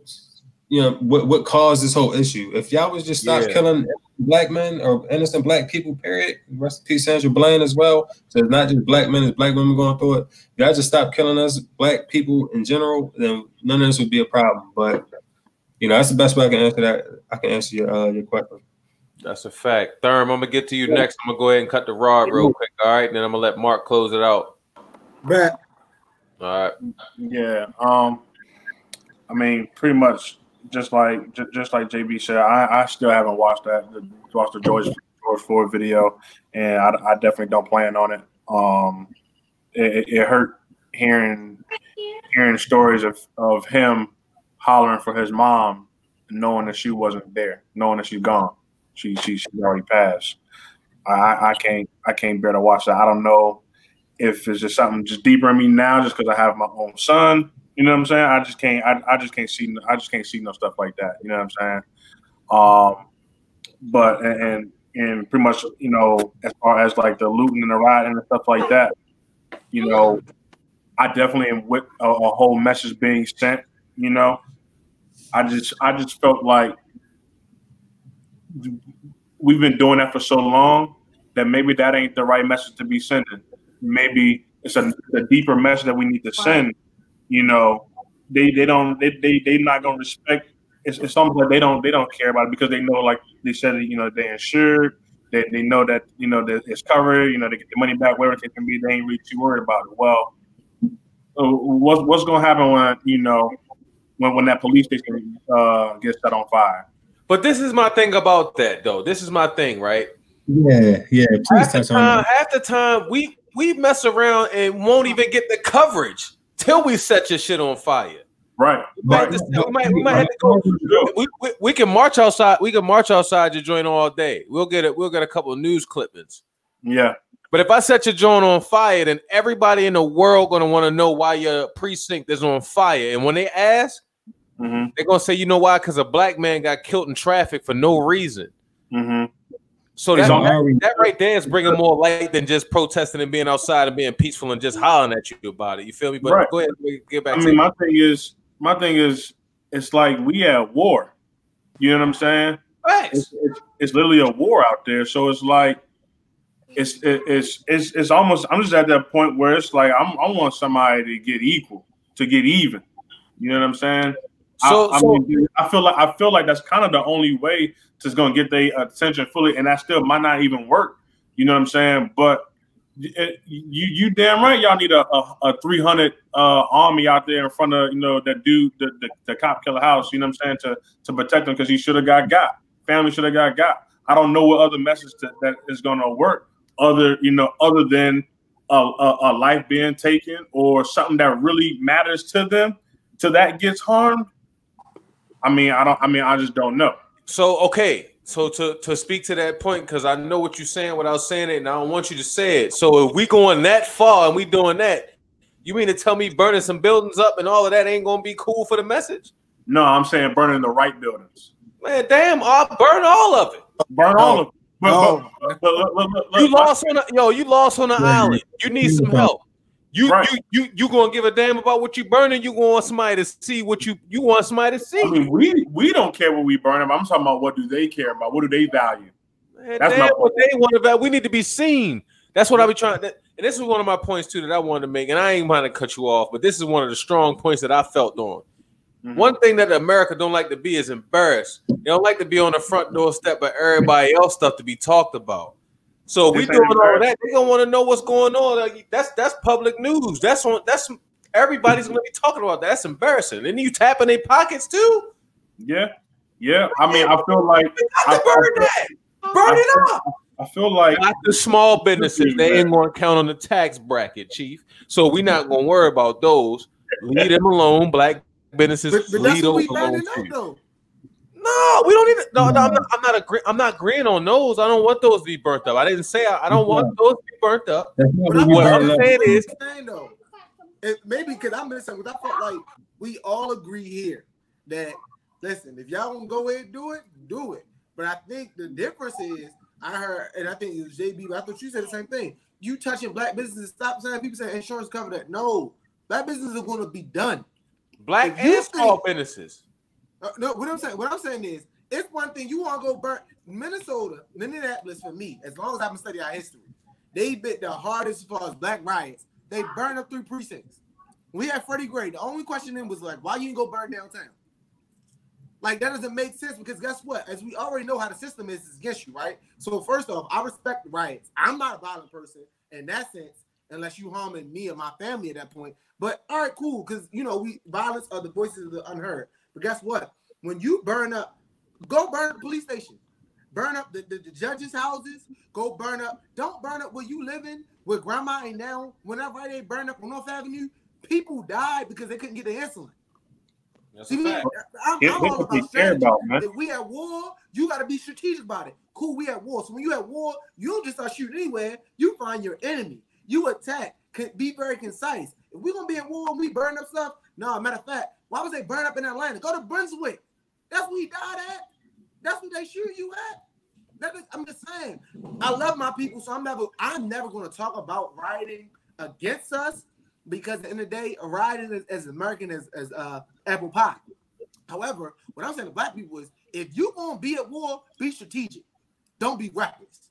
Speaker 3: caused this whole issue. If y'all was just stop killing black men or innocent black people, period. Rest in peace, Sandra Bland as well. So it's not just black men, it's black women going through it. If y'all just stop killing us, black people in general, then none of this would be a problem. But that's the best way I can answer that. I can answer your question.
Speaker 1: That's a fact. Therm, I'm gonna get to you next. I'm gonna go ahead and cut the rod real quick. All right, then I'm gonna let Mark close it out.
Speaker 2: Bet.
Speaker 1: All right.
Speaker 4: Yeah. I mean, pretty much just like JB said, I still haven't watched the George Floyd video, and I definitely don't plan on it. It hurt hearing stories of him hollering for his mom, knowing that she wasn't there, knowing that she's gone. She already passed. I can't bear to watch that. I don't know if it's just something just deeper in me now, just because I have my own son. You know what I'm saying? I just can't see no stuff like that. You know what I'm saying? But and pretty much, as far as like the looting and the rioting and stuff like that, I definitely am with a whole message being sent. I just felt like we've been doing that for so long that maybe that ain't the right message to be sending. Maybe it's a deeper message that we need to send. They not gonna respect. It's almost like they don't care about it because they know, like they said, they're insured. They know that that it's covered. They get the money back, whatever it can be. They ain't really too worried about it. Well, what's gonna happen when that police station gets set on fire?
Speaker 1: But this is my thing about that, though. This is my thing, right?
Speaker 3: Yeah. Please touch on that.
Speaker 1: Half the time, we mess around and won't even get the coverage till we set your shit on fire.
Speaker 4: Right.
Speaker 1: We might have to go. We can march outside. We can march outside your joint all day. We'll get a couple of news clippings.
Speaker 4: Yeah.
Speaker 1: But if I set your joint on fire, then everybody in the world gonna want to know why your precinct is on fire. And when they ask, they're gonna say, you know why? Because a black man got killed in traffic for no reason. So that right there is bringing more light than just protesting and being outside and being peaceful and just hollering at you about it. You feel me? But go ahead, get back.
Speaker 4: My thing is, it's like we at war. You know what I'm saying?
Speaker 1: Right.
Speaker 4: It's literally a war out there. So it's like it's almost. I'm just at that point where it's like I want somebody to get equal, to get even. You know what I'm saying? I mean, I feel like that's kind of the only way that's going to get their attention fully, and that still might not even work. You know what I'm saying? But you damn right, y'all need a 300 army out there in front of that dude, the cop killer house. You know what I'm saying, to protect him because he should have got. Family should have got. I don't know what other message that is going to work other than a life being taken or something that really matters to them. Till that gets harmed. I just don't know.
Speaker 1: So okay. So to speak to that point, because I know what you're saying without saying it, and I don't want you to say it. So if we going that far and we doing that, you mean to tell me burning some buildings up and all of that ain't gonna be cool for the message?
Speaker 4: No, I'm saying burning the right buildings.
Speaker 1: Man, damn, I'll burn all of it.
Speaker 4: Burn all of it.
Speaker 1: But you lost on the island. You need some help. You gonna give a damn about what you burning? You want somebody to see what you want somebody to see?
Speaker 4: I mean, we don't care what we burn. I'm talking about what do they care about? What do they value?
Speaker 1: Man, that's what they want to value. We need to be seen. That's what I be trying. And this is one of my points too that I wanted to make. And I ain't want to cut you off, but this is one of the strong points that I felt on. Mm-hmm. One thing that America don't like to be is embarrassed. They don't like to be on the front doorstep of everybody else stuff to be talked about. So we doing all that. They gonna want to know what's going on. Like, that's public news. That's everybody's gonna be talking about that. That's embarrassing. And you tap in their pockets too.
Speaker 4: Yeah. I mean, I feel like
Speaker 1: burn it up.
Speaker 4: I feel like
Speaker 1: not the small businesses. They ain't gonna count on the tax bracket, Chief. So we're not gonna worry about those. Leave them alone. Black businesses.
Speaker 8: But
Speaker 1: leave those alone. No, we don't need it. No, I'm not agreeing on those. I don't want those to be burnt up. I didn't say I don't want those to be burnt up. What I'm saying is,
Speaker 8: maybe because I missed something. I felt like we all agree here that listen, if y'all want to go ahead and do it. But I think the difference is I heard, and I think it was JB, but I thought you said the same thing. You touching black businesses, stop saying people say insurance cover that. No, black businesses are going to be done.
Speaker 1: Black and small businesses.
Speaker 8: No, what I'm saying is, it's one thing you want to go burn Minneapolis for me. As long as I've been studying our history, they bit the hardest as far as black riots. They burned up 3 precincts. We had Freddie Gray. The only question then was like, why you didn't go burn downtown? Like that doesn't make sense because guess what? As we already know how the system is against you, right? So first off, I respect the riots. I'm not a violent person in that sense, unless you harming me or my family at that point. But all right, cool, because violence are the voices of the unheard. But guess what? When you burn up, go burn the police station. Burn up the judges' houses. Go burn up. Don't burn up where you living, where grandma ain't now. Whenever they burned up on North Avenue, people died because they couldn't get the insulin.
Speaker 1: That's
Speaker 8: See, I'm all about strategy. If we at war, you got to be strategic about it. Cool, we at war. So when you at war, you don't just start shooting anywhere. You find your enemy. You attack. Be very concise. If we're going to be at war and we burn up stuff, no, matter of fact, why was they burn up in Atlanta? Go to Brunswick. That's where he died at. That's where they shoot you at. I'm just saying. I love my people, so I'm never going to talk about rioting against us because at the end of the day, rioting is as American as apple pie. However, what I'm saying to black people is, if you're going to be at war, be strategic. Don't be reckless.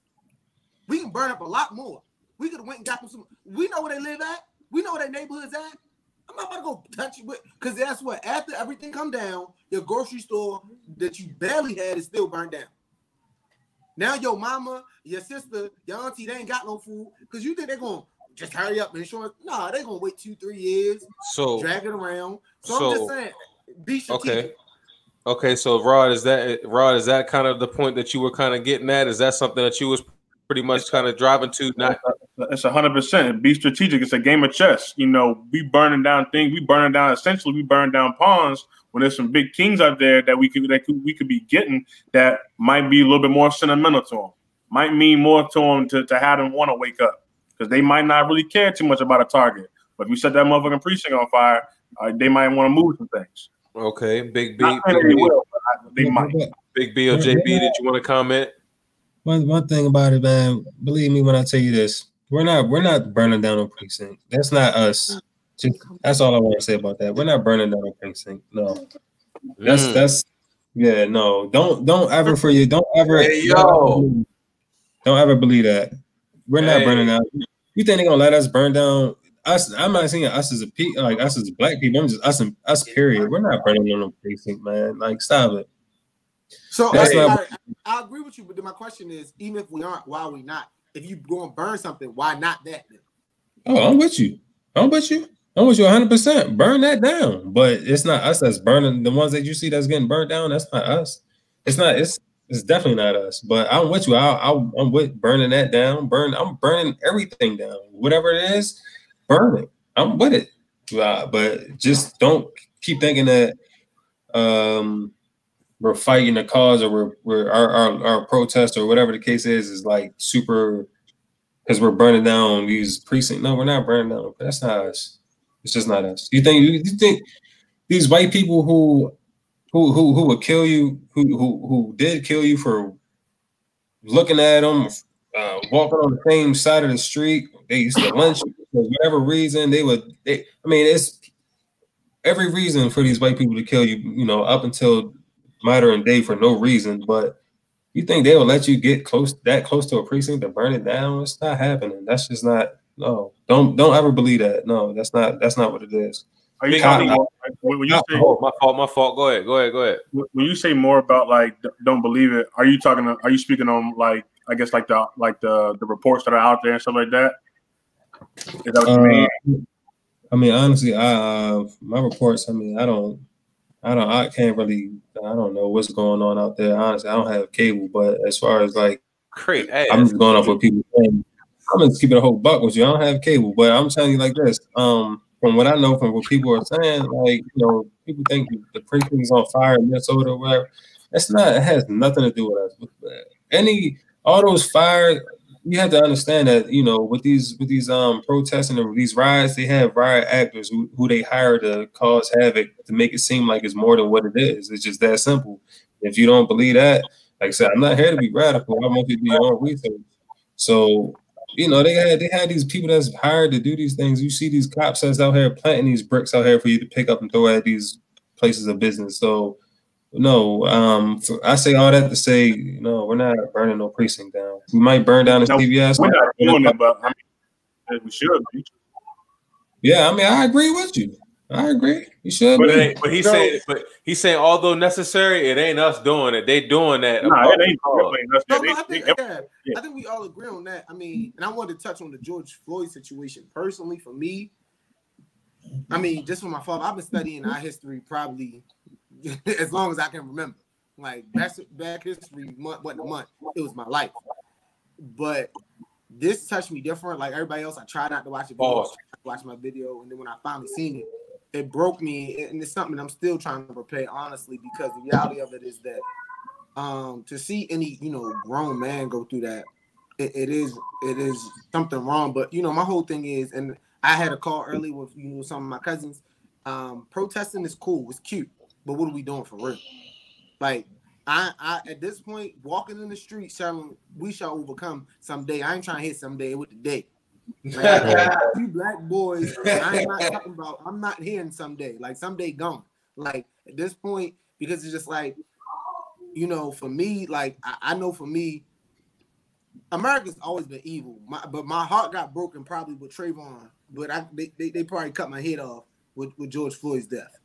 Speaker 8: We can burn up a lot more. We could have went and got them some. We know where they live at. We know where their neighborhood's at. I'm not about to go touch it with, because that's what, after everything come down, your grocery store that you barely had is still burned down. Now your mama, your sister, your auntie, they ain't got no food because you think they're going to just hurry up and insurance. Nah, they're going to wait 2-3 years, drag it around. So I'm just saying, be strategic.
Speaker 1: Okay, so Rod, is that kind of the point that you were kind of getting at? Is that something that you was pretty much kind of driving to?
Speaker 4: It's 100%. Be strategic. It's a game of chess. We burning down things. We burning down pawns when there's some big kings out there that we could be getting that might be a little bit more sentimental to them. Might mean more to them to have them want to wake up because they might not really care too much about a target. But if we set that motherfucking precinct on fire, they might want to move some things.
Speaker 1: Okay, Big B.
Speaker 4: They might.
Speaker 1: Big B or JB, did you want to comment?
Speaker 3: One thing about it, man, believe me when I tell you this, we're not burning down a precinct. That's not us. That's all I want to say about that. We're not burning down a precinct. No. That's no. Don't ever believe that. We're not burning down. You think they're gonna let us burn down us? I'm not saying us as like us as black people. I'm just us. Period. We're not burning down no precinct, man. Like, stop it.
Speaker 8: So I agree with you, but then my question is, even if we aren't, why are we not? If you go and burn something, why not that then?
Speaker 3: Oh, I'm with you. I'm with you 100%. Burn that down. But it's not us that's burning. The ones that you see that's getting burnt down, that's not us. It's not. It's definitely not us. But I'm with you. I'm with burning that down. I'm burning everything down. Whatever it is, burn it. I'm with it. But just don't keep thinking that we're fighting the cause, or we're our protest, or whatever the case is like super, because we're burning down these precincts. No, we're not burning down. That's not us. It's just not us. You think these white people who would kill you, who did kill you for looking at them, walking on the same side of the street, they used to lynch you for whatever reason. I mean, it's every reason for these white people to kill you, up until modern day for no reason. But you think they will let you get close to a precinct to burn it down? It's not happening. That's just not. No, don't ever believe that. No, that's not what it is.
Speaker 4: Are you talking about when you say
Speaker 1: my fault? Go ahead.
Speaker 4: When you say more about like don't believe it, are you speaking on like I guess like the reports that are out there and stuff like that? Is that what you mean?
Speaker 3: I mean, honestly, my reports. I mean, I can't really. I don't know what's going on out there. Honestly, I don't have cable. But as far as like, I'm just going off what people saying. I'm just keeping a whole buck with you. I don't have cable, but I'm telling you like this. From what I know, from what people are saying, like, people think the precinct is on fire in Minnesota or whatever. That's not. It has nothing to do with us. All those fires. You have to understand that, with these protests and these riots, they have riot actors who they hire to cause havoc, to make it seem like it's more than what it is. It's just that simple. If you don't believe that, like I said, I'm not here to be radical. I want you to do your own research. So, they had these people that's hired to do these things. You see these cops that's out here planting these bricks out here for you to pick up and throw at these places of business. So, no, I say all that to say, we're not burning no precinct down. We might burn down the CVS.
Speaker 4: We're not doing it, but I mean, we should.
Speaker 3: Yeah, I mean, I agree with you. I agree. You should.
Speaker 1: But he's saying, although necessary, it ain't us doing it. They doing that.
Speaker 4: No, it ain't.
Speaker 8: I think we all agree on that. I mean, and I wanted to touch on the George Floyd situation. Personally, for me, I mean, just for my father, I've been studying our history probably as long as I can remember. Like back history, month, it was my life. But this touched me different. Like everybody else, I tried not to watch it. Watch my video, and then when I finally seen it, it broke me, and it's something I'm still trying to repair, honestly, because the reality of it is that to see any grown man go through that, it is something wrong. But my whole thing is, and I had a call early with some of my cousins. Protesting is cool, it's cute, but what are we doing for real? Like I at this point, walking in the street, shouting, "We shall overcome someday." I ain't trying to hit someday with the day. Like, you black boys, I'm not talking about. I'm not hearing someday. Like someday gone. Like at this point, because it's just like, for me, like I know for me, America's always been evil. But my heart got broken probably with Trayvon. But they probably cut my head off with George Floyd's death.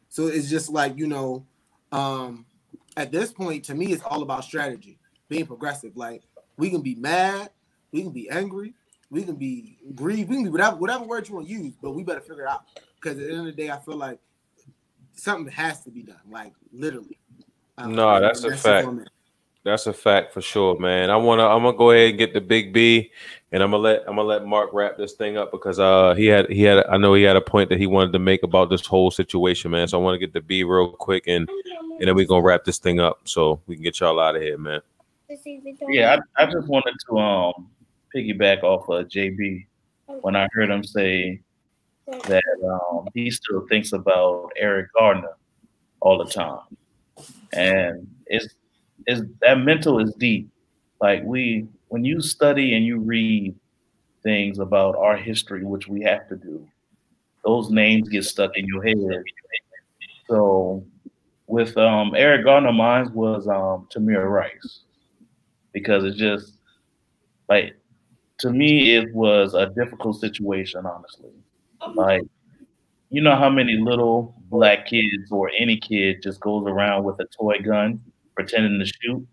Speaker 8: So it's just like at this point, to me, it's all about strategy, being progressive. Like we can be mad, we can be angry. We can be grieved. We can be whatever word you want to use, but we better figure it out. Because at the end of the day, I feel like something has to be done. Like literally.
Speaker 1: No, that's a fact. That's a fact for sure, man. I'm gonna go ahead and get the big B, and I'm gonna let Mark wrap this thing up because I know he had a point that he wanted to make about this whole situation, man. So I want to get the B real quick, and then we're gonna wrap this thing up so we can get y'all out of here, man.
Speaker 6: Yeah, I just wanted to piggyback off of JB when I heard him say that he still thinks about Eric Gardner all the time, and it's that mental is deep. Like when you study and you read things about our history, which we have to do, those names get stuck in your head. So with Eric Gardner, mine was Tamir Rice, because it's just like to me, it was a difficult situation, honestly. Like, you know how many little black kids or any kid just goes around with a toy gun pretending to shoot,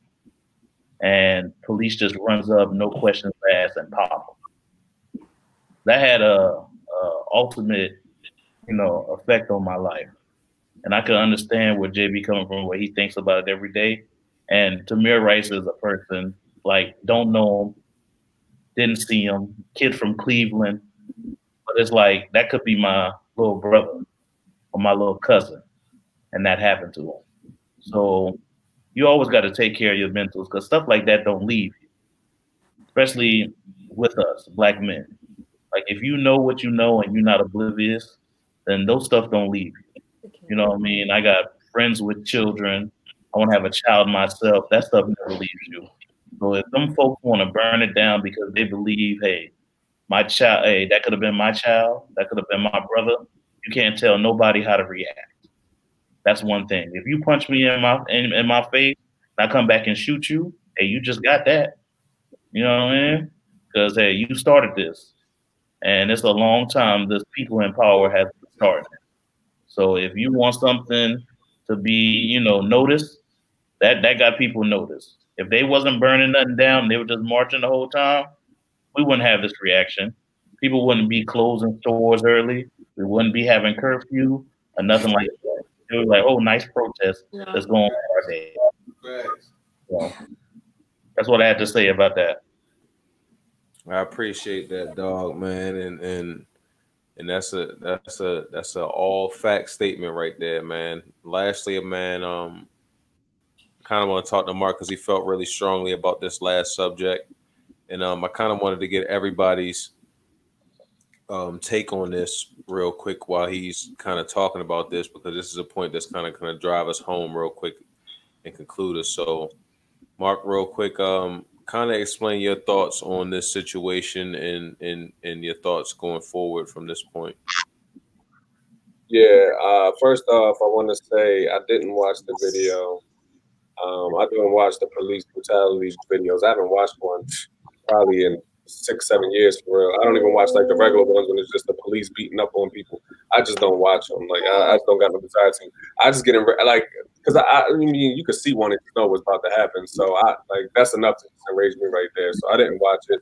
Speaker 6: and police just runs up, no questions asked, and pop them. That had a ultimate, effect on my life, and I could understand where JB coming from, where he thinks about it every day. And Tamir Rice is a person like don't know him, didn't see him, kid from Cleveland, but it's like that could be my little brother or my little cousin, and that happened to him. So you always got to take care of your mentals because stuff like that don't leave you, especially with us, black men. Like if you know what you know and you're not oblivious, then those stuff don't leave you. You know what I mean? I got friends with children. I want to have a child myself. That stuff never leaves you. So if them folks want to burn it down because they believe, hey, my child, hey, that could have been my child, that could have been my brother, you can't tell nobody how to react. That's one thing. If you punch me in my face and I come back and shoot you, hey, you just got that. You know what I mean? Because hey, you started this, and it's a long time this people in power have started. So if you want something to be, noticed, that got people noticed. If they wasn't burning nothing down, they were just marching the whole time, we wouldn't have this reaction. People wouldn't be closing stores early. We wouldn't be having curfew or nothing like that. It was like, oh, nice protest. Let's go on our day. So that's what I had to say about that.
Speaker 1: I appreciate that, dog, man, and that's a all fact statement right there, man. Lastly, man, kind of want to talk to Mark because he felt really strongly about this last subject, and I kind of wanted to get everybody's take on this real quick while he's kind of talking about this because this is a point that's kind of going to drive us home real quick and conclude us. So, Mark, real quick, kind of explain your thoughts on this situation and your thoughts going forward from this point.
Speaker 5: Yeah, first off, I want to say I didn't watch the video. I didn't watch the police brutality videos. I haven't watched one probably in 6-7 years for real. I don't even watch like the regular ones when it's just the police beating up on people. I just don't watch them. Like I just don't got no desire to. I just get in like because I mean you could see one and you know what's about to happen. So I like that's enough to enrage me right there. So I didn't watch it.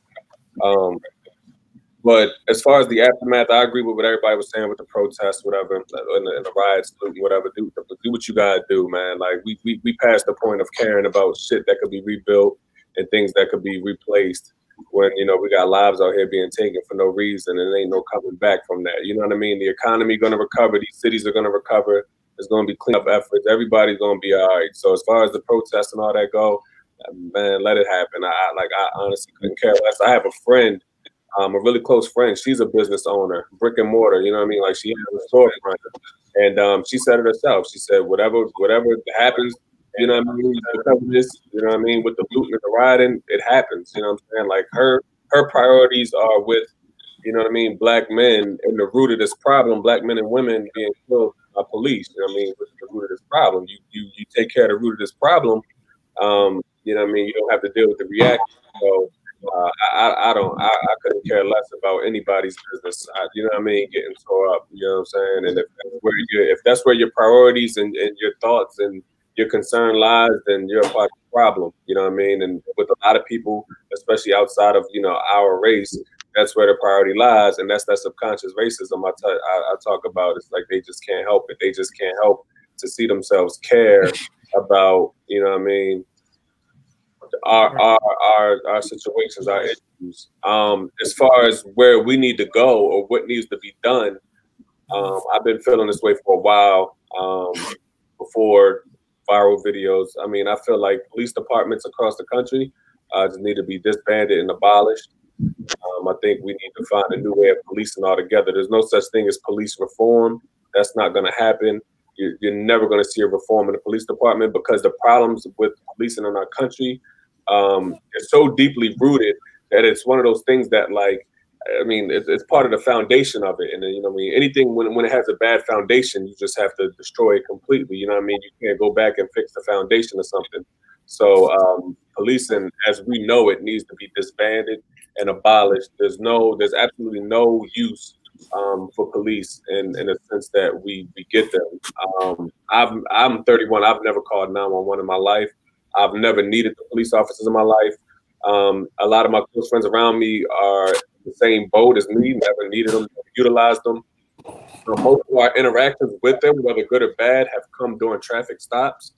Speaker 5: But as far as the aftermath, I agree with what everybody was saying with the protests, whatever, and the riots, whatever. Do what you gotta do, man. Like we passed the point of caring about shit that could be rebuilt and things that could be replaced. When we got lives out here being taken for no reason, and there ain't no coming back from that. You know what I mean? The economy gonna recover. These cities are gonna recover. There's gonna be cleanup efforts. Everybody's gonna be all right. So as far as the protests and all that go, man, let it happen. I honestly couldn't care less. I have a friend. A really close friend. She's a business owner, brick and mortar. You know what I mean? Like she has a storefront, and she said it herself. She said, "Whatever happens, you know what I mean? Because of this, you know what I mean? With the looting and the rioting, it happens. You know what I'm saying? Like her priorities are with, you know what I mean? Black men and the root of this problem. Black men and women being killed by police. You know what I mean? With the root of this problem, you take care of the root of this problem. You know what I mean? You don't have to deal with the reaction. So. I couldn't care less about anybody's business. You know what I mean? Getting tore up. You know what I'm saying? And if that's where your priorities and your thoughts and your concern lies, then you're a part of the problem. You know what I mean? And with a lot of people, especially outside of our race, that's where the priority lies, and that's that subconscious racism I talk about. It's like they just can't help it. They just can't help to see themselves care about what I mean. Our situations, our issues. As far as where we need to go or what needs to be done, I've been feeling this way for a while. Before viral videos, I mean, I feel like police departments across the country just need to be disbanded and abolished. I think we need to find a new way of policing altogether. There's no such thing as police reform. That's not going to happen. You're never going to see a reform in the police department because the problems with policing in our country is so deeply rooted that it's one of those things that, like, I mean, it's part of the foundation of it. And then, I mean, anything when it has a bad foundation, you just have to destroy it completely. You know what I mean? You can't go back and fix the foundation of something. So policing, as we know it, needs to be disbanded and abolished. There's absolutely no use for police in a sense that we get them. I'm 31. I've never called 911 in my life. I've never needed the police officers in my life. A lot of my close friends around me are in the same boat as me, never needed them, never utilized them. Most of our interactions with them, whether good or bad, have come during traffic stops.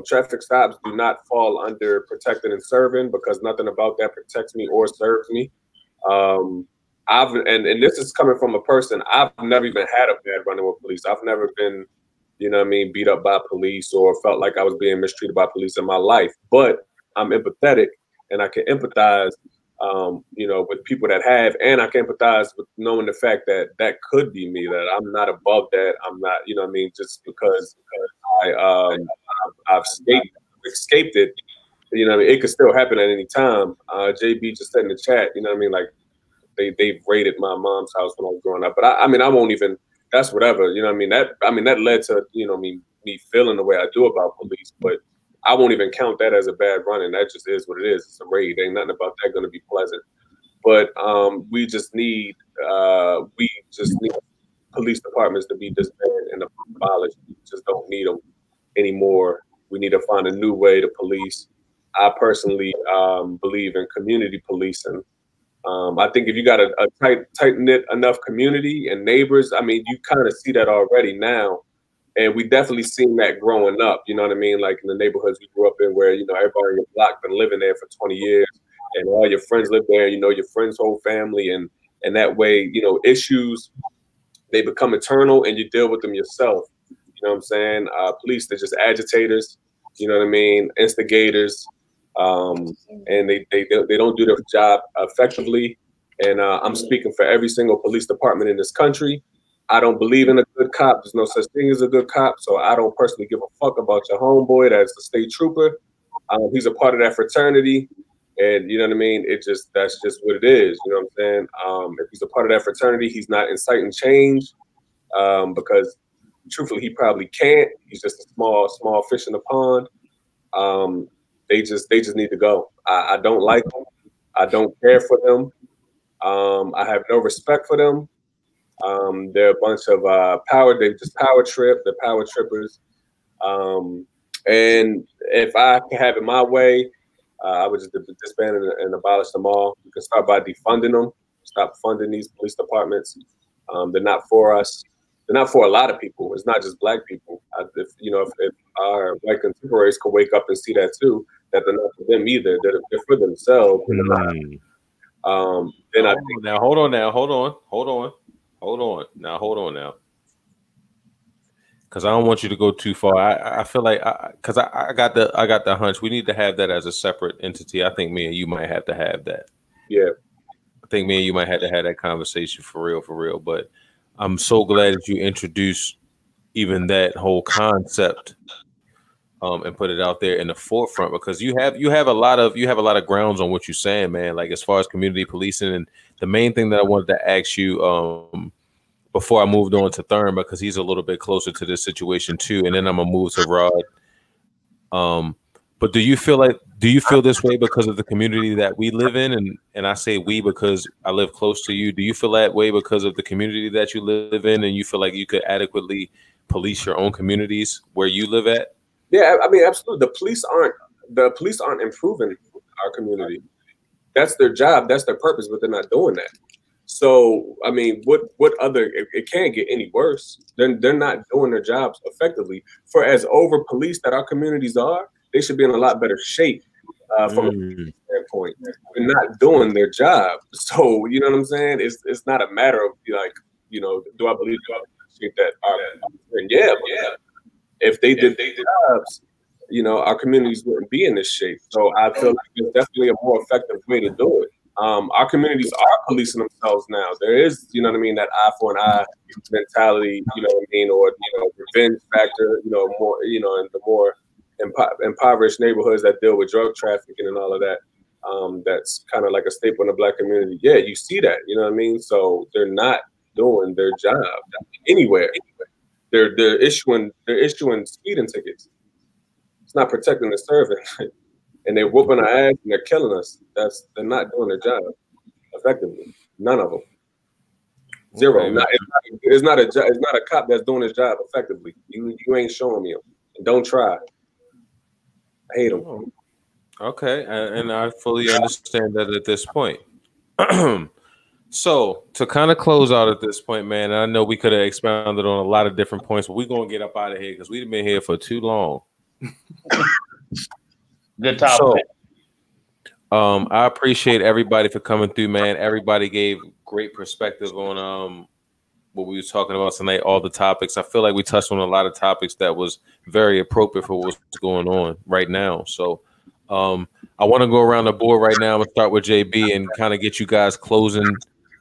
Speaker 5: Traffic stops do not fall under protected and serving because nothing about that protects me or serves me. And this is coming from a person, I've never even had a bad run-in with police. I've never been, beat up by police or felt like I was being mistreated by police in my life. But I'm empathetic and I can empathize, with people that have, and I can empathize with knowing the fact that that could be me, that I'm not above that. I'm not, just because I've escaped it, it could still happen at any time. JB just said in the chat, like they've raided my mom's house when I was growing up, but I won't even, that's whatever, that led to, me feeling the way I do about police, but I won't even count that as a bad run, and that just is what it is. It's a raid. Ain't nothing about that going to be pleasant. But we just need police departments to be disbanded and abolished. We just don't need them anymore. We need to find a new way to police. I personally believe in community policing. I think if you got a tight-knit enough community and neighbors, you kind of see that already now. And we definitely seen that growing up, you know what I mean? Like in the neighborhoods we grew up in where, everybody in your block been living there for 20 years and all your friends live there, your friend's whole family. And that way, issues, they become eternal and you deal with them yourself. You know what I'm saying? Police, they're just agitators, you know what I mean? Instigators. And they don't do their job effectively. And I'm speaking for every single police department in this country. I don't believe in a good cop. There's no such thing as a good cop. So I don't personally give a fuck about your homeboy that's a state trooper. He's a part of that fraternity. And you know what I mean? That's just what it is. You know what I'm saying? If he's a part of that fraternity, he's not inciting change because truthfully, he probably can't. He's just a small fish in the pond. They just need to go. I don't like them. I don't care for them. I have no respect for them. They're a bunch of they just power trip. They're power trippers. And if I can have it my way, I would just disband and abolish them all. You can start by defunding them. Stop funding these police departments. They're not for us. They're not for a lot of people. It's not just black people. If our white contemporaries could wake up and see that too, that they're not for them either. They're for themselves. Then I think
Speaker 1: now hold on. Now, hold on now. Because I don't want you to go too far. I feel like because I got the hunch we need to have that as a separate entity. I think me and you might have to have that.
Speaker 5: Yeah.
Speaker 1: I think me and you might have to have that conversation for real. But I'm so glad that you introduced even that whole concept and put it out there in the forefront, because you have a lot of grounds on what you're saying, man. Like as far as community policing, and the main thing that I wanted to ask you before I moved on to Thurm, because he's a little bit closer to this situation too, and then I'm gonna move to Rod. But do you feel this way because of the community that we live in? And I say we because I live close to you. Do you feel that way because of the community that you live in, and you feel like you could adequately police your own communities where you live at?
Speaker 5: Yeah, absolutely. The police aren't improving our community. That's their job. That's their purpose, but they're not doing that. So, what other? It can't get any worse. They're not doing their jobs effectively. For as over policed that our communities are, they should be in a lot better shape from a standpoint. They're not doing their job. So, you know what I'm saying? It's not a matter of do I believe that? Yeah. If they did their jobs, our communities wouldn't be in this shape. So I feel like there's definitely a more effective way to do it. Our communities are policing themselves now. There is, that eye for an eye mentality, or revenge factor, more, in the more impoverished neighborhoods that deal with drug trafficking and all of that. That's kind of like a staple in the black community. Yeah, you see that, So they're not doing their job anywhere. They're issuing speeding tickets. It's not protecting the servant. and they're whooping our ass and they're killing us. They're not doing their job effectively. None of them. Zero.
Speaker 1: Okay,
Speaker 5: It's not a cop that's doing his job effectively. You ain't showing me him. And don't try. I hate him.
Speaker 1: Okay, and I fully understand that at this point. So to kind of close out at this point, man, I know we could have expounded on a lot of different points, but we're gonna get up out of here because we've been here for too long.
Speaker 6: Good topic.
Speaker 1: So, I appreciate everybody for coming through, man. Everybody gave great perspective on what we were talking about tonight, all the topics. I feel like we touched on a lot of topics that was very appropriate for what's going on right now. So I want to go around the board right now and start with JB and kind of get you guys closing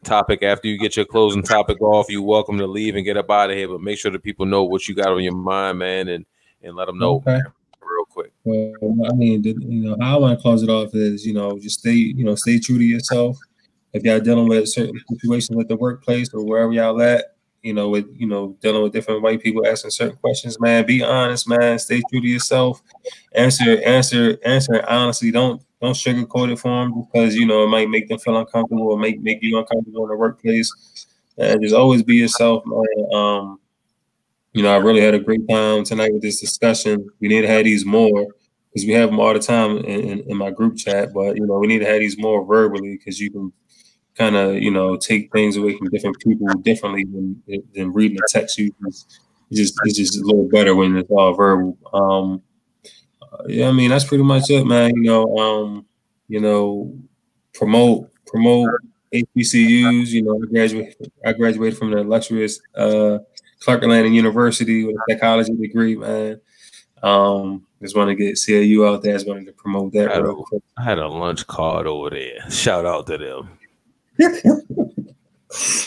Speaker 1: topic. After you get your closing topic off, you're welcome to leave and get up out of here, but make sure that people know what you got on your mind, man, and let them know.
Speaker 3: Okay.
Speaker 1: Real quick.
Speaker 3: Well, I mean, how I want to close it off is, just stay true to yourself. If y'all dealing with certain situations at the workplace or wherever y'all at, dealing with different white people asking certain questions, man, be honest, man. Stay true to yourself. Answer honestly. Don't sugarcoat it for them because it might make them feel uncomfortable or make you uncomfortable in the workplace. And just always be yourself, man. I really had a great time tonight with this discussion. We need to have these more because we have them all the time in my group chat. But we need to have these more verbally because you can kind of take things away from different people differently than reading the text. It's just a little better when it's all verbal. Yeah, I mean that's pretty much it, man. Promote HBCUs. I graduated from the illustrious Clark Atlanta University with a psychology degree, man. Just want to get CAU out there. Just wanted to promote that real quick.
Speaker 1: I had a lunch card over there. Shout out to them.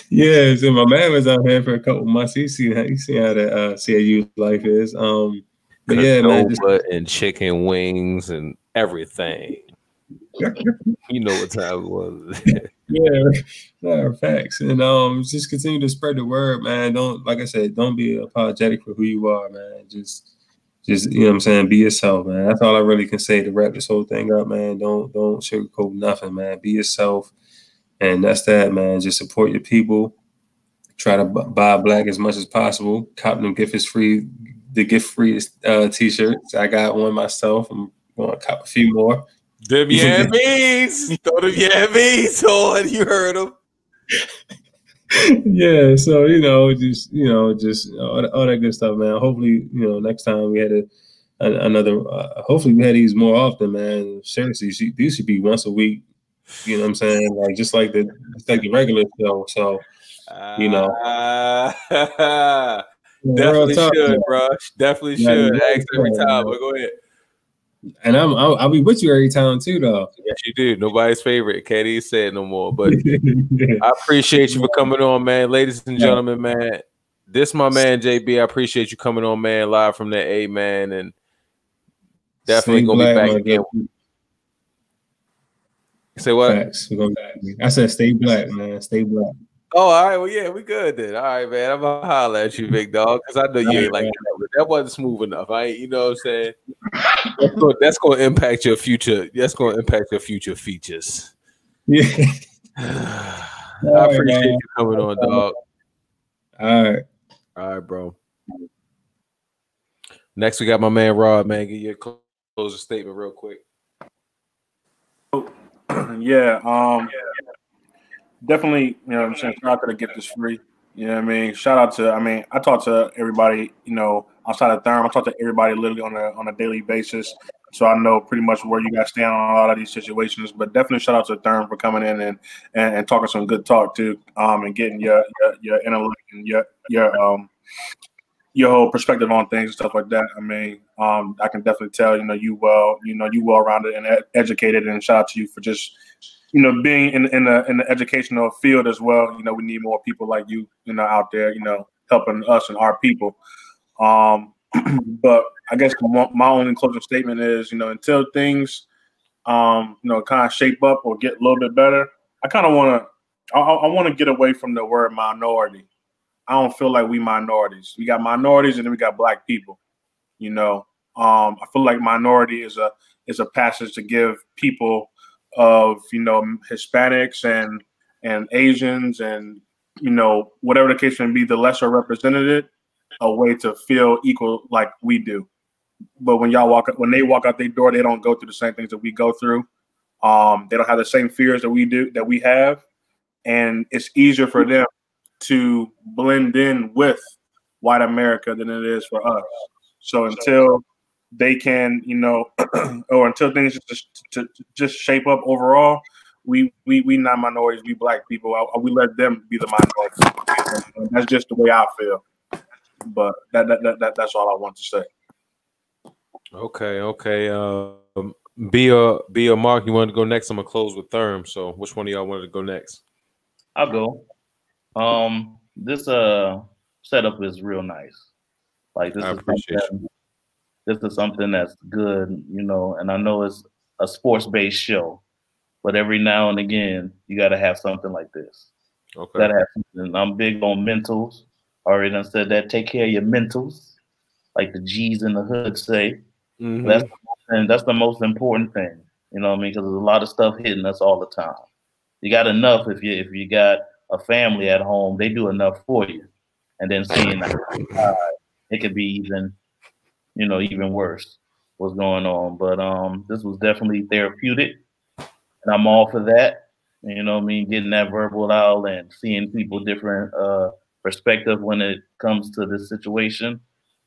Speaker 3: Yeah, so my man was out here for a couple months. He seen how the CAU life is. But yeah, man,
Speaker 1: and chicken wings and everything. You know what time it was.
Speaker 3: Yeah, facts. And just continue to spread the word, man. Like I said, don't be apologetic for who you are, man. Just what I'm saying, be yourself, man. That's all I really can say to wrap this whole thing up, man. Don't sugarcoat nothing, man. Be yourself. And that's that, man. Just support your people. Try to buy black as much as possible. Cop them gift-free t-shirts. I got one myself. I'm going to cop a few more.
Speaker 1: Them yabbies. Throw them yabbies on. You heard them.
Speaker 3: Yeah, so just all that good stuff, man. Hopefully, next time we had another. Hopefully, we had these more often, man. Seriously, these should be once a week. You know what I'm saying? Like just like the regular show. So,
Speaker 1: definitely should, bro. Definitely should. Ask every time. But go ahead.
Speaker 3: And I'll be with you every time too, though.
Speaker 1: Yes, you do. Nobody's favorite. Can't even say it no more. But I appreciate you for coming on, man. Ladies and gentlemen, man. This my man JB. I appreciate you coming on, man, live from the A, man, and definitely gonna be back again. Say what?
Speaker 3: Facts. We're going back. I said stay black, man. Stay black.
Speaker 1: Oh, all right. Well, yeah, we good then. All right, man. I'm gonna holler at you, big dog, because I know you ain't like that. That wasn't smooth enough. You know what I'm saying? That's gonna impact your future. That's gonna impact your future features.
Speaker 3: Yeah.
Speaker 1: I appreciate you coming on, dog.
Speaker 3: All
Speaker 1: right, bro. Next, we got my man Rod. Man, give you a closing statement real quick.
Speaker 4: Definitely, what I'm saying, shout out to Get This Free. You know what I mean? Shout out to, I talk to everybody, outside of Therm. I talk to everybody literally on a daily basis. So I know pretty much where you guys stand on a lot of these situations. But definitely shout out to Therm for coming in and talking some good talk too, and getting your intellect and your whole perspective on things and stuff like that. I can definitely tell, you well-rounded and educated, and shout out to you for just, being in the educational field as well. We need more people like you, out there, helping us and our people. But I guess my only closing statement is, until things, kind of shape up or get a little bit better, I kind of want to get away from the word minority. I don't feel like we minorities. We got minorities and then we got black people. I feel like minority is is a passage to give people of, you know, Hispanics and Asians and, you know, whatever the case may be, the lesser represented, a way to feel equal like we do. But when they walk out their door, they don't go through the same things that we go through. They don't have the same fears that we have, and it's easier for them to blend in with white America than it is for us. So until they can, you know, or until things just shape up overall, we not minorities, we black people. We let them be the minorities. That's just the way I feel. But that's all I want to say.
Speaker 1: Okay. Be a Mark. You wanted to go next? I'm gonna close with Therm. So which one of y'all wanted to go next?
Speaker 6: I'll go. This setup is real nice. Like this is something that's good, you know. And I know it's a sports-based show, but every now and again you got to have something like this.
Speaker 1: Okay.
Speaker 6: That happens. I'm big on mentals. Already done said that. Take care of your mentals, like the G's in the hood say.
Speaker 1: Mm-hmm.
Speaker 6: That's the most important thing. You know what I mean? Because there's a lot of stuff hitting us all the time. You got enough if you got a family at home, they do enough for you. And then seeing that it could be even worse what's going on. But this was definitely therapeutic, and I'm all for that. You know what I mean? Getting that verbal out and seeing people different perspective when it comes to this situation.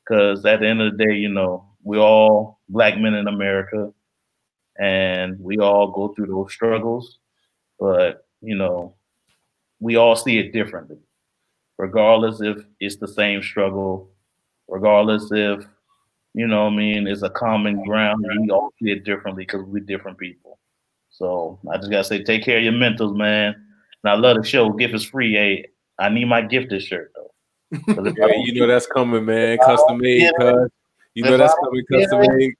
Speaker 6: Because at the end of the day, you know, we're all black men in America, and we all go through those struggles. But, you know, we all see it differently, regardless if it's the same struggle, regardless if, you know what I mean, it's a common ground. We all see it differently because we're different people. So I just got to say, take care of your mentals, man. And I love the show. Gift is free. Hey, I need my gifted shirt, though.
Speaker 1: Yeah, you know that's coming, man. Custom made, cuz. You know that's coming custom made.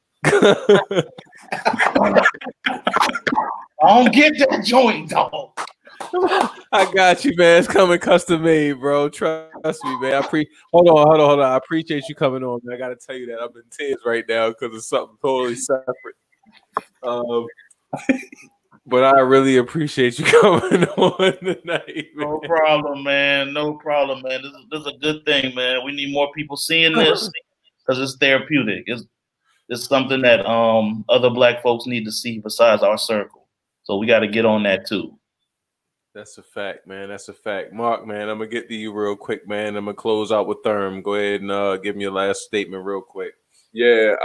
Speaker 6: I don't get that joint, dog.
Speaker 1: I got you, man. It's coming custom made, bro. Trust me, man. Hold on. I appreciate you coming on, man. I gotta tell you that I'm in tears right now because it's something totally separate. But I really appreciate you coming on tonight. Man.
Speaker 6: No problem, man. No problem, man. This is a good thing, man. We need more people seeing this because it's therapeutic. It's something that other black folks need to see besides our circle. So we got to get on that too.
Speaker 1: That's a fact, man. That's a fact. Mark, man, I'm going to get to you real quick, man. I'm going to close out with Therm. Go ahead and give me your last statement real quick.
Speaker 5: Yeah,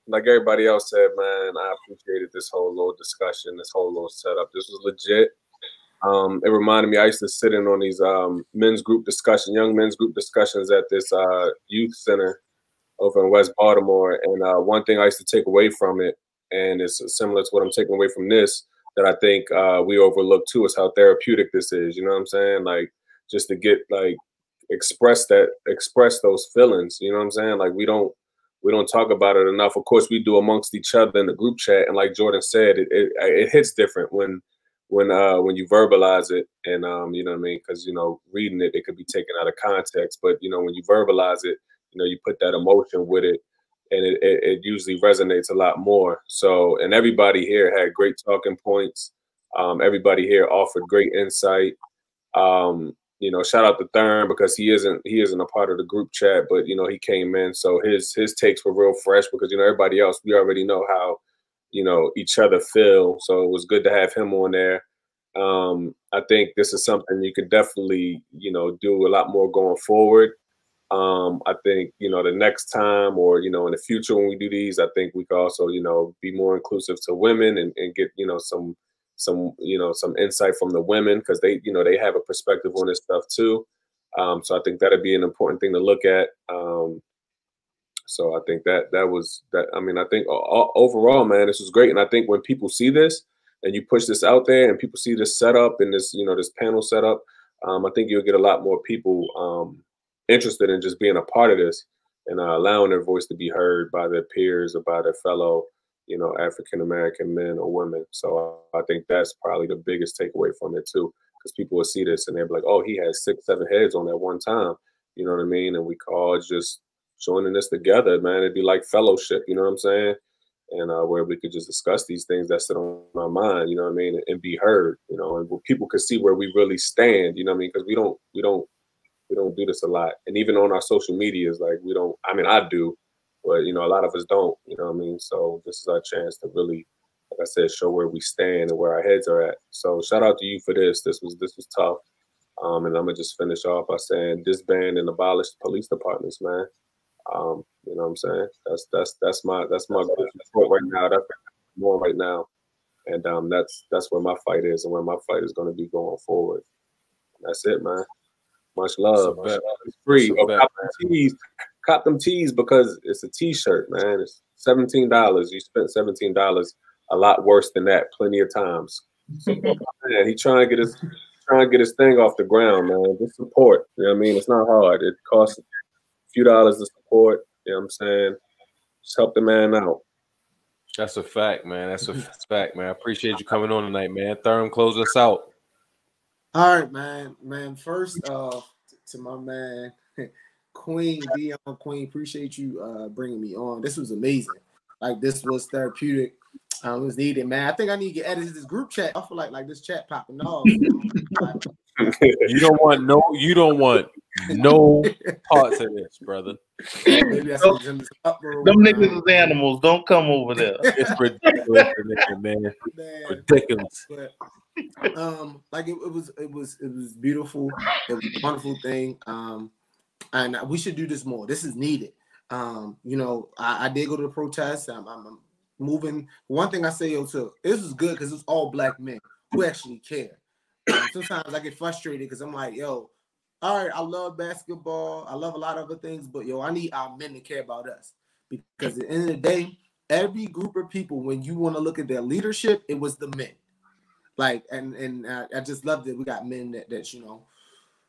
Speaker 5: like everybody else said, man, I appreciated this whole little discussion, this whole little setup. This was legit. It reminded me, I used to sit in on these young men's group discussions at this youth center over in West Baltimore. And one thing I used to take away from it, and it's similar to what I'm taking away from this, that I think we overlook too, is how therapeutic this is. You know what I'm saying? Like, just to get, like, express those feelings. You know what I'm saying? Like, we don't talk about it enough. Of course, we do amongst each other in the group chat, and like Jordan said, it hits different when you verbalize it, and you know what I mean, because reading it could be taken out of context, but when you verbalize it, you put that emotion with it, and it usually resonates a lot more. So, and everybody here had great talking points. Everybody here offered great insight. Shout out to Therm because he isn't a part of the group chat, but he came in, so his takes were real fresh because everybody else, we already know how each other feel, so it was good to have him on there. I think this is something you could definitely do a lot more going forward. I think the next time, or in the future when we do these, I think we could also be more inclusive to women and get some insight from the women, because they have a perspective on this stuff too. So I think that'd be an important thing to look at. So I think that was that. I mean, I think overall, man, this was great. And I think when people see this and you push this out there and people see this setup and this, this panel setup, I think you'll get a lot more people interested in just being a part of this and allowing their voice to be heard by their peers or by their fellow African-American men or women. So I think that's probably the biggest takeaway from it too, because people will see this and they'll be like, oh, he has 6-7 heads on at one time. You know what I mean? And we all just joining this together, man. It'd be like fellowship, you know what I'm saying? and where we could just discuss these things that sit on our mind, you know what I mean, and be heard, you know, and where people could see where we really stand, you know what I mean, because we don't do this a lot, and even on our social medias, like we don't. I mean, I do, but you know, a lot of us don't, you know what I mean. So this is our chance to really, like I said, show where we stand and where our heads are at. So shout out to you for this. This was tough. And I'm gonna just finish off by saying disband and abolish police departments, man. You know what I'm saying? That's my support right now. That's more right now, and that's where my fight is and where my fight is going to be going forward. That's it, man. Much love. It's free. Cop them tees because it's a T-shirt, man. It's $17. You spent $17. A lot worse than that, plenty of times. So, man, he trying to get his thing off the ground, man. Just support. You know what I mean? It's not hard. It costs a few dollars to support. You know what I'm saying? Just help the man out.
Speaker 1: That's a fact, man. That's a fact, man. I appreciate you coming on tonight, man. Thurm, close us out.
Speaker 8: All right, man. First, to my man, Queen Dion Queen, appreciate you bringing me on. This was amazing. Like, this was therapeutic. It was needed, man. I think I need to get added to this group chat. I feel like this chat popping off.
Speaker 1: You don't want no parts of this, brother.
Speaker 8: Maybe that's
Speaker 6: them niggas is animals. Don't come over there.
Speaker 1: It's ridiculous, man. Ridiculous.
Speaker 8: But, like it was beautiful. It was a wonderful thing. And we should do this more. This is needed. You know, I did go to the protest. I'm moving. One thing I say, too, this is good because it's all black men who actually care. Sometimes I get frustrated because I'm like, yo, all right, I love basketball. I love a lot of other things, but yo, I need our men to care about us. Because at the end of the day, every group of people, when you want to look at their leadership, it was the men. Like, and I just love that we got men that you know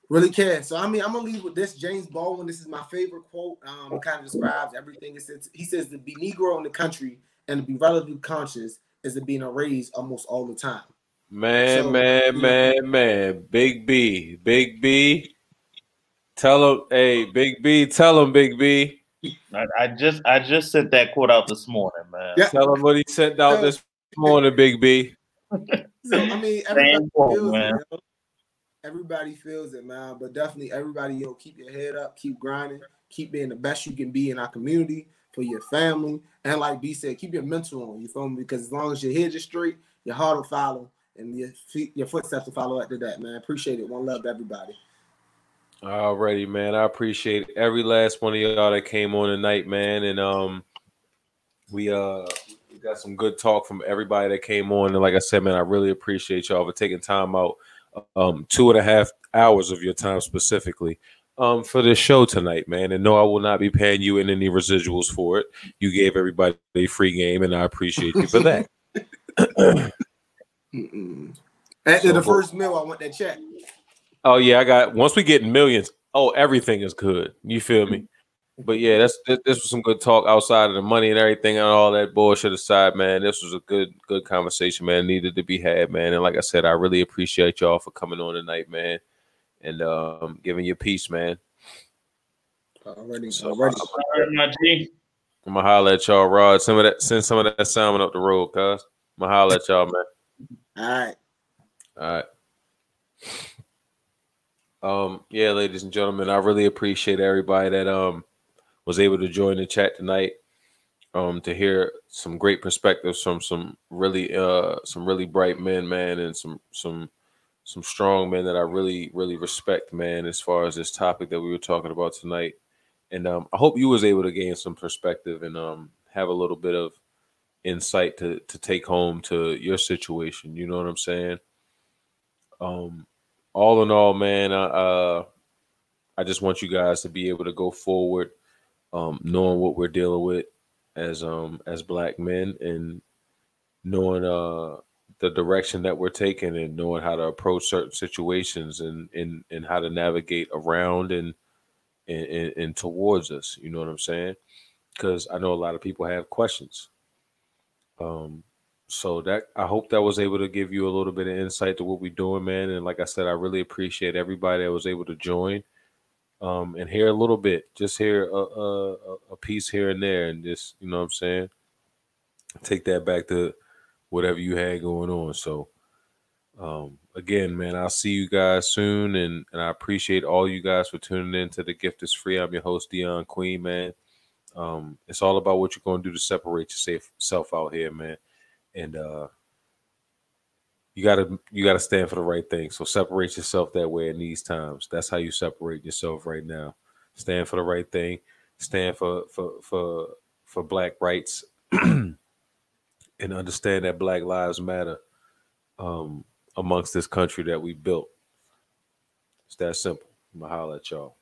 Speaker 8: really care. So I mean, I'm gonna leave with this. James Baldwin. This is my favorite quote. It kind of describes everything. He says to be Negro in the country and to be relatively conscious is to be in a raise almost all the time.
Speaker 1: Man. Big B. Tell him, hey, Big B. Tell him, Big B.
Speaker 6: I just sent that quote out this morning, man.
Speaker 1: Yeah. Tell him what he sent out this morning, Big B.
Speaker 8: So I mean, everybody feels it, you know? Everybody feels it, man. But definitely, everybody, keep your head up, keep grinding, keep being the best you can be in our community for your family, and like B said, keep your mental on. You feel me? Because as long as your head is straight, your heart will follow, and your footsteps will follow after that, man. Appreciate it. One love to everybody.
Speaker 1: Alrighty, man. I appreciate every last one of y'all that came on tonight, man. And we got some good talk from everybody that came on. And like I said, man, I really appreciate y'all for taking time out, 2.5 hours of your time specifically, for this show tonight, man. And no, I will not be paying you in any residuals for it. You gave everybody a free game, and I appreciate you for that.
Speaker 8: After the first meal, I want that check.
Speaker 1: Oh yeah, once we get millions, everything is good. You feel me? But yeah, this was some good talk outside of the money and everything and all that bullshit aside, man. This was a good conversation, man. Needed to be had, man. And like I said, I really appreciate y'all for coming on tonight, man, and giving your piece, man.
Speaker 8: Already.
Speaker 6: My G.
Speaker 1: I'm gonna holler at y'all, Rod. Send some of that salmon up the road, cuz. I'm gonna holler at y'all, man. All right. Yeah, ladies and gentlemen, I really appreciate everybody that was able to join the chat tonight, to hear some great perspectives from some really bright men, man, and some strong men that I really respect, man, as far as this topic that we were talking about tonight. And I hope you was able to gain some perspective and have a little bit of insight to take home to your situation. You know what I'm saying? All in all, man, I just want you guys to be able to go forward, knowing what we're dealing with as black men, and knowing the direction that we're taking, and knowing how to approach certain situations, and how to navigate around and towards us. You know what I'm saying? Because I know a lot of people have questions. So that I hope that was able to give you a little bit of insight to what we're doing, man. And like I said, I really appreciate everybody that was able to join, and hear a little bit, just hear a piece here and there, and just, you know what I'm saying, take that back to whatever you had going on. So again, man, I'll see you guys soon, and I appreciate all you guys for tuning in to The Gift is Free. I'm your host, Dion Queen, man. It's all about what you're going to do to separate yourself out here, man. And you gotta stand for the right thing. So separate yourself that way in these times. That's how you separate yourself right now. Stand for the right thing. Stand for Black rights, and understand that Black lives matter amongst this country that we built. It's that simple. I'm gonna holler at y'all.